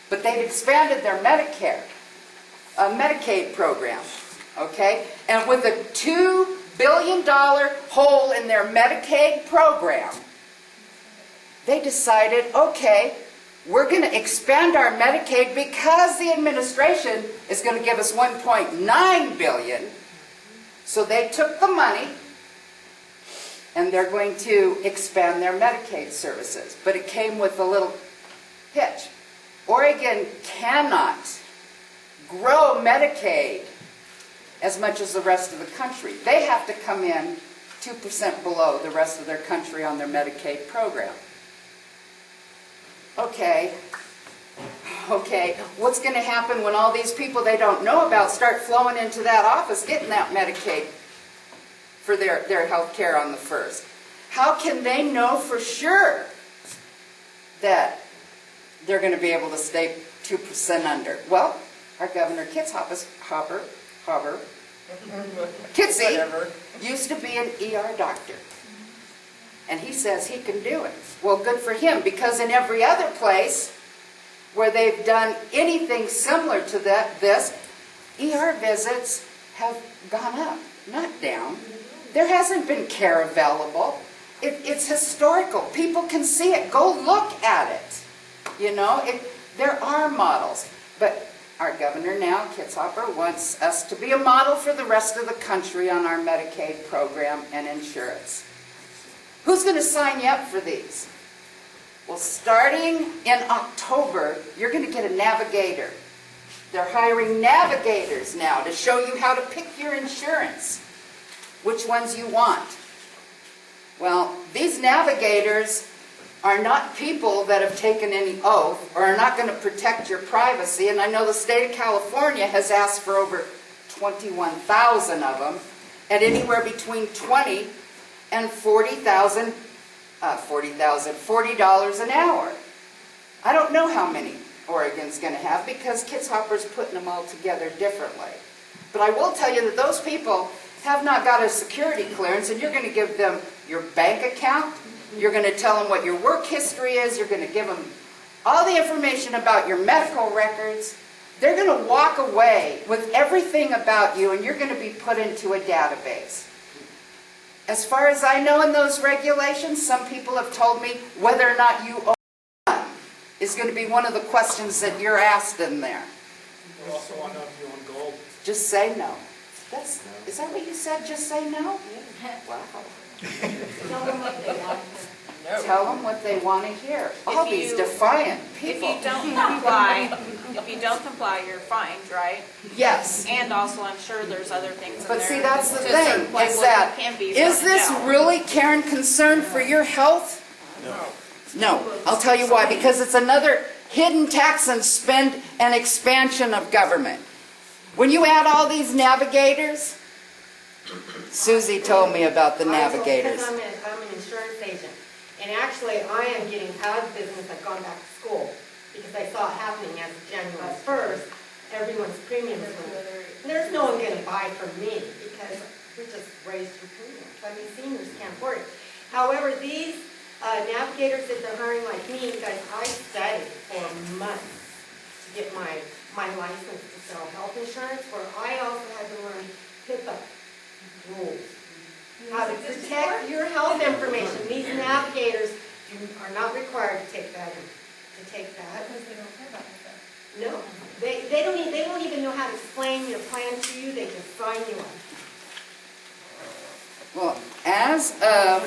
but they've expanded their Medicaid program, okay? And with a $2 billion hole in their Medicaid program, they decided, okay, we're going to expand our Medicaid because the administration is going to give us $1.9 billion. So they took the money and they're going to expand their Medicaid services. But it came with a little hitch. Oregon cannot grow Medicaid as much as the rest of the country. They have to come in 2% below the rest of their country on their Medicaid program. Okay, what's going to happen when all these people they don't know about start flowing into that office getting that Medicaid for their health care on the first? How can they know for sure that they're going to be able to stay 2% under? Well, our Governor Kitsy used to be an ER doctor. And he says he can do it. Well, good for him, because in every other place where they've done anything similar to this, ER visits have gone up, not down. There hasn't been care available. It's historical. People can see it. Go look at it. You know, there are models. But our governor now, Kitsy, wants us to be a model for the rest of the country on our Medicaid program and insurance. Who's going to sign you up for these? Well, starting in October, you're going to get a navigator. They're hiring navigators now to show you how to pick your insurance, which ones you want. Well, these navigators are not people that have taken any oath or are not going to protect your privacy. And I know the state of California has asked for over 21,000 of them at anywhere between $20 and $40 an hour. I don't know how many Oregon's going to have because Kitsy putting them all together differently. But I will tell you that those people have not got a security clearance, and you're going to give them your bank account, you're going to tell them what your work history is, you're going to give them all the information about your medical records. They're going to walk away with everything about you, and you're going to be put into a database. As far as I know in those regulations, some people have told me whether or not you own one is going to be one of the questions that you're asked in there. We also want to know if you own gold. Just say no. Is that what you said? Just say no? Wow. Tell them what they want to hear. All these defiant people. If you don't comply, you're fined, right? Yes. And also, I'm sure there's other things in there. But see, that's the to thing, certain places is that, you can be is voted this out. really, Karen, concern for your health? No. I'll tell you why. Because it's another hidden tax and spend and expansion of government. When you add all these navigators, Susie told me about the navigators. I'm an insurance agent, and actually I am getting out of business. I've gone back to school because I saw it happening as of January 1st. Everyone's premiums went up. There's no one going to buy from me because we just raised your premiums. I mean, seniors can't afford it. However, these navigators that they're hiring like me, guys, I studied for months to get my license to sell health insurance, where I also had to learn HIPAA rules. How to protect your health information. These navigators are not required to take that. Because they don't care about that. No. They don't even know how to explain your plan to you. They just sign you up. Well, as of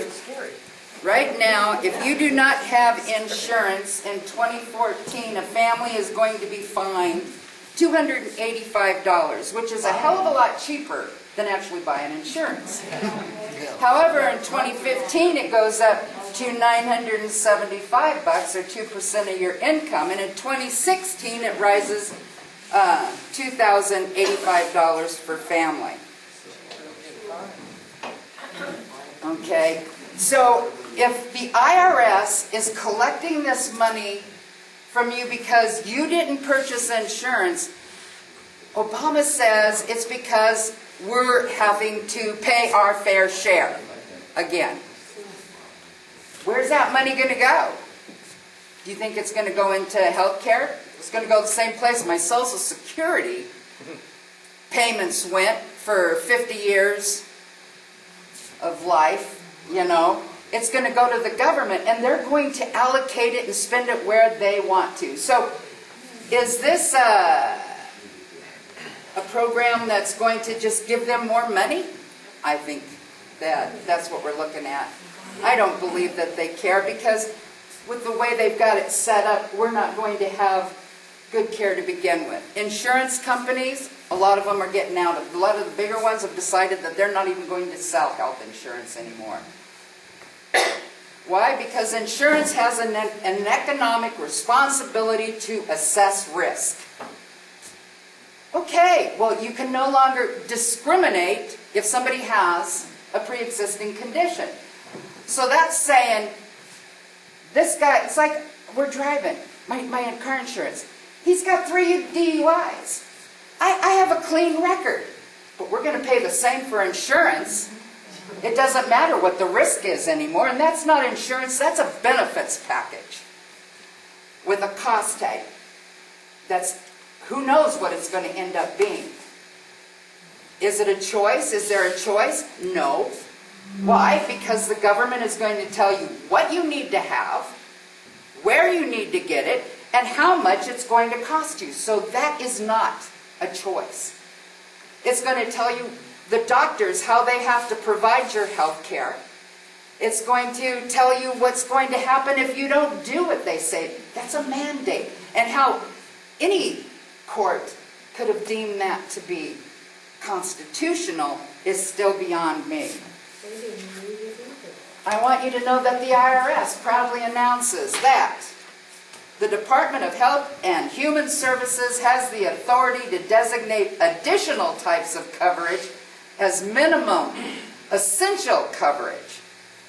right now, if you do not have insurance in 2014, a family is going to be fined $285, which is a hell of a lot cheaper than actually buying insurance. However, in 2015, it goes up to $975 or 2% of your income, and in 2016, it rises $2,085 for family. Okay, so if the IRS is collecting this money from you because you didn't purchase insurance, Obama says it's because we're having to pay our fair share again. Where's that money going to go? Do you think it's going to go into health care? It's going to go the same place my Social Security payments went for 50 years of life, you know. It's going to go to the government, and they're going to allocate it and spend it where they want to. So is this a program that's going to just give them more money? I think that's what we're looking at. I don't believe that they care, because with the way they've got it set up, we're not going to have good care to begin with. Insurance companies, a lot of them are getting out. A lot of the bigger ones have decided that they're not even going to sell health insurance anymore. Why? Because insurance has an economic responsibility to assess risk. Okay, well, you can no longer discriminate if somebody has a pre-existing condition. So that's saying, this guy, it's like we're driving, my car insurance. He's got 3 DUIs. I have a clean record, but we're going to pay the same for insurance. It doesn't matter what the risk is anymore, and that's not insurance, that's a benefits package with a cost tag. That's, who knows what it's going to end up being. Is it a choice? Is there a choice? No. Why? Because the government is going to tell you what you need to have, where you need to get it, and how much it's going to cost you. So that is not a choice. It's going to tell you, the doctors, how they have to provide your health care. It's going to tell you what's going to happen if you don't do what they say. That's a mandate. And how any court could have deemed that to be constitutional is still beyond me. I want you to know that the IRS proudly announces that the Department of Health and Human Services has the authority to designate additional types of coverage as minimum essential coverage.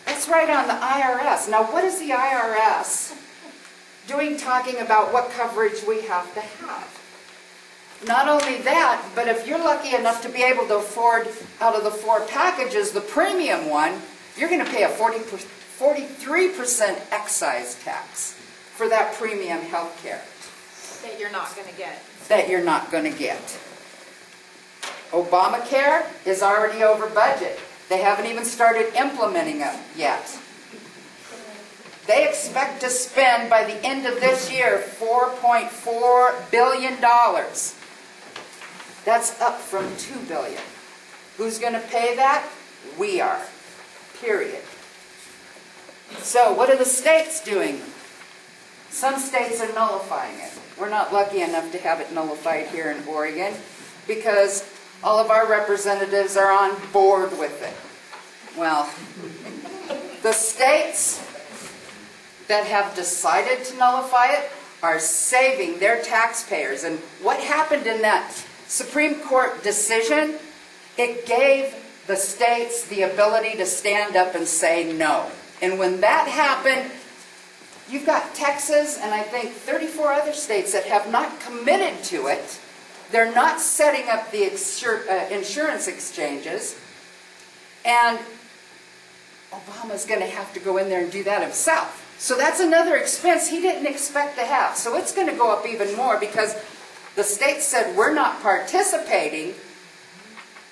That's right on the IRS. Now, what is the IRS doing talking about what coverage we have to have? Not only that, but if you're lucky enough to be able to afford, out of the 4 packages, the premium one, you're going to pay a 43% excise tax for that premium health care. That you're not going to get. That you're not going to get. Obamacare is already over budget. They haven't even started implementing it yet. They expect to spend by the end of this year $4.4 billion. That's up from $2 billion. Who's going to pay that? We are. Period. So what are the states doing? Some states are nullifying it. We're not lucky enough to have it nullified here in Oregon because all of our representatives are on board with it. Well, the states that have decided to nullify it are saving their taxpayers. And what happened in that Supreme Court decision, it gave the states the ability to stand up and say no. And when that happened, you've got Texas and I think 34 other states that have not committed to it. They're not setting up the insurance exchanges. And Obama's going to have to go in there and do that himself. So that's another expense he didn't expect to have. So it's going to go up even more because the state said we're not participating.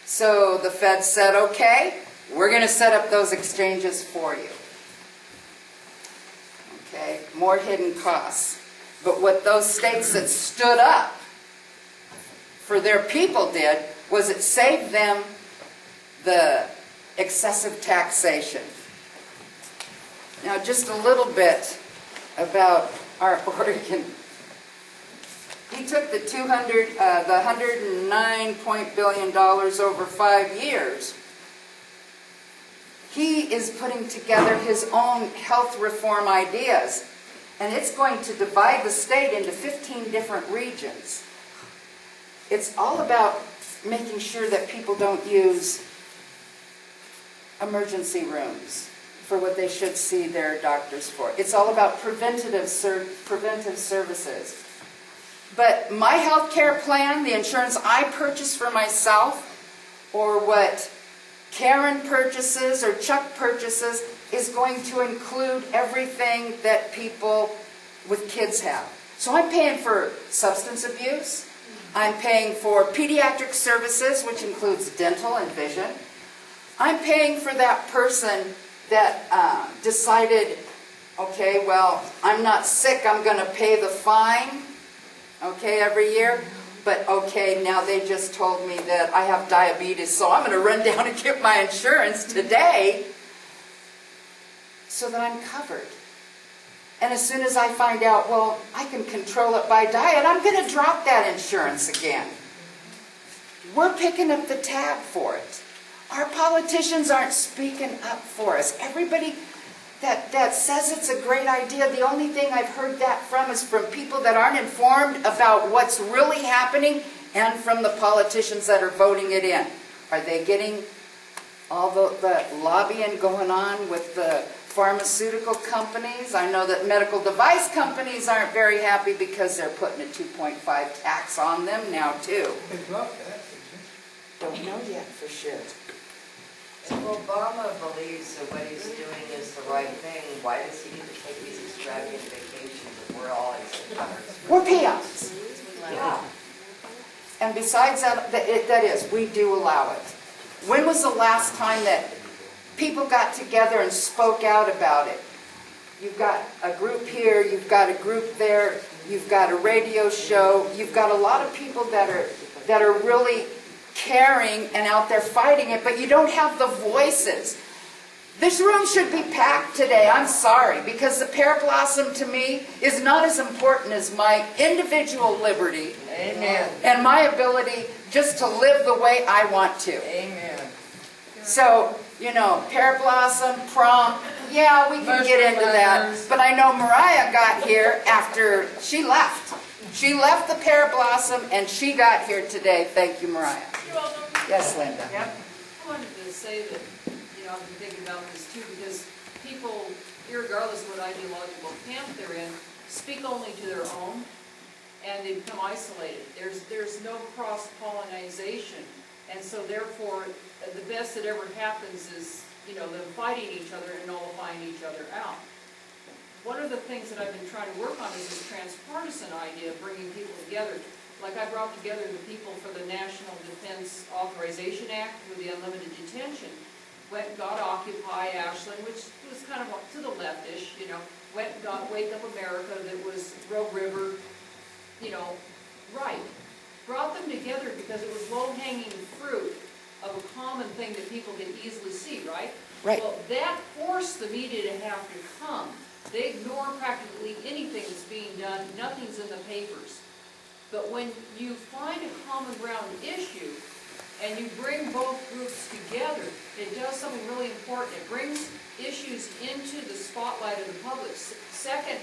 So the Fed said, okay, we're going to set up those exchanges for you. Okay, more hidden costs. But what those states that stood up for their people did was it saved them the excessive taxation. Now just a little bit about our Oregon. He took the $109 billion over 5 years. He is putting together his own health reform ideas, and it's going to divide the state into 15 different regions. It's all about making sure that people don't use emergency rooms. for what they should see their doctors for. It's all about preventive services. But my health care plan, the insurance I purchase for myself, or what Karen purchases or Chuck purchases, is going to include everything that people with kids have. So I'm paying for substance abuse. I'm paying for pediatric services, which includes dental and vision. I'm paying for that person that decided, okay, well, I'm not sick, I'm going to pay the fine, okay, every year. But okay, now they just told me that I have diabetes, so I'm going to run down and get my insurance today so that I'm covered. And as soon as I find out, well, I can control it by diet, I'm going to drop that insurance again. We're picking up the tab for it. Our politicians aren't speaking up for us. Everybody that says it's a great idea, the only thing I've heard that from is from people that aren't informed about what's really happening, and from the politicians that are voting it in. Are they getting all the lobbying going on with the pharmaceutical companies? I know that medical device companies aren't very happy because they're putting a 2.5 tax on them now too. Don't know yet for sure. If Obama believes that what he's doing is the right thing, why does he need to take these extravagant vacations if we're all in covered? We're peons. Yeah. And besides that is, we do allow it. When was the last time that people got together and spoke out about it? You've got a group here, you've got a group there, you've got a radio show, you've got a lot of people that are really caring and out there fighting it, but you don't have the voices. This room should be packed today, I'm sorry, because the pear blossom to me is not as important as my individual liberty. Amen. And my ability just to live the way I want to. Amen. So, you know, pear blossom, prom, yeah, we can get into that. But I know Mariah got here after she left. She left the pear blossom and she got here today. Thank you, Mariah. You're welcome. Yes, Linda. Yep. I wanted to say that, you know, I've been thinking about this too, because people, irregardless of what ideological camp they're in, speak only to their own, and they become isolated. There's no cross-pollination, and so therefore, the best that ever happens is, you know, them fighting each other and nullifying each other out. One of the things that I've been trying to work on is this transpartisan idea of bringing people together. Like I brought together the people for the National Defense Authorization Act with the unlimited detention. Went and got Occupy Ashland, which was kind of to the leftish, you know. Went and got Wake Up America, that was Rogue River, you know, right. Brought them together because it was low-hanging fruit of a common thing that people can easily see, right? Right. Well, that forced the media to have to come. They ignore practically anything that's being done. Nothing's in the papers. But when you find a common ground issue and you bring both groups together, it does something really important. It brings issues into the spotlight of the public. Second,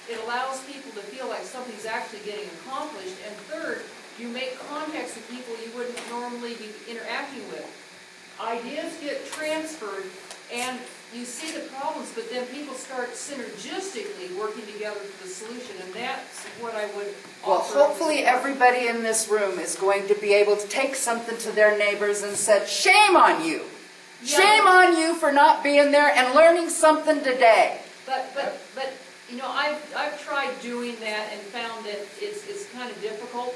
it allows people to feel like something's actually getting accomplished. And third, you make contacts with people you wouldn't normally be interacting with. Ideas get transferred, and you see the problems, but then people start synergistically working together for the solution, and that's what I would Well, offer. hopefully everybody in this room is going to be able to take something to their neighbors and said, shame on you. Yeah. Shame on you for not being there and learning something today. But you know, I've tried doing that and found that it's kind of difficult.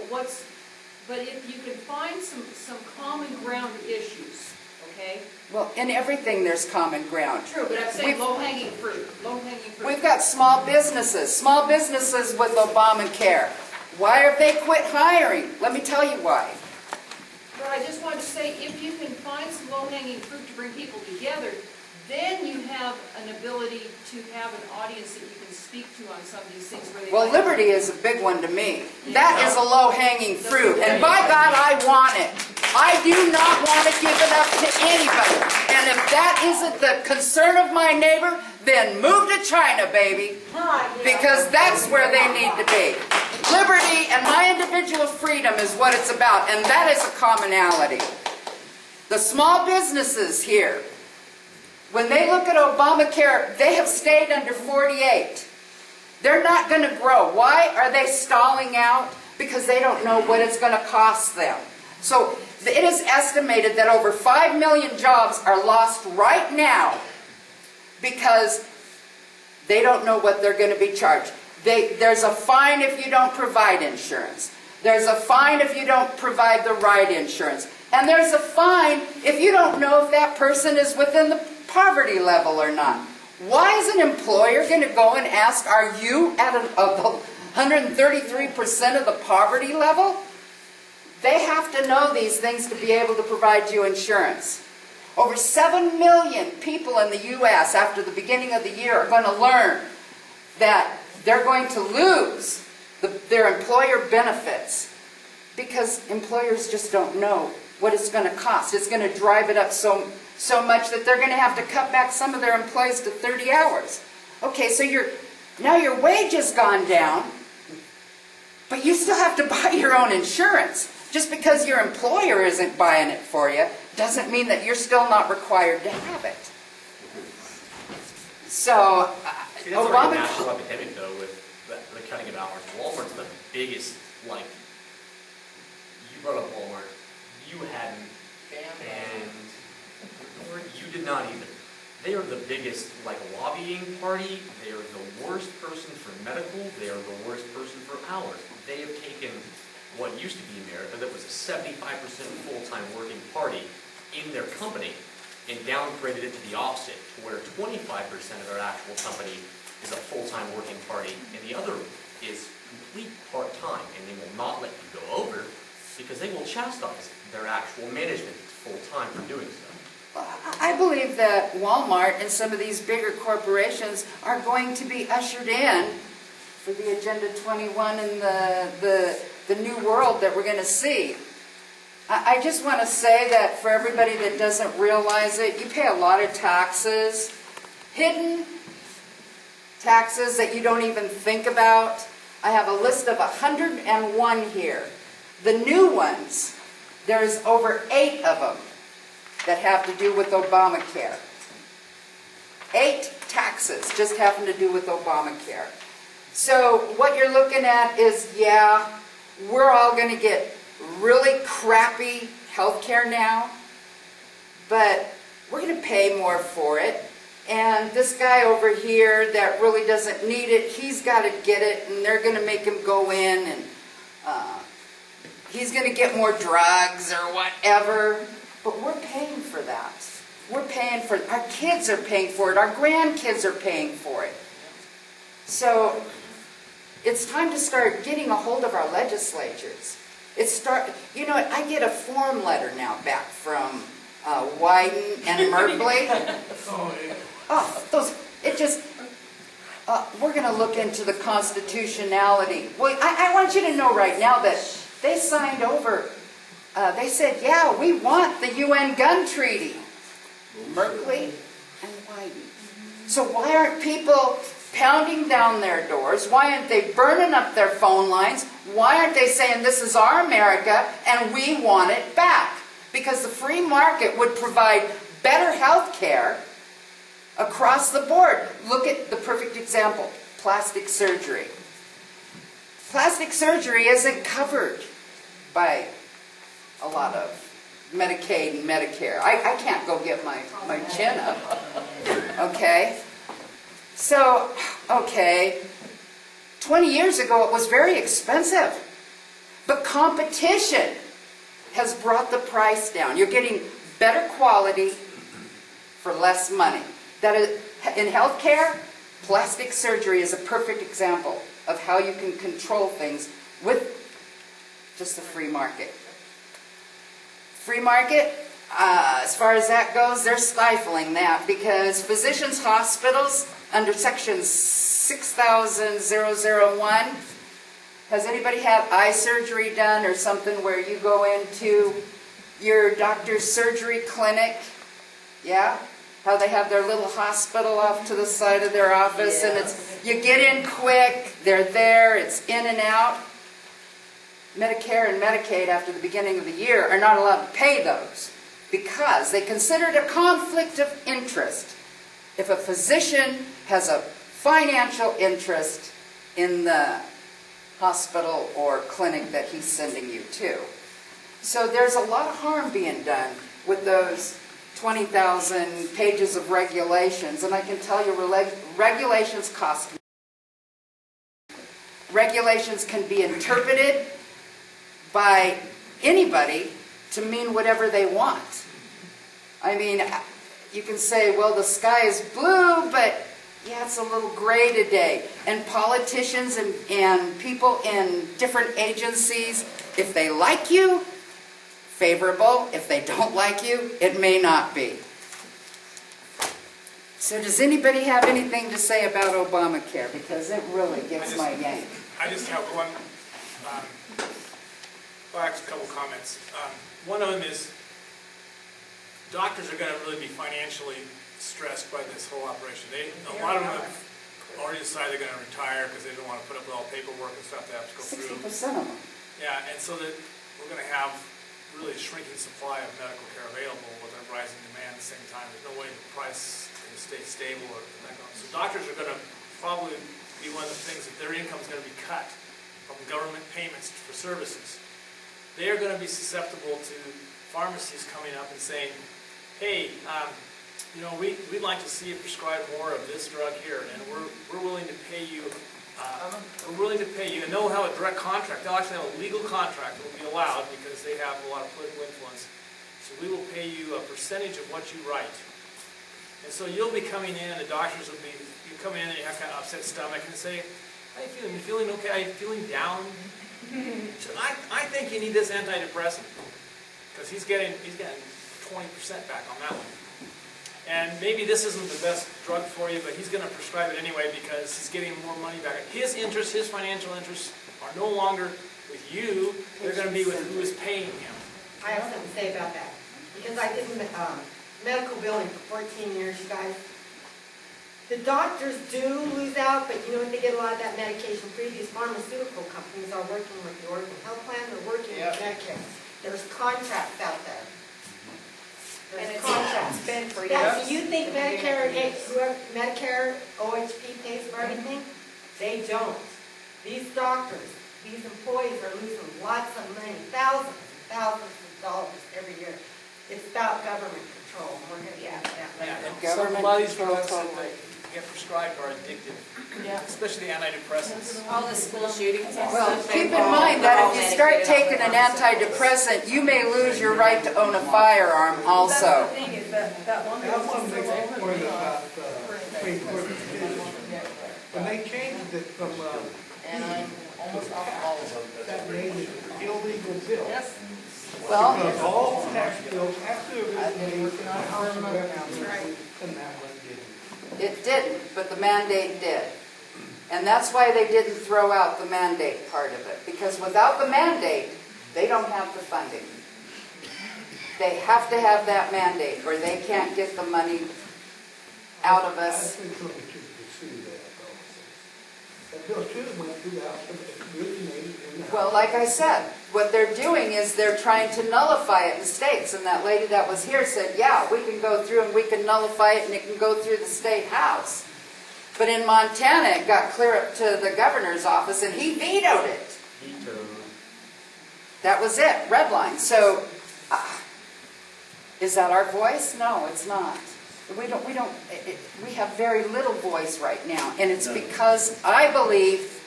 But if you can find some common ground issues, okay? Well, in everything there's common ground. True, but I'm saying low-hanging fruit. Low-hanging fruit. We've got small businesses with Obamacare. Why have they quit hiring? Let me tell you why. But I just wanted to say, if you can find some low-hanging fruit to bring people together, then you have an ability to have an audience that you can speak to on some of these things. Where they Well, liberty is a big one to me. That is a low-hanging fruit, and by God, I want it. I do not want to give it up to anybody. And if that isn't the concern of my neighbor, then move to China, baby, because that's where they need to be. Liberty and my individual freedom is what it's about, and that is a commonality. The small businesses here, When they look at Obamacare, they have stayed under 48. They're not going to grow. Why are they stalling out? Because they don't know what it's going to cost them. So it is estimated that over 5 million jobs are lost right now because they don't know what they're going to be charged. There's a fine if you don't provide insurance. There's a fine if you don't provide the right insurance. And there's a fine if you don't know if that person is within the poverty level or not. Why is an employer going to go and ask, are you at 133% of the poverty level? They have to know these things to be able to provide you insurance. Over 7 million people in the U.S. after the beginning of the year are going to learn that they're going to lose their employer benefits because employers just don't know what it's going to cost. It's going to drive it up so much that they're going to have to cut back some of their employees to 30 hours. Okay, so now your wage has gone down, but you still have to buy your own insurance. Just because your employer isn't buying it for you doesn't mean that you're still not required to have it. So, See, that's already a national epidemic, though, with the cutting of hours. Walmart's the biggest, like, you brought up Walmart. You hadn't, and you did not either. They are the biggest, like, lobbying party. They are the worst person for medical. They are the worst person for hours. They have taken what used to be America, that was a 75% full-time working party in their company, and downgraded it to the opposite, to where 25% of their actual company is a full-time working party, and the other is complete part-time, and they will not let you go over because they will chastise their actual management full-time for doing so. I believe that Walmart and some of these bigger corporations are going to be ushered in for the Agenda 21 and the new world that we're going to see. I just want to say that for everybody that doesn't realize it, you pay a lot of taxes, hidden taxes that you don't even think about. I have a list of 101 here. The new ones, there's over 8 of them that have to do with Obamacare. 8 taxes just having to do with Obamacare. So what you're looking at is, yeah, we're all going to get really crappy health care now, but we're going to pay more for it. And this guy over here that really doesn't need it, he's got to get it, and they're going to make him go in, and he's going to get more drugs or whatever. But we're paying for that. We're paying for it. Our kids are paying for it. Our grandkids are paying for it. So it's time to start getting a hold of our legislatures. You know what, I get a form letter now back from Wyden and Merkley. We're going to look into the constitutionality. Well, I want you to know right now that they signed over, they said, yeah, we want the UN gun treaty. Merkley and Wyden. So why aren't people pounding down their doors? Why aren't they burning up their phone lines? Why aren't they saying this is our America and we want it back? Because the free market would provide better health care across the board. Look at the perfect example, plastic surgery. Plastic surgery isn't covered by a lot of Medicaid and Medicare. I can't go get my chin up, okay? So, okay, 20 years ago it was very expensive, but competition has brought the price down. You're getting better quality for less money. That is, in healthcare, plastic surgery is a perfect example of how you can control things with just the free market. Free market, as far as that goes, they're stifling that because physicians' hospitals under section 6001, has anybody had eye surgery done or something where you go into your doctor's surgery clinic? Yeah? How they have their little hospital off to the side of their office, and you get in quick, they're there, it's in and out. Medicare and Medicaid after the beginning of the year are not allowed to pay those because they consider it a conflict of interest if a physician has a financial interest in the hospital or clinic that he's sending you to. So there's a lot of harm being done with those 20,000 pages of regulations, and I can tell you regulations cost money. Regulations can be interpreted by anybody to mean whatever they want. I mean, you can say, well, the sky is blue, but yeah, it's a little gray today. And politicians and people in different agencies, if they like you, favorable. If they don't like you, it may not be. So does anybody have anything to say about Obamacare? Because it really gets my yank. I just have one, well, actually a couple comments. One of them is doctors are going to really be financially stressed by this whole operation. A lot of them have already decided they're going to retire because they don't want to put up with all the paperwork and stuff they have to go through. 60% of them. Yeah, and so that we're going to have really a shrinking supply of medical care available with a rising demand at the same time. There's no way the price can stay stable or that. So doctors are going to probably be one of the things that their income is going to be cut from government payments for services. They are going to be susceptible to pharmacies coming up and saying, hey, you know, we'd like to see you prescribe more of this drug here, and we're willing to pay you. We're willing to pay you, and they'll have a direct contract. They'll actually have a legal contract that will be allowed because they have a lot of political influence. So we will pay you a percentage of what you write. And so you'll be coming in, the doctors will be, you come in and you have kind of upset stomach and say, how are you feeling? You feeling okay? Are you feeling down? So I think you need this antidepressant because he's getting 20% back on that one. And maybe this isn't the best drug for you, but he's going to prescribe it anyway because he's getting more money back. His interests, his financial interests, are no longer with you. They're going to be with who is paying him. I have something to say about that. Because I did medical billing for 14 years, you guys. The doctors do lose out, but you know what? They get a lot of that medication free. These pharmaceutical companies are working with the Oregon Health Plan. They're working with Medicare. There's contracts out there. And it's been for years. Yeah, so you think Medicare, OHP pays for everything? They don't. These doctors, these employees are losing lots of money, thousands and thousands of dollars every year. It's about government control. We're going to get to that later. So a lot of these drugs that they get prescribed are addictive, especially the antidepressants. All the school shootings and Well, stuff. keep in mind that if you start taking an antidepressant, you may lose your right to own a firearm also. That's the thing, is that one I want to make a point about Supreme Court decision. When they changed it from that made it illegal bill. Yes. Well, because all tax bills have to originate from revenue, and that one didn't. it didn't, but the mandate did. And that's why they didn't throw out the mandate part of it. Because without the mandate, they don't have the funding. They have to have that mandate, or they can't get the money out of us. I think something should pursue that also. That bill should have went through the House, but originated in the House. Well, like I said, what they're doing is they're trying to nullify it in states. And that lady that was here said, yeah, we can go through and we can nullify it and it can go through the state house. But in Montana, it got clear up to the governor's office and he vetoed it. That was it, red line. So, is that our voice? No, it's not. We have very little voice right now. And it's because I believe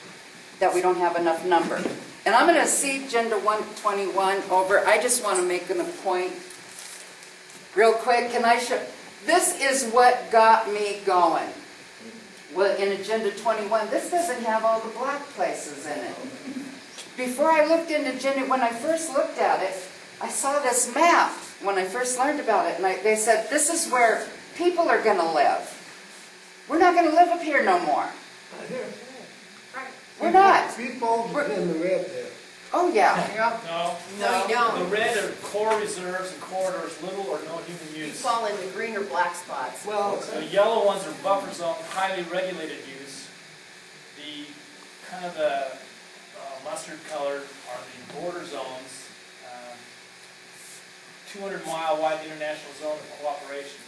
that we don't have enough number. And I'm going to cede Agenda 121 over. I just want to make a point real quick. Can I show? This is what got me going. Well, in Agenda 21, this doesn't have all the black places in it. Before I looked into Agenda, when I first looked at it, I saw this map when I first learned about it. And they said, this is where people are going to live. We're not going to live up here no more. We're not. Butte Falls is in the red there. Oh, yeah. No, you don't. The red are core reserves and corridors, little or no human You use. fall in the green or black spots. Well, The yellow ones are buffer zone, highly regulated use. The kind of the mustard colored are the border zones. 200-mile wide international zone of cooperation.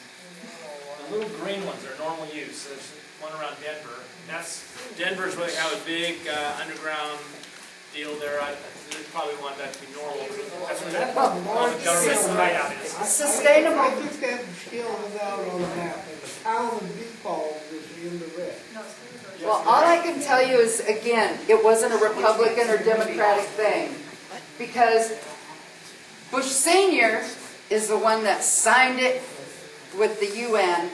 The little green ones are normal use. There's one around Denver. Denver's where they have a big underground deal there. There's probably one that'd be normal. That's where all the government hideout is. Sustainable. I think that still is out on the map, and the town of Butte Falls is in the red. Well, all I can tell you is, again, it wasn't a Republican or Democratic thing, because Bush Sr. is the one that signed it with the UN,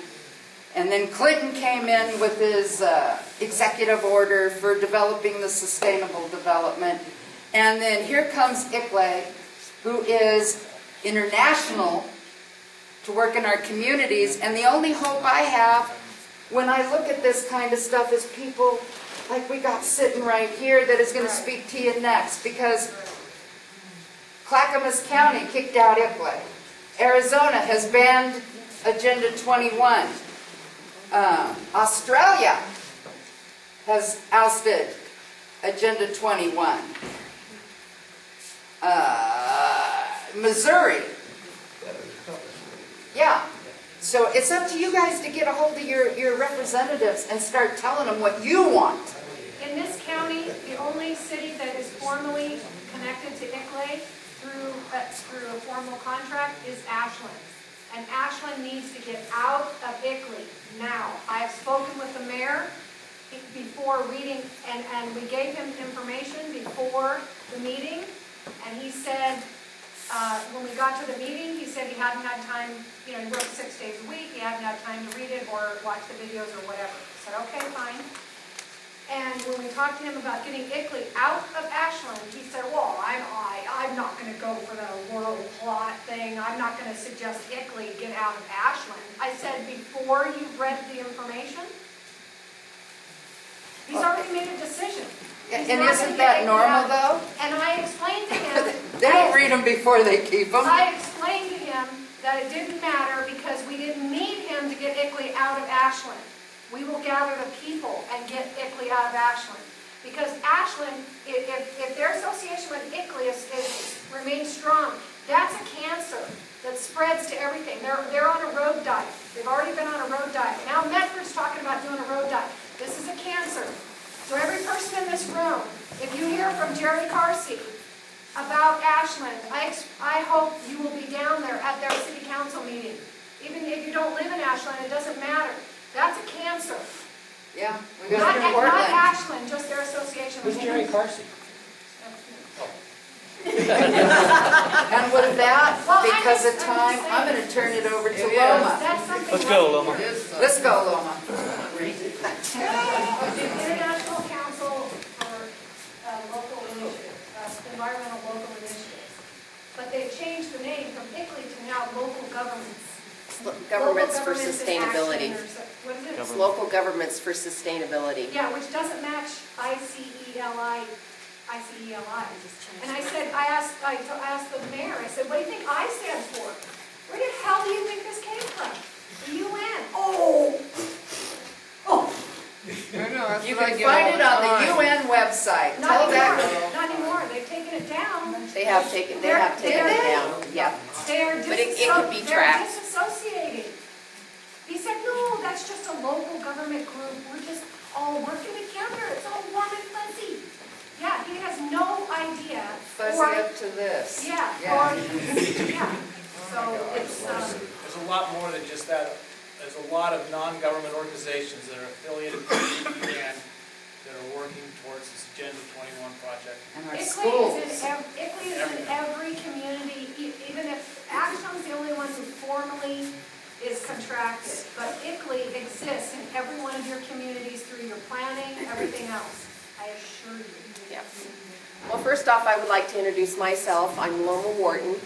and then Clinton came in with his executive order for developing the sustainable development, and then here comes Icle, who is international to work in our communities, and the only hope I have when I look at this kind of stuff is people like we got sitting right here that is going to speak to you next, because Clackamas County kicked out Icle. Arizona has banned Agenda 21. Australia has ousted Agenda 21. Missouri. Yeah. So it's up to you guys to get a hold of your representatives and start telling them what you want. In this county, the only city that is formally connected to Icle through a formal contract is Ashland. And Ashland needs to get out of Icle now. I have spoken with the mayor before reading, and we gave him information before the meeting, and he said, when we got to the meeting, he said he hadn't had time, he worked 6 days a week, he hadn't had time to read it or watch the videos or whatever. I said, okay, fine. And when we talked to him about getting Icle out of Ashland, he said, well, I'm not going to go for the world plot thing. I'm not going to suggest Icle get out of Ashland. I said, before you've read the information, he's already made a decision. And isn't that normal, though? And I explained to him... They don't read them before they keep them. I explained to him that it didn't matter because we didn't need him to get Icle out of Ashland. We will gather the people and get Icle out of Ashland. Because Ashland, if their association with Icle remains strong, that's a cancer that spreads to everything. They're on a road diet. They've already been on a road diet. Now Medford's talking about doing a road diet. This is a cancer. So every person in this room, if you hear from Jerry Carsey about Ashland, I hope you will be down there at their city council meeting. Even if you don't live in Ashland, it doesn't matter. That's a cancer. Yeah, we got it in Not Portland. Ashland, just their association. Who's Jerry Carsey? And with that, because of time, I'm going to turn it over to Loma. Let's go, Loma. Let's go, Loma. The International Council for Local Initiatives, Environmental Local Initiatives. But they've changed the name from Icle to now Local Governments. Governments for Local Governments in Sustainability. Action, or what is it? It's Local Governments for Sustainability. Yeah, which doesn't match ICELI. And I said, I asked the mayor, I said, what do you think I stand for? Where the hell do you think this came from? The UN. Oh! You can find it on the UN website. Tell that. Not anymore. They've taken it down. They have taken it down, yeah. But it could be tracked. They're disassociating. He said, no, that's just a local government group. We're just all working together. It's all warm and fuzzy. Yeah, he has no idea. Fuzzy up to this. Yeah. Yeah. Yeah. So it's... There's a lot more than just that. There's a lot of non-government organizations that are affiliated with the UN that are working towards this Agenda 21 project. And our Icle schools. is in every community, even if Ashland's the only one who formally is contracted. But Icle exists in every one of your communities through your planning, everything else. I assure you. Yeah. Well, first off, I would like to introduce myself. I'm Loma Wharton.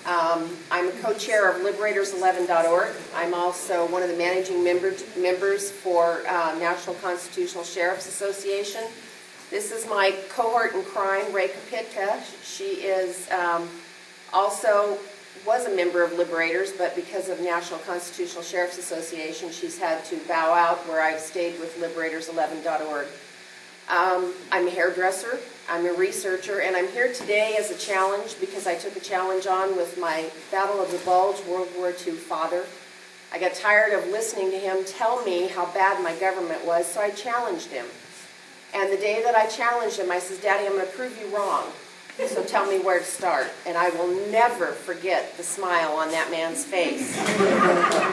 I'm a co-chair of Liberators11.org. I'm also one of the managing members for National Constitutional Sheriff's Association. This is my cohort in crime, Ray Kapitka. She is also was a member of Liberators, but because of National Constitutional Sheriff's Association, she's had to bow out, where I've stayed with Liberators11.org. I'm a hairdresser, I'm a researcher, and I'm here today as a challenge because I took a challenge on with my Battle of the Bulge World War II father. I got tired of listening to him tell me how bad my government was, so I challenged him. And the day that I challenged him, I says, Daddy, I'm going to prove you wrong, so tell me where to start. And I will never forget the smile on that man's face.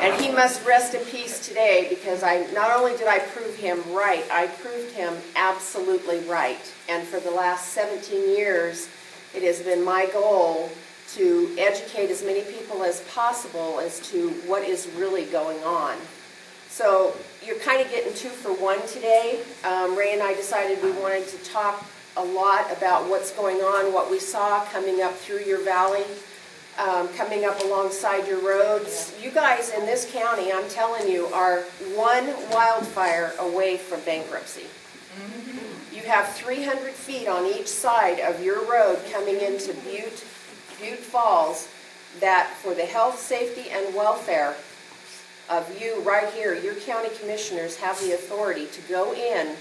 And he must rest in peace today, because not only did I prove him right, I proved him absolutely right. And for the last 17 years, it has been my goal to educate as many people as possible as to what is really going on. So you're kind of getting 2 for 1 today. Ray and I decided we wanted to talk a lot about what's going on, what we saw coming up through your valley, coming up alongside your roads. You guys in this county, I'm telling you, are one wildfire away from bankruptcy. You have 300 feet on each side of your road coming into Butte Falls that, for the health, safety, and welfare of you right here, your county commissioners have the authority to go in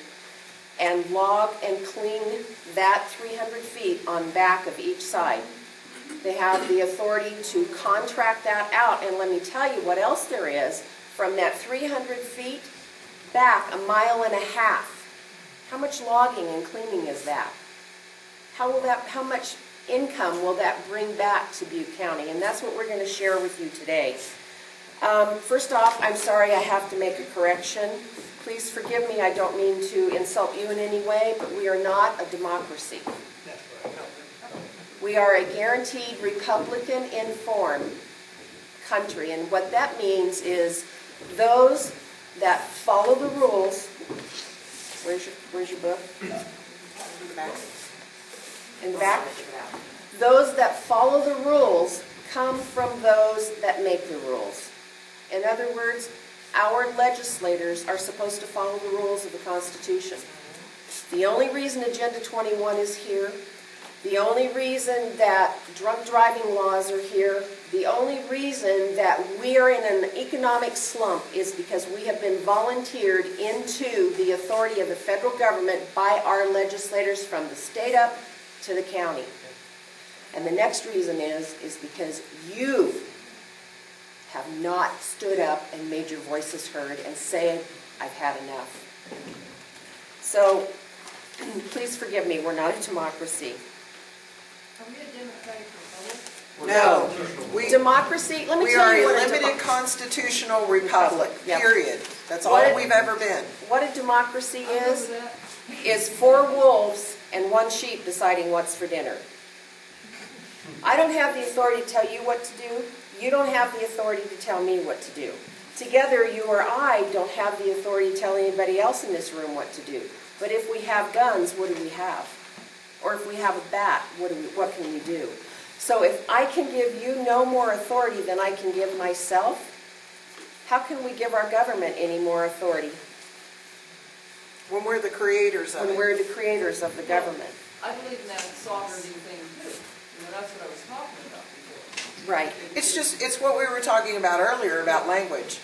and log and clean that 300 feet on back of each side. They have the authority to contract that out, and let me tell you what else there is. From that 300 feet back, 1.5 miles, how much logging and cleaning is that? How much income will that bring back to Butte County? And that's what we're going to share with you today. First off, I'm sorry I have to make a correction. Please forgive me, I don't mean to insult you in any way, but we are not a democracy. We are a guaranteed Republican-informed country, and what that means is those that follow the rules. Where's your book? In the back? Those that follow the rules come from those that make the rules. In other words, our legislators are supposed to follow the rules of the Constitution. The only reason Agenda 21 is here, the only reason that drunk driving laws are here, the only reason that we are in an economic slump is because we have been volunteered into the authority of the federal government by our legislators from the state up to the county. And the next reason is because you have not stood up and made your voices heard and said, I've had enough. So, please forgive me, we're not a democracy. Are we a democratic republic? No. Democracy, let me We tell are you a what limited constitutional republic, Yep. period. That's all What- we've ever been. What a democracy is 4 wolves and 1 sheep deciding what's for dinner. I don't have the authority to tell you what to do. You don't have the authority to tell me what to do. Together, you or I don't have the authority to tell anybody else in this room what to do. But if we have guns, what do we have? Or if we have a bat, what can we do? So if I can give you no more authority than I can give myself, how can we give our government any more authority? When we're the creators of it. When we're the creators of the government. I believe in that sovereignty thing too. That's what I was talking about before. Right. It's what we were talking about earlier about language.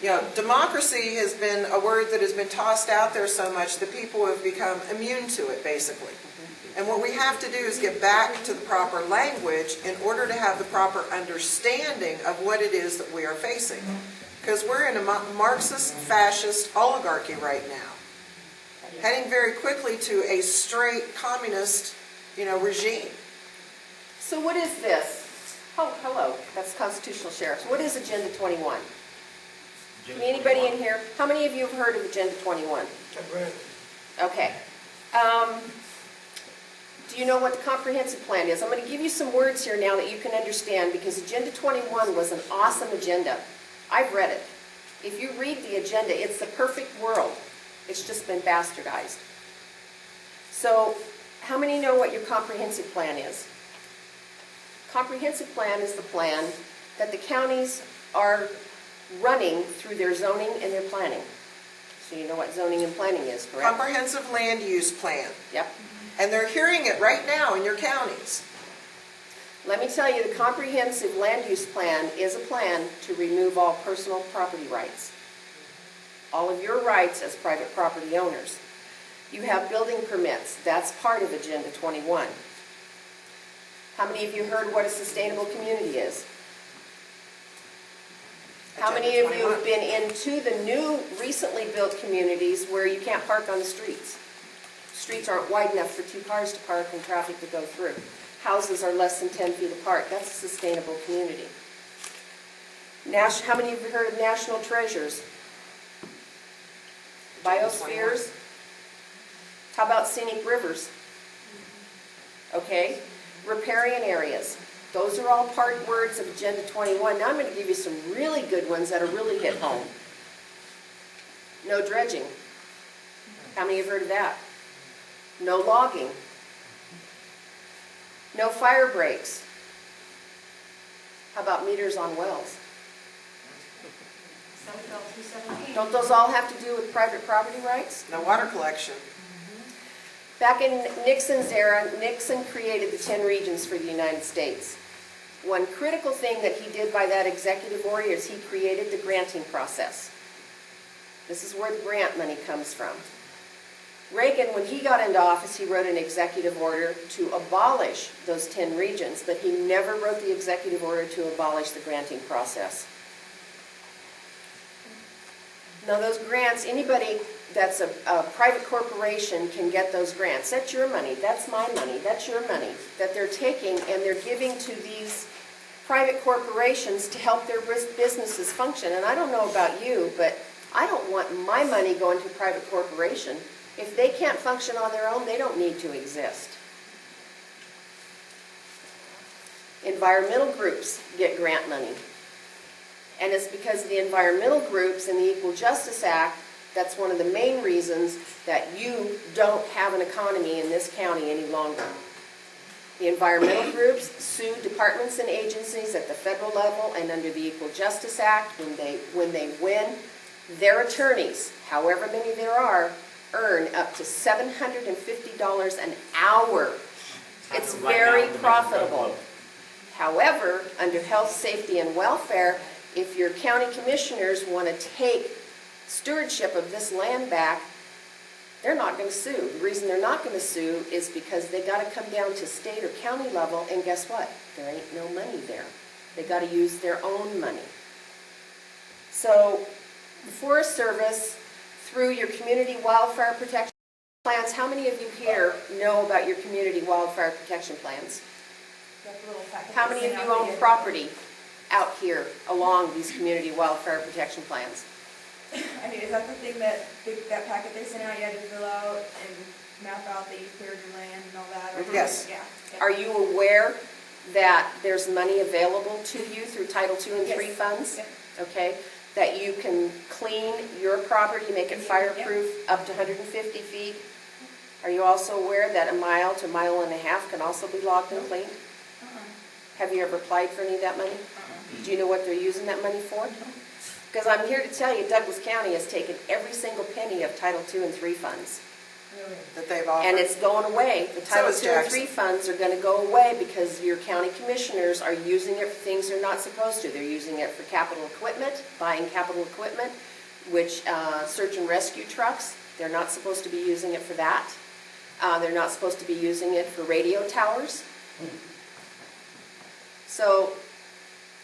You know, democracy has been a word that has been tossed out there so much that people have become immune to it, basically. And what we have to do is get back to the proper language in order to have the proper understanding of what it is that we are facing. Because we're in a Marxist, fascist oligarchy right now, heading very quickly to a straight communist, regime. So what is this? Oh, hello, that's Constitutional Sheriffs. What is Agenda 21? Can anybody in here, how many of you have heard of Agenda 21? Okay. Do you know what the comprehensive plan is? I'm going to give you some words here now that you can understand, because Agenda 21 was an awesome agenda. I've read it. If you read the agenda, it's the perfect world. It's just been bastardized. So, how many know what your comprehensive plan is? Comprehensive plan is the plan that the counties are running through their zoning and their planning. So you know what zoning and planning is, correct? Comprehensive land use plan. Yep. And they're hearing it right now in your counties. Let me tell you, the comprehensive land use plan is a plan to remove all personal property rights. All of your rights as private property owners. You have building permits. That's part of Agenda 21. How many of you heard what a sustainable community is? How many of you have been into the new, recently built communities where you can't park on the streets? Streets aren't wide enough for 2 cars to park and traffic to go through. Houses are less than 10 feet apart. That's a sustainable community. How many of you have heard of national treasures? Biospheres? How about scenic rivers? Okay. Riparian areas. Those are all part words of Agenda 21. Now I'm going to give you some really good ones that'll really hit home. No dredging. How many have heard of that? No logging. No fire breaks. How about meters on wells? Don't those all have to do with private property rights? No water collection. Back in Nixon's era, Nixon created the 10 regions for the United States. One critical thing that he did by that executive order is he created the granting process. This is where the grant money comes from. Reagan, when he got into office, he wrote an executive order to abolish those 10 regions, but he never wrote the executive order to abolish the granting process. Now those grants, anybody that's a private corporation can get those grants. That's your money, that's my money, that's your money that they're taking and they're giving to these private corporations to help their businesses function. And I don't know about you, but I don't want my money going to a private corporation. If they can't function on their own, they don't need to exist. Environmental groups get grant money. And it's because of the environmental groups and the Equal Justice Act, that's one of the main reasons that you don't have an economy in this county any longer. The environmental groups sue departments and agencies at the federal level and under the Equal Justice Act. When they win, their attorneys, however many there are, earn up to $750 an hour. It's very profitable. However, under health, safety, and welfare, if your county commissioners want to take stewardship of this land back, they're not going to sue. The reason they're not going to sue is because they got to come down to state or county level, and guess what? There ain't no money there. They got to use their own money. So the Forest Service, through your community wildfire protection plans, how many of you here know about your community wildfire protection plans? How many of you own property out here along these community wildfire protection plans? I mean, is that the thing that packet they sent out, you had to fill out and map out that you cleared your land and all that? Or Yes. Yeah. Are you aware that there's money available to you through Title II and III funds? Yes. Okay, that you can clean your property, make it fireproof up to 150 feet? Are you also aware that a mile to a mile and a half can also be logged and cleaned? Have you ever applied for any of that money? Do you know what they're using that money for? Because I'm here to tell you, Douglas County has taken every single penny of Title II and III funds. That they've offered. And it's going away. The Title is II and Jackson. III funds are going to go away because your county commissioners are using it for things they're not supposed to. They're using it for capital equipment, buying capital equipment, which search and rescue trucks, they're not supposed to be using it for that. They're not supposed to be using it for radio towers. So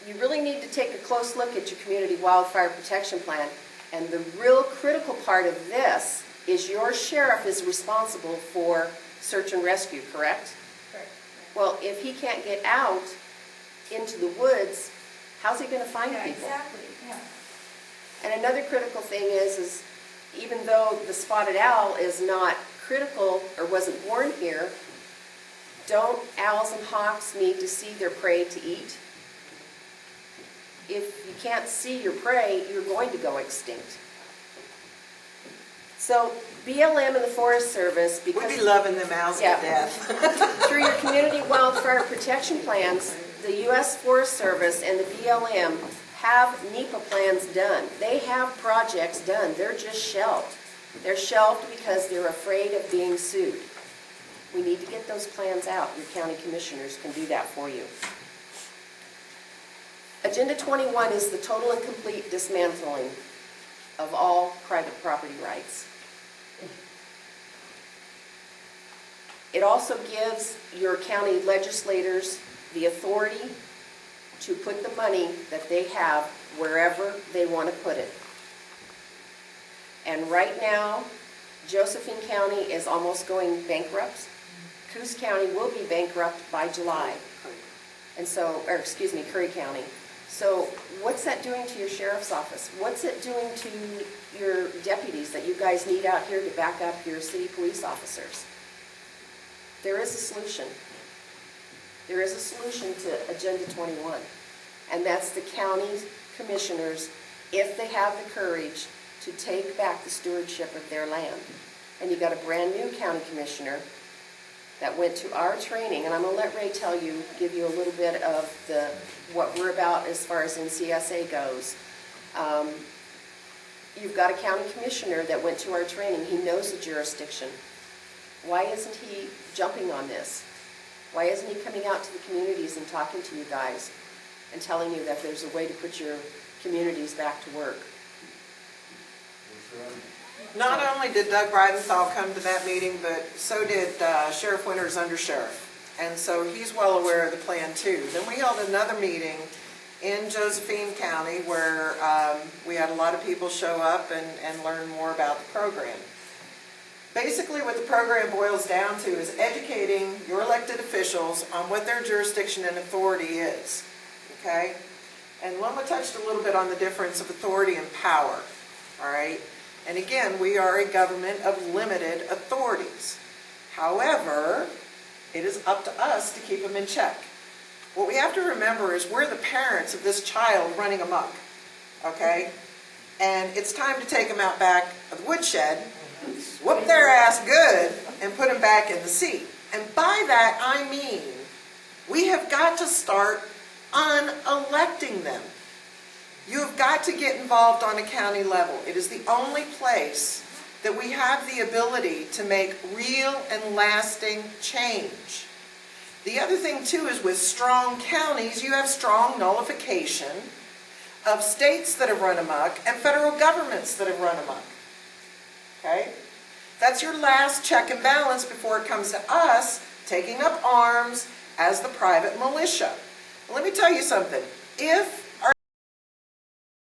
you really need to take a close look at your community wildfire protection plan. And the real critical part of this is your sheriff is responsible for search and rescue, correct? Correct. Well, if he can't get out into the woods, how's he going to find people? Exactly. Yeah. And another critical thing is even though the spotted owl is not critical or wasn't born here, don't owls and hawks need to see their prey to eat? If you can't see your prey, you're going to go extinct. So BLM and the Forest Service, because We'd be loving them owls to death. through your community wildfire protection plans, the U.S. Forest Service and the BLM have NEPA plans done. They have projects done. They're just shelved. They're shelved because they're afraid of being sued. We need to get those plans out. Your county commissioners can do that for you. Agenda 21 is the total and complete dismantling of all private property rights. It also gives your county legislators the authority to put the money that they have wherever they want to put it. And right now, Josephine County is almost going bankrupt. Coos County will be bankrupt by July. And so, or excuse me, Curry County. So what's that doing to your sheriff's office? What's it doing to your deputies that you guys need out here to back up your city police officers? There is a solution. There is a solution to Agenda 21. And that's the county commissioners, if they have the courage to take back the stewardship of their land. And you got a brand new county commissioner that went to our training, and I'm going to let Ray give you a little bit of what we're about as far as NCSA goes. You've got a county commissioner that went to our training. He knows the jurisdiction. Why isn't he jumping on this? Why isn't he coming out to the communities and talking to you guys and telling you that there's a way to put your communities back to work? Not only did Doug Bridenthal come to that meeting, but so did Sheriff Winters, undersheriff. And so he's well aware of the plan too. Then we held another meeting in Josephine County where we had a lot of people show up and learn more about the program. Basically what the program boils down to is educating your elected officials on what their jurisdiction and authority is. Okay? And Loma touched a little bit on the difference of authority and power. All right? And again, we are a government of limited authorities. However, it is up to us to keep them in check. What we have to remember is we're the parents of this child running amok, okay? And it's time to take them out back of the woodshed, whoop their ass good, and put them back in the seat. And by that, I mean we have got to start unelecting them. You have got to get involved on a county level. It is the only place that we have the ability to make real and lasting change. The other thing too is with strong counties, you have strong nullification of states that have run amok and federal governments that have run amok. Okay? That's your last check and balance before it comes to us taking up arms as the private militia. Let me tell you something. If